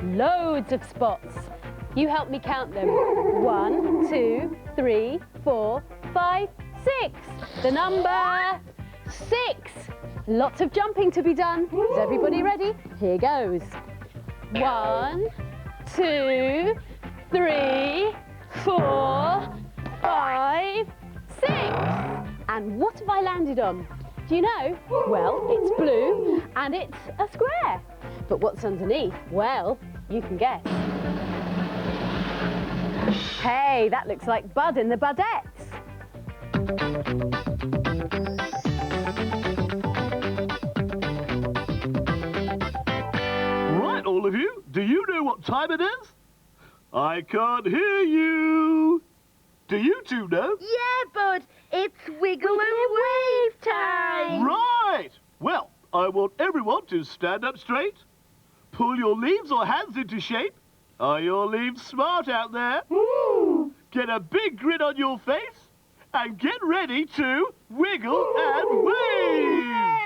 Speaker 13: Loads of spots. You help me count them. 1, 2, 3, 4, 5, 6. The number 6. Lots of jumping to be done. Is everybody ready? Here goes. 1, 2, 3, 4, 5, 6. And what have I landed on? Do you know? Well, it's blue and it's a square. But what's underneath? Well, you can guess. Hey, that looks like Bud in the Budettes.
Speaker 5: time it is? I can't hear you. Do you two know?
Speaker 6: Yeah, Bud. It's wiggle and wave time.
Speaker 5: Right. Well, I want everyone to stand up straight. Pull your leaves or hands into shape. Are your leaves smart out there?
Speaker 6: Ooh.
Speaker 5: Get a big grin on your face and get ready to wiggle and wave.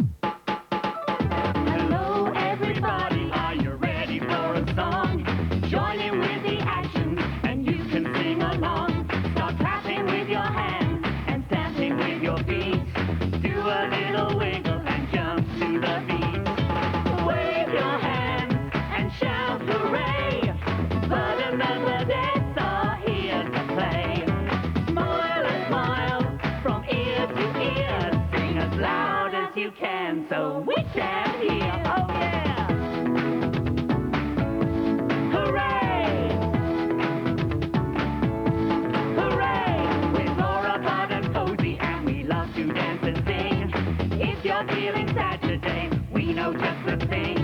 Speaker 4: Hello, everybody. Are you ready for a song? Join in with the action, and you can sing along. Start clapping with your hands and stamping with your feet. Do a little wiggle and jump to the beat. Wave your hands and shout hooray! Bud and the Dads are here to play. Smile and smile from ear to ear. Sing as loud as you can so we can hear. Oh yeah! Hooray! Hooray! We're Laura, Bud and Posy and we love to dance and sing. If you're feeling sad today, we know just the thing.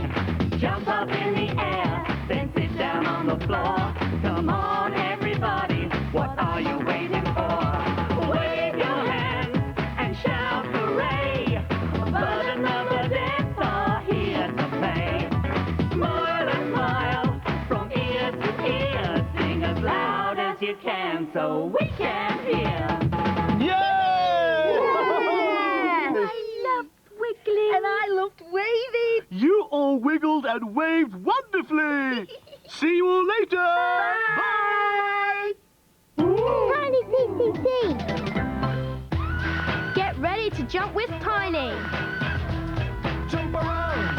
Speaker 4: Jump up in the air, then sit down on the floor. Come on everybody, what are you waiting for? Wave your hands and shout hooray! Bud and the Dads are here to play. Smile and smile from ear to ear. Sing as loud as you can so we can hear.
Speaker 6: I loved wiggling. And I loved waving.
Speaker 5: You all wiggled and waved wonderfully. See you all later.
Speaker 6: Bye.
Speaker 1: Tiny TCC.
Speaker 6: Get ready to jump with Tiny.
Speaker 9: Jump around.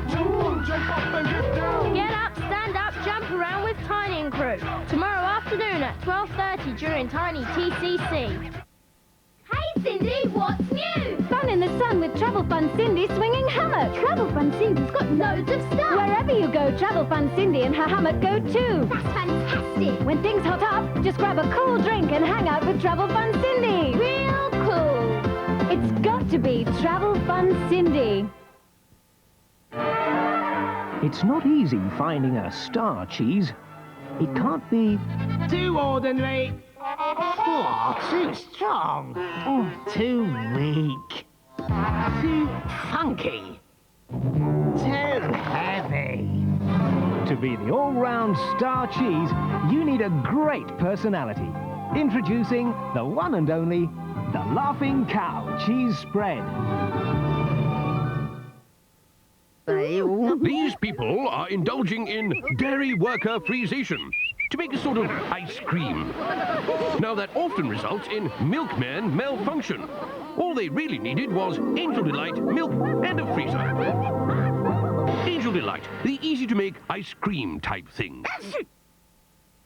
Speaker 9: Jump up and get down.
Speaker 6: Get up, stand up, jump around with Tiny and crew. Tomorrow afternoon at 12:30 during Tiny TCC.
Speaker 7: Hey Cindy, what's new?
Speaker 20: Fun in the sun with Travel Fun Cindy swinging hammock.
Speaker 1: Travel Fun Cindy's got loads of stuff.
Speaker 20: Wherever you go, Travel Fun Cindy and her hammock go too.
Speaker 1: That's fantastic.
Speaker 20: When things hot up, just grab a cool drink and hang out with Travel Fun Cindy.
Speaker 1: Real cool.
Speaker 20: It's got to be Travel Fun Cindy.
Speaker 8: It's not easy finding a star cheese. It can't be
Speaker 18: Too ordinary. Oh, too strong. Too weak. Too funky. Too heavy.
Speaker 8: To be the all-round star cheese, you need a great personality. Introducing the one and only, the Laughing Cow Cheese Spread.
Speaker 11: These people are indulging in dairy worker freezation to make a sort of ice cream. Now that often results in milkman malfunction. All they really needed was Angel Delight milk and a freezer. Angel Delight, the easy-to-make ice cream type thing.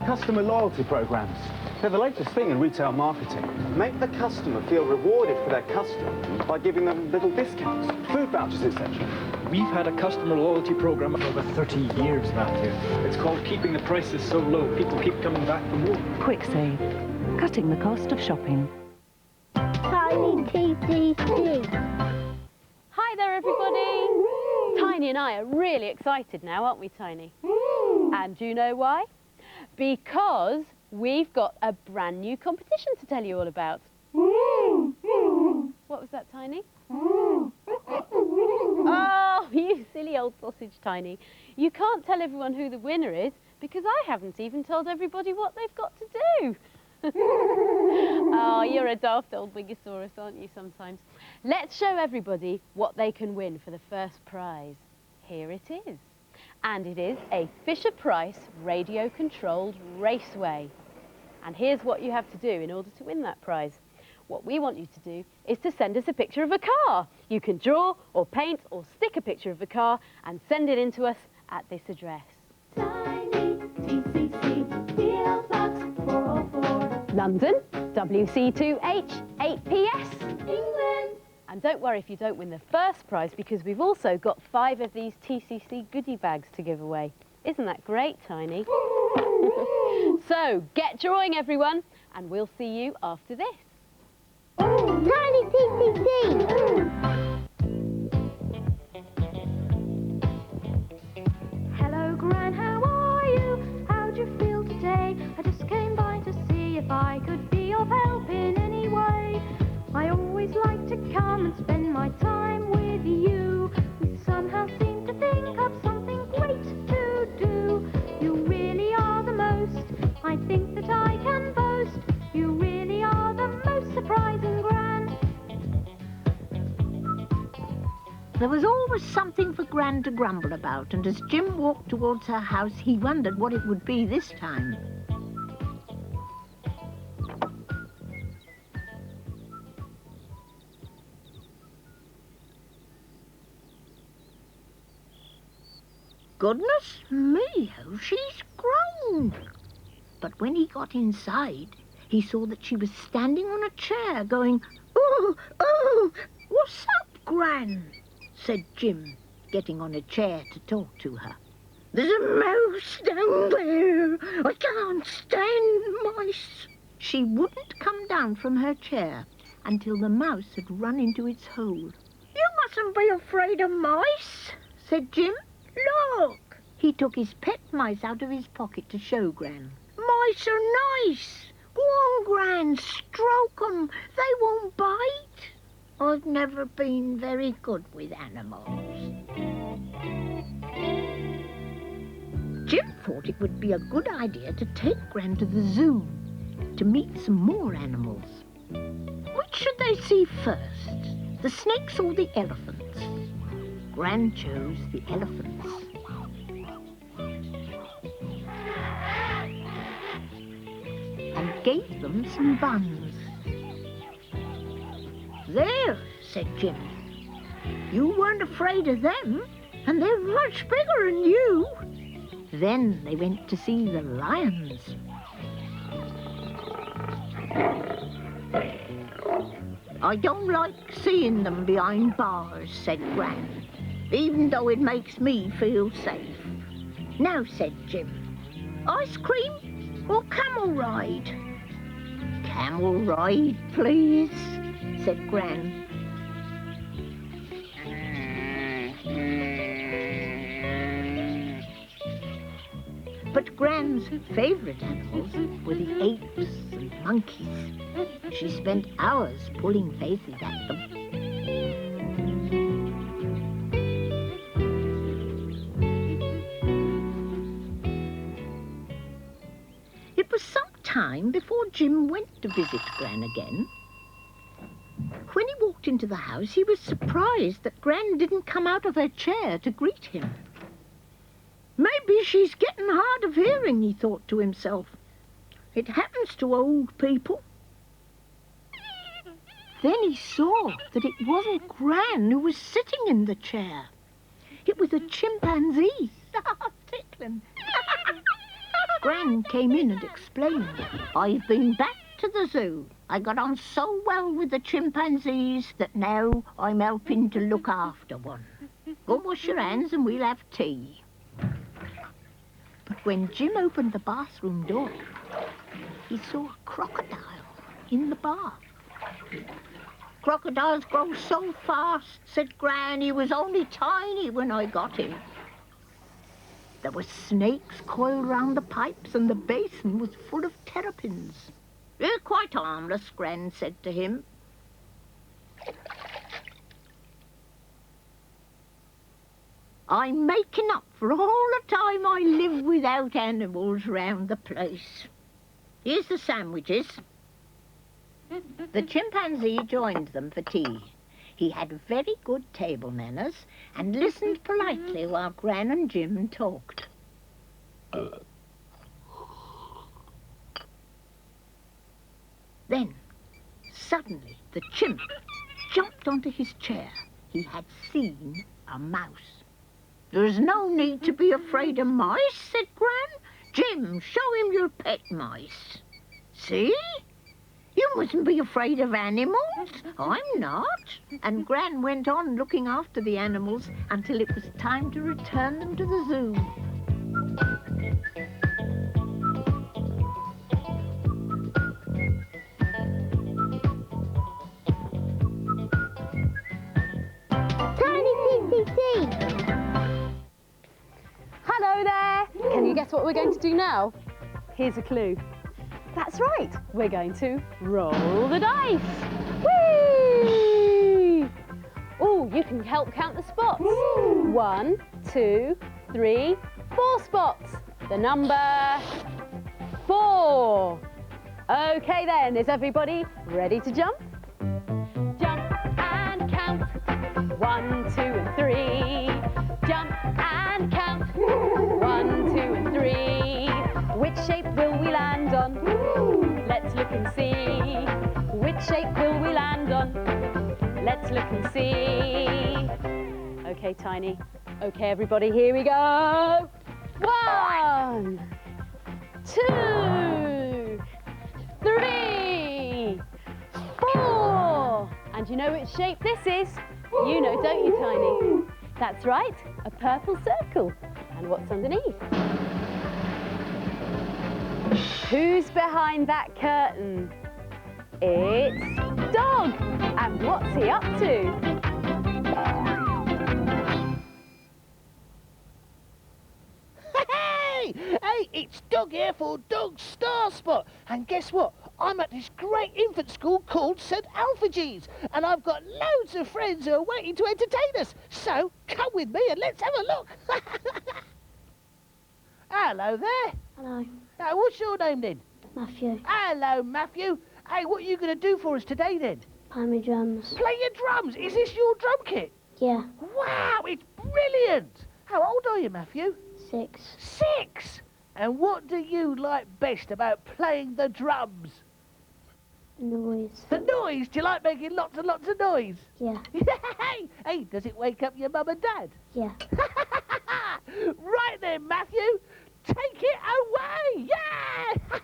Speaker 17: Customer loyalty programs. They're the latest thing in retail marketing. Make the customer feel rewarded for their custom by giving them little discounts, food vouchers, etc.
Speaker 22: We've had a customer loyalty program for over 30 years, Matthew. It's called Keeping the Prices So Low. People keep coming back for more.
Speaker 15: Quick Save, cutting the cost of shopping.
Speaker 1: Tiny TCC.
Speaker 13: Hi there, everybody. Tiny and I are really excited now, aren't we, Tiny? And do you know why? Because we've got a brand new competition to tell you all about. What was that, Tiny? Oh, you silly old sausage, Tiny. You can't tell everyone who the winner is because I haven't even told everybody what they've got to do. Oh, you're a daft old Wigosaurus, aren't you, sometimes? Let's show everybody what they can win for the first prize. Here it is. And it is a Fisher-Price radio-controlled raceway. And here's what you have to do in order to win that prize. What we want you to do is to send us a picture of a car. You can draw or paint or stick a picture of the car and send it in to us at this address.
Speaker 7: Tiny TCC, P.O. Box 404.
Speaker 13: London, WC2H, 8PS.
Speaker 7: England.
Speaker 13: And don't worry if you don't win the first prize because we've also got 5 of these TCC goodie bags to give away. Isn't that great, Tiny? So, get drawing, everyone, and we'll see you after this.
Speaker 1: Tiny TCC.
Speaker 6: Hello, Gran, how
Speaker 4: like to come and spend my time with you. We somehow seem to think of something great to do. You really are the most, I think that I can boast. You really are the most surprising Gran.
Speaker 2: There was always something for Gran to grumble about, and as Jim walked towards her house, he wondered what it would be this time. Goodness me, how she's grown! But when he got inside, he saw that she was standing on a chair going, "Oh, oh, what's up, Gran?" said Jim, getting on a chair to talk to her. "There's a mouse down there. I can't stand mice." She wouldn't come down from her chair until the mouse had run into its hole. "You mustn't be afraid of mice," said Jim. "Look!" He took his pet mice out of his pocket to show Gran. "Mice are nice. Go on, Gran, stroke 'em. They won't bite." "I've never been very good with animals." Jim thought it would be a good idea to take Gran to the zoo to meet some more animals. Which should they see first, the snakes or the elephants? Gran chose the elephants. And gave them some buns. "There," said Jim. "You weren't afraid of them, and they're much bigger than you." Then they went to see the lions. "I don't like seeing them behind bars," said Gran, "even though it makes me feel safe." "Now," said Jim, "ice cream or camel ride?" "Camel ride, please," said Gran. But Gran's favourite animals were the apes and monkeys. She spent hours pulling faces at them. It was some time before Jim went to visit Gran again. When he walked into the house, he was surprised that Gran didn't come out of her chair to greet him. "Maybe she's getting hard of hearing," he thought to himself. "It happens to old people." Then he saw that it wasn't Gran who was sitting in the chair. It was a chimpanzee. Tickling. Gran came in and explained, "I've been back to the zoo. I got on so well with the chimpanzees that now I'm helping to look after one. Go wash your hands and we'll have tea." But when Jim opened the bathroom door, he saw a crocodile in the bath. "Crocodiles grow so fast," said Gran. "He was only tiny when I got him." There were snakes coiled round the pipes, and the basin was full of terrapins. "They're quite harmless," Gran said to him. "I'm making up for all the time I lived without animals round the place. Here's the sandwiches." The chimpanzee joined them for tea. He had very good table manners and listened politely while Gran and Jim talked. Then, suddenly, the chimp jumped onto his chair. He had seen a mouse. "There's no need to be afraid of mice," said Gran. "Jim, show him your pet mice. See? You mustn't be afraid of animals. I'm not." And Gran went on looking after the animals until it was time to return them to the zoo.
Speaker 13: Hello there! Can you guess what we're going to do now? Here's a clue. That's right, we're going to roll the dice. Whee! can help count the spots. 1, 2, 3, 4 spots. The number 4. OK then, is everybody ready to jump? Jump and count. 1, 2 and 3. Jump and count. 1, 2 and 3. Which shape will we land on? Let's look and see. Which shape will we land on? Let's look and see. OK, Tiny. OK, everybody, here we go. 1, 2, 3, 4. And you know which shape this is? You know, don't you, Tiny? That's right, a purple circle. And what's underneath? Who's behind that curtain? It's Dog. And what's he up to?
Speaker 18: Hey, it's Doug here for Doug's Star Spot. And guess what? I'm at this great infant school called St Alphagees, and I've got loads of friends who are waiting to entertain us. So come with me and let's have a look. Hello there.
Speaker 1: Hello.
Speaker 18: Now, what's your name then?
Speaker 1: Matthew.
Speaker 18: Hello, Matthew. Hey, what are you going to do for us today then?
Speaker 1: Play me drums.
Speaker 18: Play your drums? Is this your drum kit?
Speaker 1: Yeah.
Speaker 18: Wow, it's brilliant. How old are you, Matthew?
Speaker 1: 6.
Speaker 18: 6? And what do you like best about playing the drums?
Speaker 1: Noise.
Speaker 18: The noise? Do you like making lots and lots of noise?
Speaker 1: Yeah.
Speaker 18: Hey, does it wake up your mum and dad?
Speaker 1: Yeah.
Speaker 18: Right then, Matthew. Take it away. Yeah!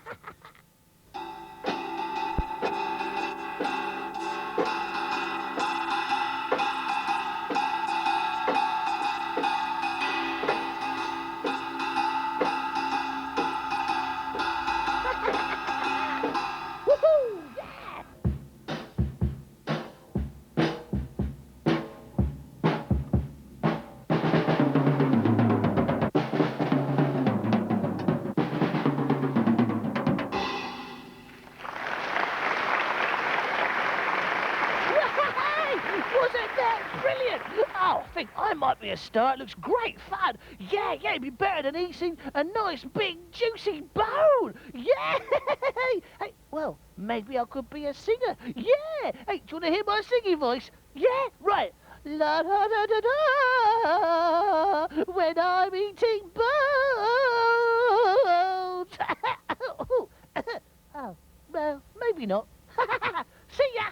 Speaker 18: I might be a star. It looks great fun. Yeah, it'd be better than eating a nice big juicy bone. Yeah. Hey, well, maybe I could be a singer. Yeah. Hey, do you want to hear my singing voice? Yeah, right. La da da da da. When I'm eating bones. Oh, well, maybe not. See ya.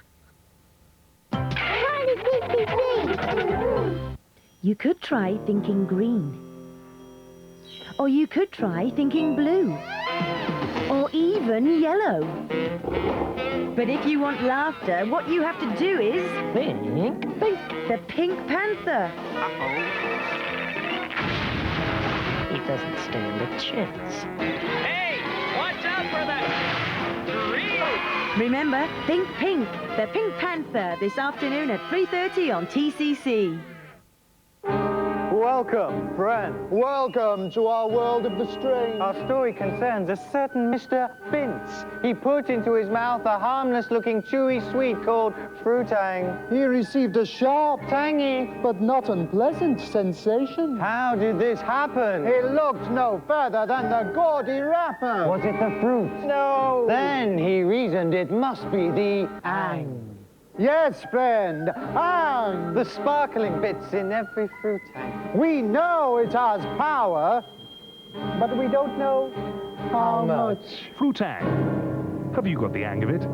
Speaker 15: You could try thinking green. Or you could try thinking blue. Or even yellow. But if you want laughter, what you have to do is... Pink. The Pink Panther.
Speaker 18: He doesn't stand a chance.
Speaker 11: Hey, watch out for that tree!
Speaker 15: Remember, think pink. The Pink Panther this afternoon at 3:30 on TCC.
Speaker 17: Welcome, friend. Welcome to our world of the strange. Our story concerns a certain Mr. Bince. He put into his mouth a harmless-looking chewy sweet called fruitang. He received a sharp, tangy, but not unpleasant sensation. How did this happen? He looked no further than the gaudy wrapper. Was it the fruit? No. Then he reasoned it must be the ang. Yes, friend, and the sparkling bits in every fruit tank. We know it has power, but we don't know how much.
Speaker 3: Fruitang. Have you got the hang of it?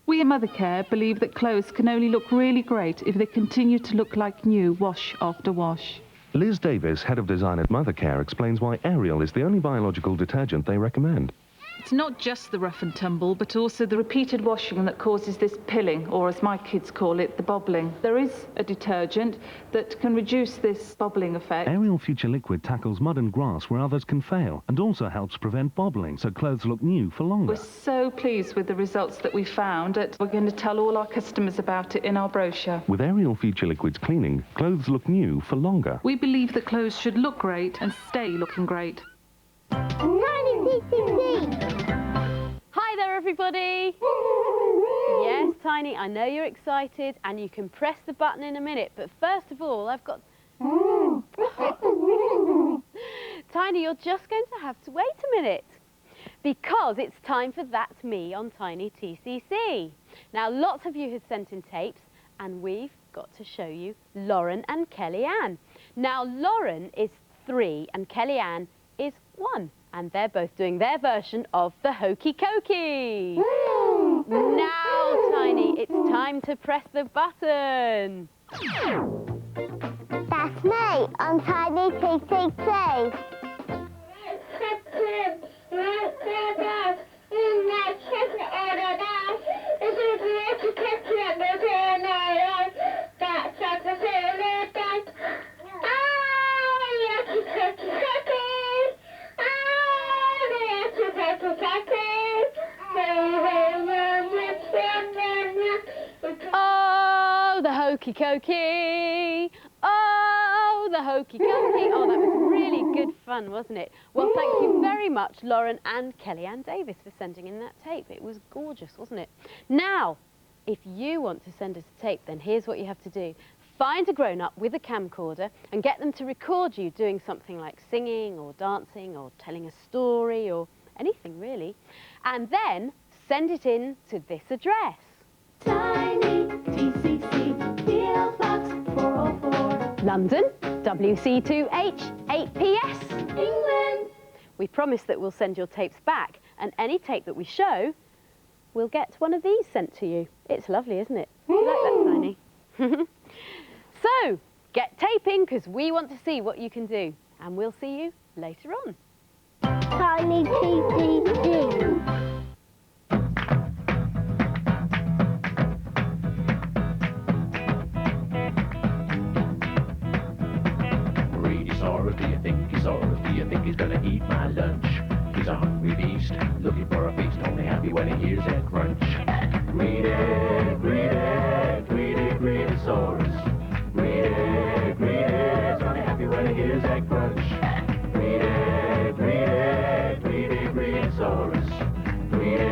Speaker 14: We at Mothercare believe that clothes can only look really great if they continue to look like new wash after wash.
Speaker 3: Liz Davis, head of design at Mothercare, explains why Ariel is the only biological detergent they recommend.
Speaker 14: It's not just the rough and tumble, but also the repeated washing that causes this pilling, or as my kids call it, the bobbling. There is a detergent that can reduce this bobbling effect.
Speaker 3: Ariel Future Liquid tackles mud and grass where others can fail, and also helps prevent bobbling, so clothes look new for longer.
Speaker 14: We're so pleased with the results that we found that we're going to tell all our customers about it in our brochure.
Speaker 3: With Ariel Future Liquid's cleaning, clothes look new for longer.
Speaker 14: We believe that clothes should look great and stay looking great.
Speaker 13: Hi there, everybody. Yes, Tiny, I know you're excited and you can press the button in a minute, but first of all, I've got... Tiny, you're just going to have to wait a minute because it's time for That's Me on Tiny TCC. Now, lots of you have sent in tapes and we've got to show you Lauren and Kellyanne. Now, Lauren is 3 and Kellyanne is 1. And they're both doing their version of the Hokey Cokey. Now, Tiny, it's time to press the button.
Speaker 7: That's me on Tiny TCC.
Speaker 13: Oh, the Hokey Cokey. Oh, the Hokey Cokey. Oh, that was really good fun, wasn't it? Well, thank you very much, Lauren and Kellyanne Davis, for sending in that tape. It was gorgeous, wasn't it? Now, if you want to send us a tape, then here's what you have to do. Find a grown-up with a camcorder and get them to record you doing something like singing or dancing or telling a story or anything, really. And then send it in to this address.
Speaker 7: Tiny TCC, PO Box 404.
Speaker 13: London, WC2H 8PS.
Speaker 7: England.
Speaker 13: We promise that we'll send your tapes back, and any tape that we show, we'll get one of these sent to you. It's lovely, isn't it? Do you like that, Tiny? So, get taping, because we want to see what you can do. And we'll see you later on.
Speaker 7: Tiny TCC.
Speaker 10: Do you think he's sorry? Do you think he's gonna eat my lunch? He's a hungry beast, looking for a feast, only happy when he hears that crunch. Greedy, greedy, greedy, greedosaurus. Greedy, greedy, only happy when he hears that crunch. Greedy, greedy, greedy, greedosaurus. Greedy,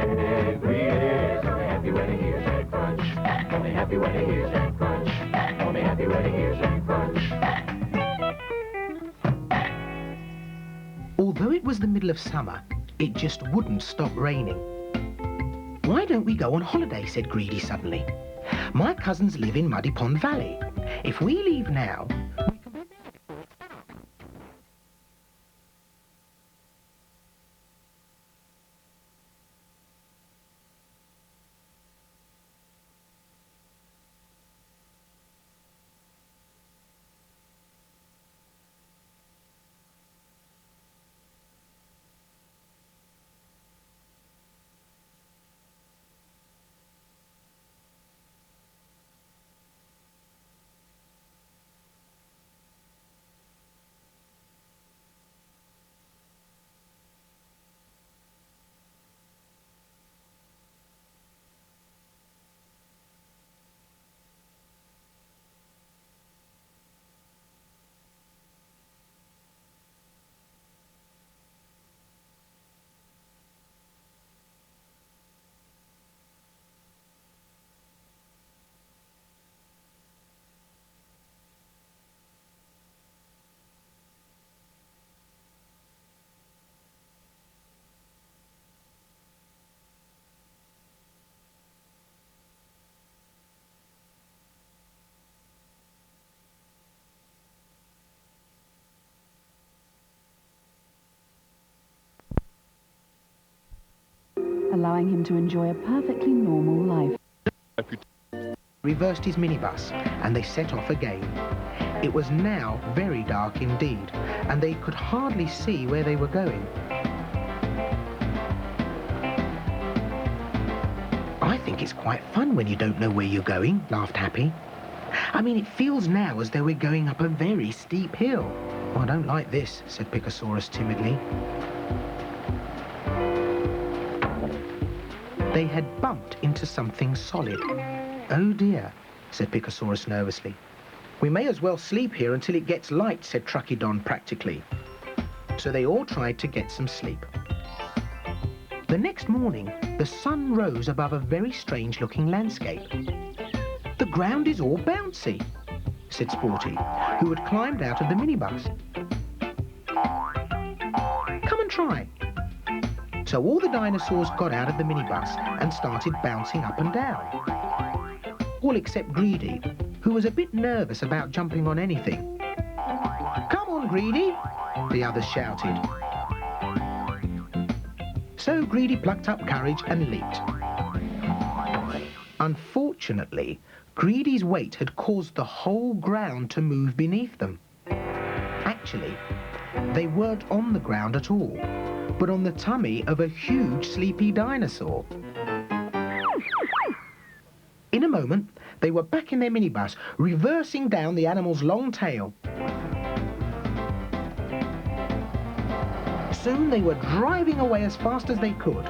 Speaker 10: greedy, only happy when he hears that crunch. Only happy when he hears that crunch. Only happy when he hears that crunch.
Speaker 12: Although it was the middle of summer, it just wouldn't stop raining. Why don't we go on holiday, said Greedy suddenly. My cousins live in Muddy Pond Valley. If we leave now,
Speaker 14: allowing him to enjoy a perfectly normal life.
Speaker 12: reversed his minibus, and they set off again. It was now very dark indeed, and they could hardly see where they were going. I think it's quite fun when you don't know where you're going, laughed Happy. I mean, it feels now as though we're going up a very steep hill. Oh, I don't like this, said Picosaurus timidly. They had bumped into something solid. Oh dear, said Picosaurus nervously. We may as well sleep here until it gets light, said Truckydon practically. So they all tried to get some sleep. The next morning, the sun rose above a very strange-looking landscape. "The ground is all bouncy," said Sporty, who had climbed out of the minibus. "Come and try." So all the dinosaurs got out of the minibus and started bouncing up and down. All except Greedy, who was a bit nervous about jumping on anything. "Come on, Greedy," the others shouted. So Greedy plucked up courage and leaped. Unfortunately, Greedy's weight had caused the whole ground to move beneath them. Actually, they weren't on the ground at all, but on the tummy of a huge sleepy dinosaur. In a moment, they were back in their minibus, reversing down the animal's long tail. Soon they were driving away as fast as they could.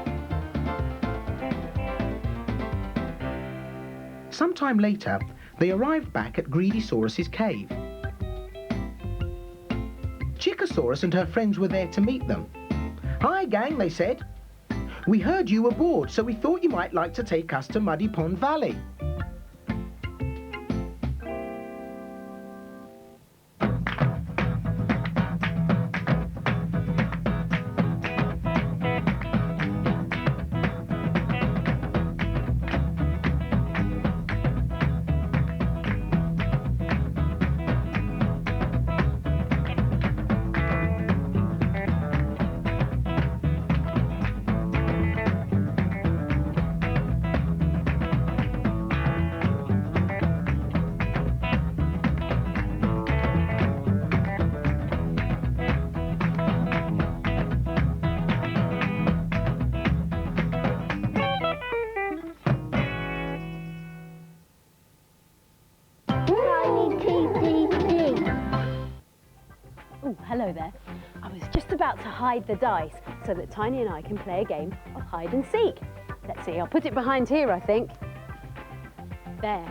Speaker 12: Sometime later, they arrived back at Greedysaurus's cave. Chickasaurus and her friends were there to meet them. "Hi, gang," they said. "We heard you were bored, so we thought you might like to take us to Muddy Pond Valley."
Speaker 13: Oh, hello there. I was just about to hide the dice so that Tiny and I can play a game of hide and seek. Let's see, I'll put it behind here, I think. There.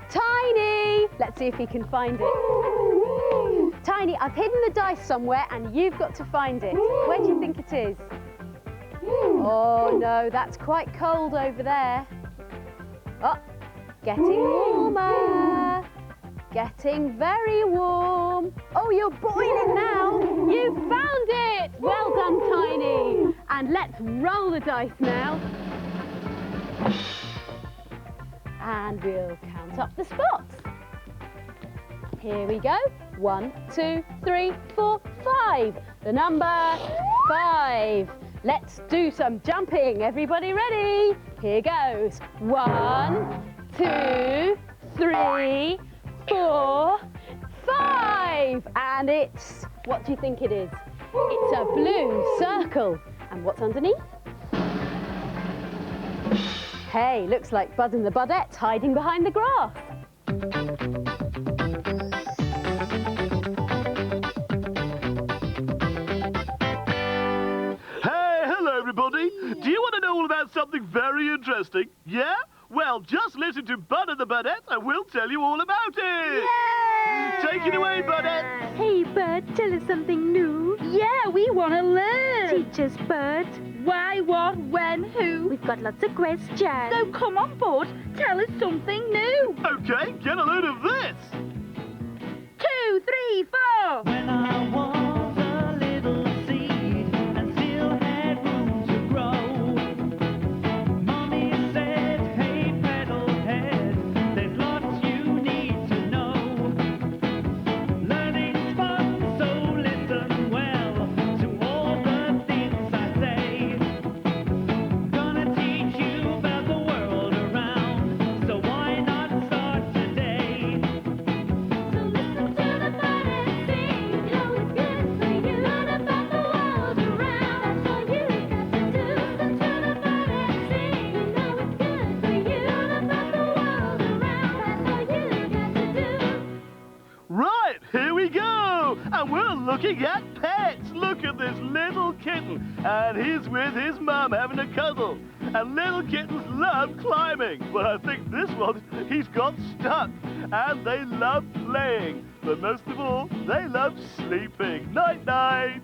Speaker 13: Tiny! Let's see if he can find it. Tiny, I've hidden the dice somewhere and you've got to find it. Where do you think it is? Oh, no, that's quite cold over there. Oh, getting warmer. Getting very warm. Oh, you're boiling now. You found it. Well done, Tiny. And let's roll the dice now. And we'll count up the spots. Here we go. 1, 2, 3, 4, 5. The number 5. Let's do some jumping. Everybody ready? Here goes. 1, 2, 3, 4, 5. And it's, what do you think it is? It's a blue circle. And what's underneath? Hey, looks like Bud and the Budettes hiding behind the grass.
Speaker 5: Hey, hello everybody. Do you want to know all about something very interesting? Yeah? Well, just listen to Bud and the Budettes and we'll tell you all about it. Yay! Take it away, Budette.
Speaker 1: Hey, Bud, tell us something new. Yeah, we want to learn. Teach us, Bud. Why, what, when, who? We've got lots of questions. So come on board, tell us something new.
Speaker 5: Okay, get a load of this.
Speaker 1: 2, 3, 4.
Speaker 4: When I was a little seed and still had room to grow, Mommy said, hey, pedalhead, there's lots you need to know. Learning's fun, so listen well to all the things I say. Gonna teach you about the world around, so why not start today? So listen to the bird and sing, you know it's good for you. Learn about the world around, that's all you got to do. Listen to the bird and sing, you know it's good for you. Learn about the world around, that's all you got to do.
Speaker 5: Right, here we go. And we're looking at pets. Look at this little kitten. And he's with his mum having a cuddle. And little kittens love climbing. But I think this one, he's got stuck. And they love playing. But most of all, they love sleeping. Night-night.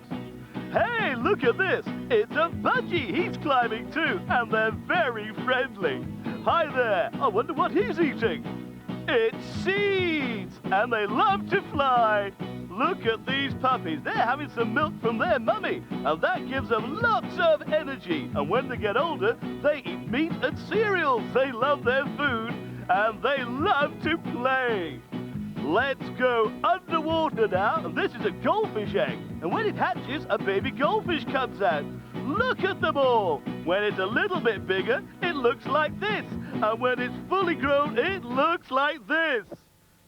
Speaker 5: Hey, look at this. It's a budgie. He's climbing too, and they're very friendly. Hi there. I wonder what he's eating. It's seeds, and they love to fly. Look at these puppies. They're having some milk from their mummy, and that gives them lots of energy. And when they get older, they eat meat and cereals. They love their food, and they love to play. Let's go underwater now, and this is a goldfish egg. And when it hatches, a baby goldfish comes out. Look at them all. When it's a little bit bigger, it looks like this. And when it's fully grown, it looks like this.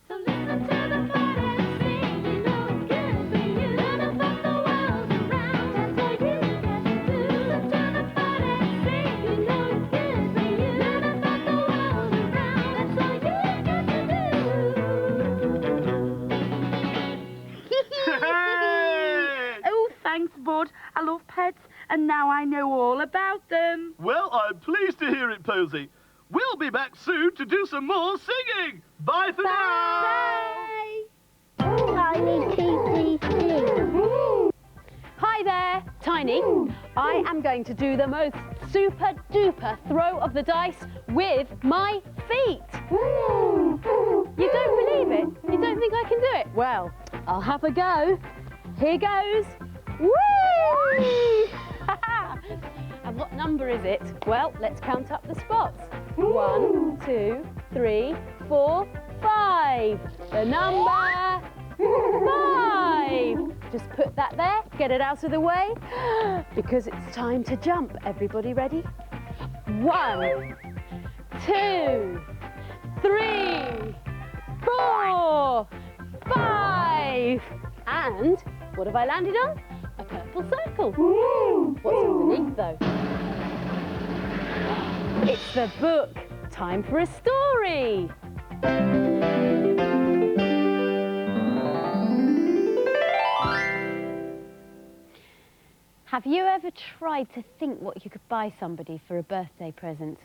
Speaker 7: So listen to the bird and sing, you know it's good for you. Learn about the world around, that's what you get to do. Listen to the bird and sing, you know it's good for you. Learn about the world around, that's all you get to do.
Speaker 16: Oh, thanks, Bud. I love pets, and now I know all about them.
Speaker 5: Well, I'm pleased to hear it, Posy. We'll be back soon to do some more singing. Bye for now.
Speaker 1: Tiny TTC.
Speaker 13: Hi there, Tiny. I am going to do the most super duper throw of the dice with my feet. You don't believe it? You don't think I can do it? Well, I'll have a go. Here goes. Whee! And what number is it? Well, let's count up the spots. 1, 2, 3, 4, 5. The number 5. Just put that there, get it out of the way, because it's time to jump. Everybody ready? 1, 2, 3, 4, 5. And what have I landed on? A purple circle. What's underneath though? It's the book. Time for a story. Have you ever tried to think what you could buy somebody for a birthday present?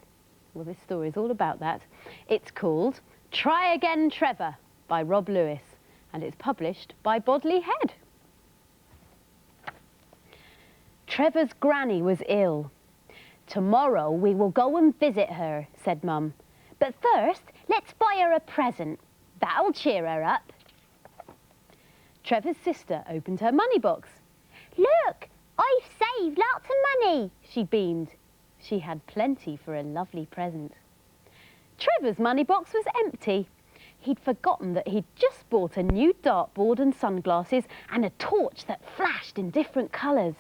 Speaker 13: Well, this story is all about that. It's called Try Again, Trevor by Rob Lewis, and it's published by Bodley Head. Trevor's granny was ill. Tomorrow we will go and visit her, said Mum. But first, let's buy her a present. That'll cheer her up. Trevor's sister opened her money box. Look, I've saved lots of money, she beamed. She had plenty for a lovely present. Trevor's money box was empty. He'd forgotten that he'd just bought a new dartboard and sunglasses and a torch that flashed in different colours.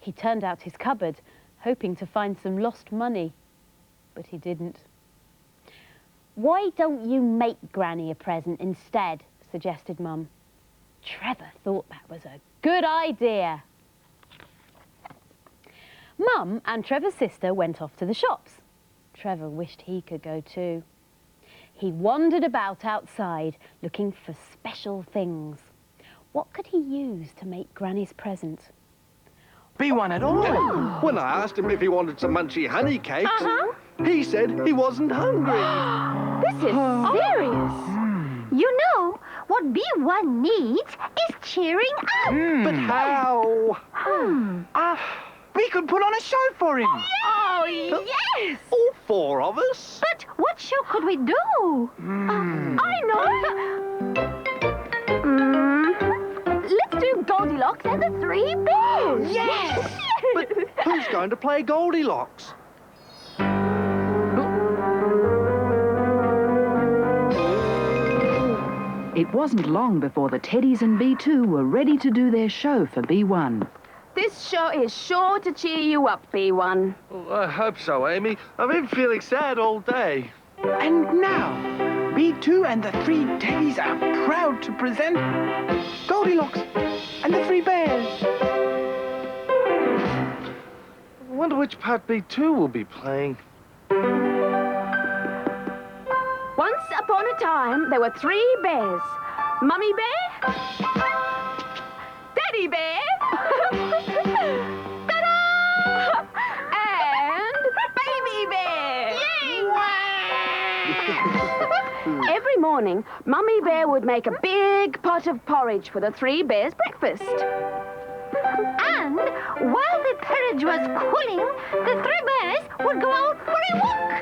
Speaker 13: He turned out his cupboard, hoping to find some lost money, but he didn't. Why don't you make Granny a present instead, suggested Mum. Trevor thought that was a good idea. Mum and Trevor's sister went off to the shops. Trevor wished he could go too. He wandered about outside, looking for special things. What could he use to make Granny's present?
Speaker 19: B1 at all. When I asked him if he wanted some munchy honey cakes, he said he wasn't hungry.
Speaker 1: This is serious. You know, what B1 needs is cheering up.
Speaker 19: But how?
Speaker 18: We could put on a show for him.
Speaker 1: Oh, yes!
Speaker 19: All four of us?
Speaker 1: But what show could we do? I know! Let's do Goldilocks and the Three Bears!
Speaker 19: Yes! But who's going to play Goldilocks?
Speaker 21: It wasn't long before the Teddies and B2 were ready to do their show for B1.
Speaker 16: This show is sure to cheer you up, B1.
Speaker 19: Well, I hope so, Amy. I've been feeling sad all day.
Speaker 18: And now, B2 and the Three Teddies are proud to present Goldilocks and the Three Bears.
Speaker 19: I wonder which part B2 will be playing.
Speaker 16: Once upon a time, there were 3 bears. Mummy Bear, Teddy Bear, ta-da! And Baby Bear. Every morning, Mummy Bear would make a big pot of porridge for the 3 bears' breakfast.
Speaker 6: And while the porridge was cooling, the three bears would go out for a walk.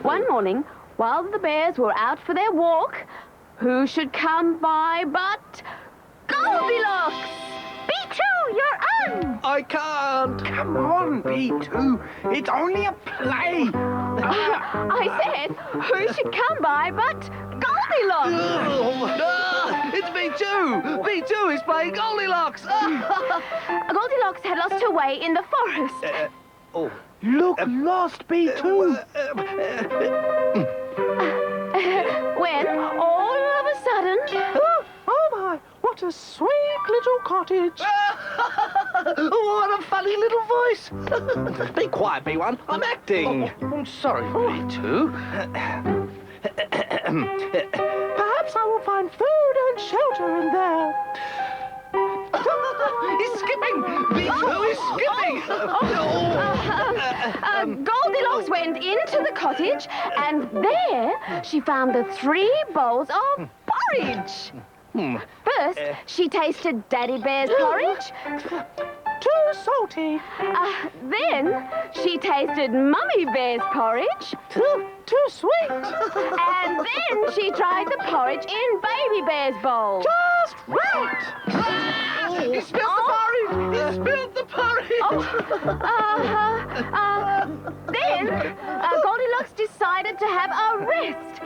Speaker 16: One morning, while the bears were out for their walk, who should come by but Goldilocks? B2, you're on!
Speaker 19: I can't. Come on, B2. It's only a play.
Speaker 16: I said, who should come by but Goldilocks?
Speaker 19: It's B2. B2 is playing Goldilocks.
Speaker 16: Goldilocks had lost her way in the forest.
Speaker 18: Look, lost, B2.
Speaker 16: When, all of a sudden...
Speaker 18: Oh, my, what a sweet little cottage.
Speaker 19: What a funny little voice. Be quiet, B1. I'm acting.
Speaker 18: I'm sorry, B2. Perhaps I will find food and shelter in there.
Speaker 19: He's skipping! B2 is skipping!
Speaker 16: Goldilocks went into the cottage, and there she found the 3 bowls of porridge. First, she tasted Daddy Bear's porridge.
Speaker 18: Too salty.
Speaker 16: Then she tasted Mummy Bear's porridge.
Speaker 18: Too sweet.
Speaker 16: And then she tried the porridge in Baby Bear's bowl.
Speaker 18: Just right.
Speaker 19: He spilled the porridge! He spilled the porridge!
Speaker 16: Then Goldilocks decided to have a rest.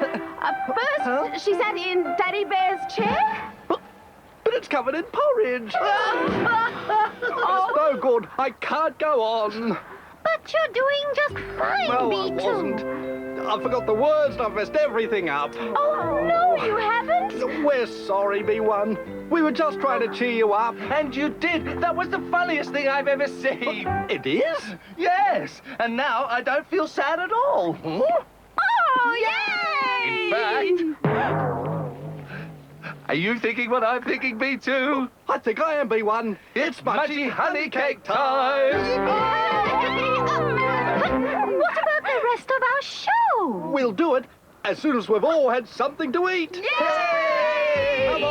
Speaker 16: First, she sat in Daddy Bear's chair.
Speaker 19: But it's covered in porridge. It's no good. I can't go on.
Speaker 6: But you're doing just fine,
Speaker 19: Well, I
Speaker 6: B2.
Speaker 19: wasn't. I forgot the words and I've messed everything up.
Speaker 16: Oh, no, you haven't.
Speaker 19: We're sorry, B1. We were just trying to cheer you up.
Speaker 9: And you did. That was the funniest thing I've ever seen.
Speaker 19: It is?
Speaker 9: Yes. And now I don't feel sad at all.
Speaker 16: Oh, yay!
Speaker 9: In fact... Are you thinking what I'm thinking, B2?
Speaker 19: I think I am, B1.
Speaker 9: It's Munchie Honey Cake time!
Speaker 6: What about the rest of our show?
Speaker 19: We'll do it as soon as we've all had something to eat.
Speaker 16: Yay!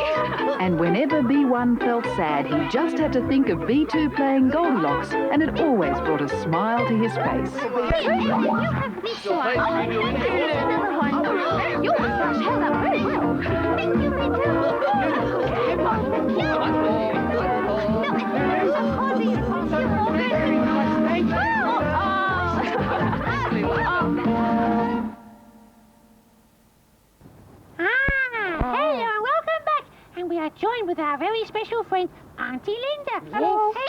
Speaker 21: And whenever B1 felt sad, he just had to think of B2 playing Goldilocks, and it always brought a smile to his face.
Speaker 6: You have this one. And another one. You have held up very well. Thank you, B2.
Speaker 20: Hello and welcome back. And we are joined with our very special friend, Auntie Linda. Hello. Hey,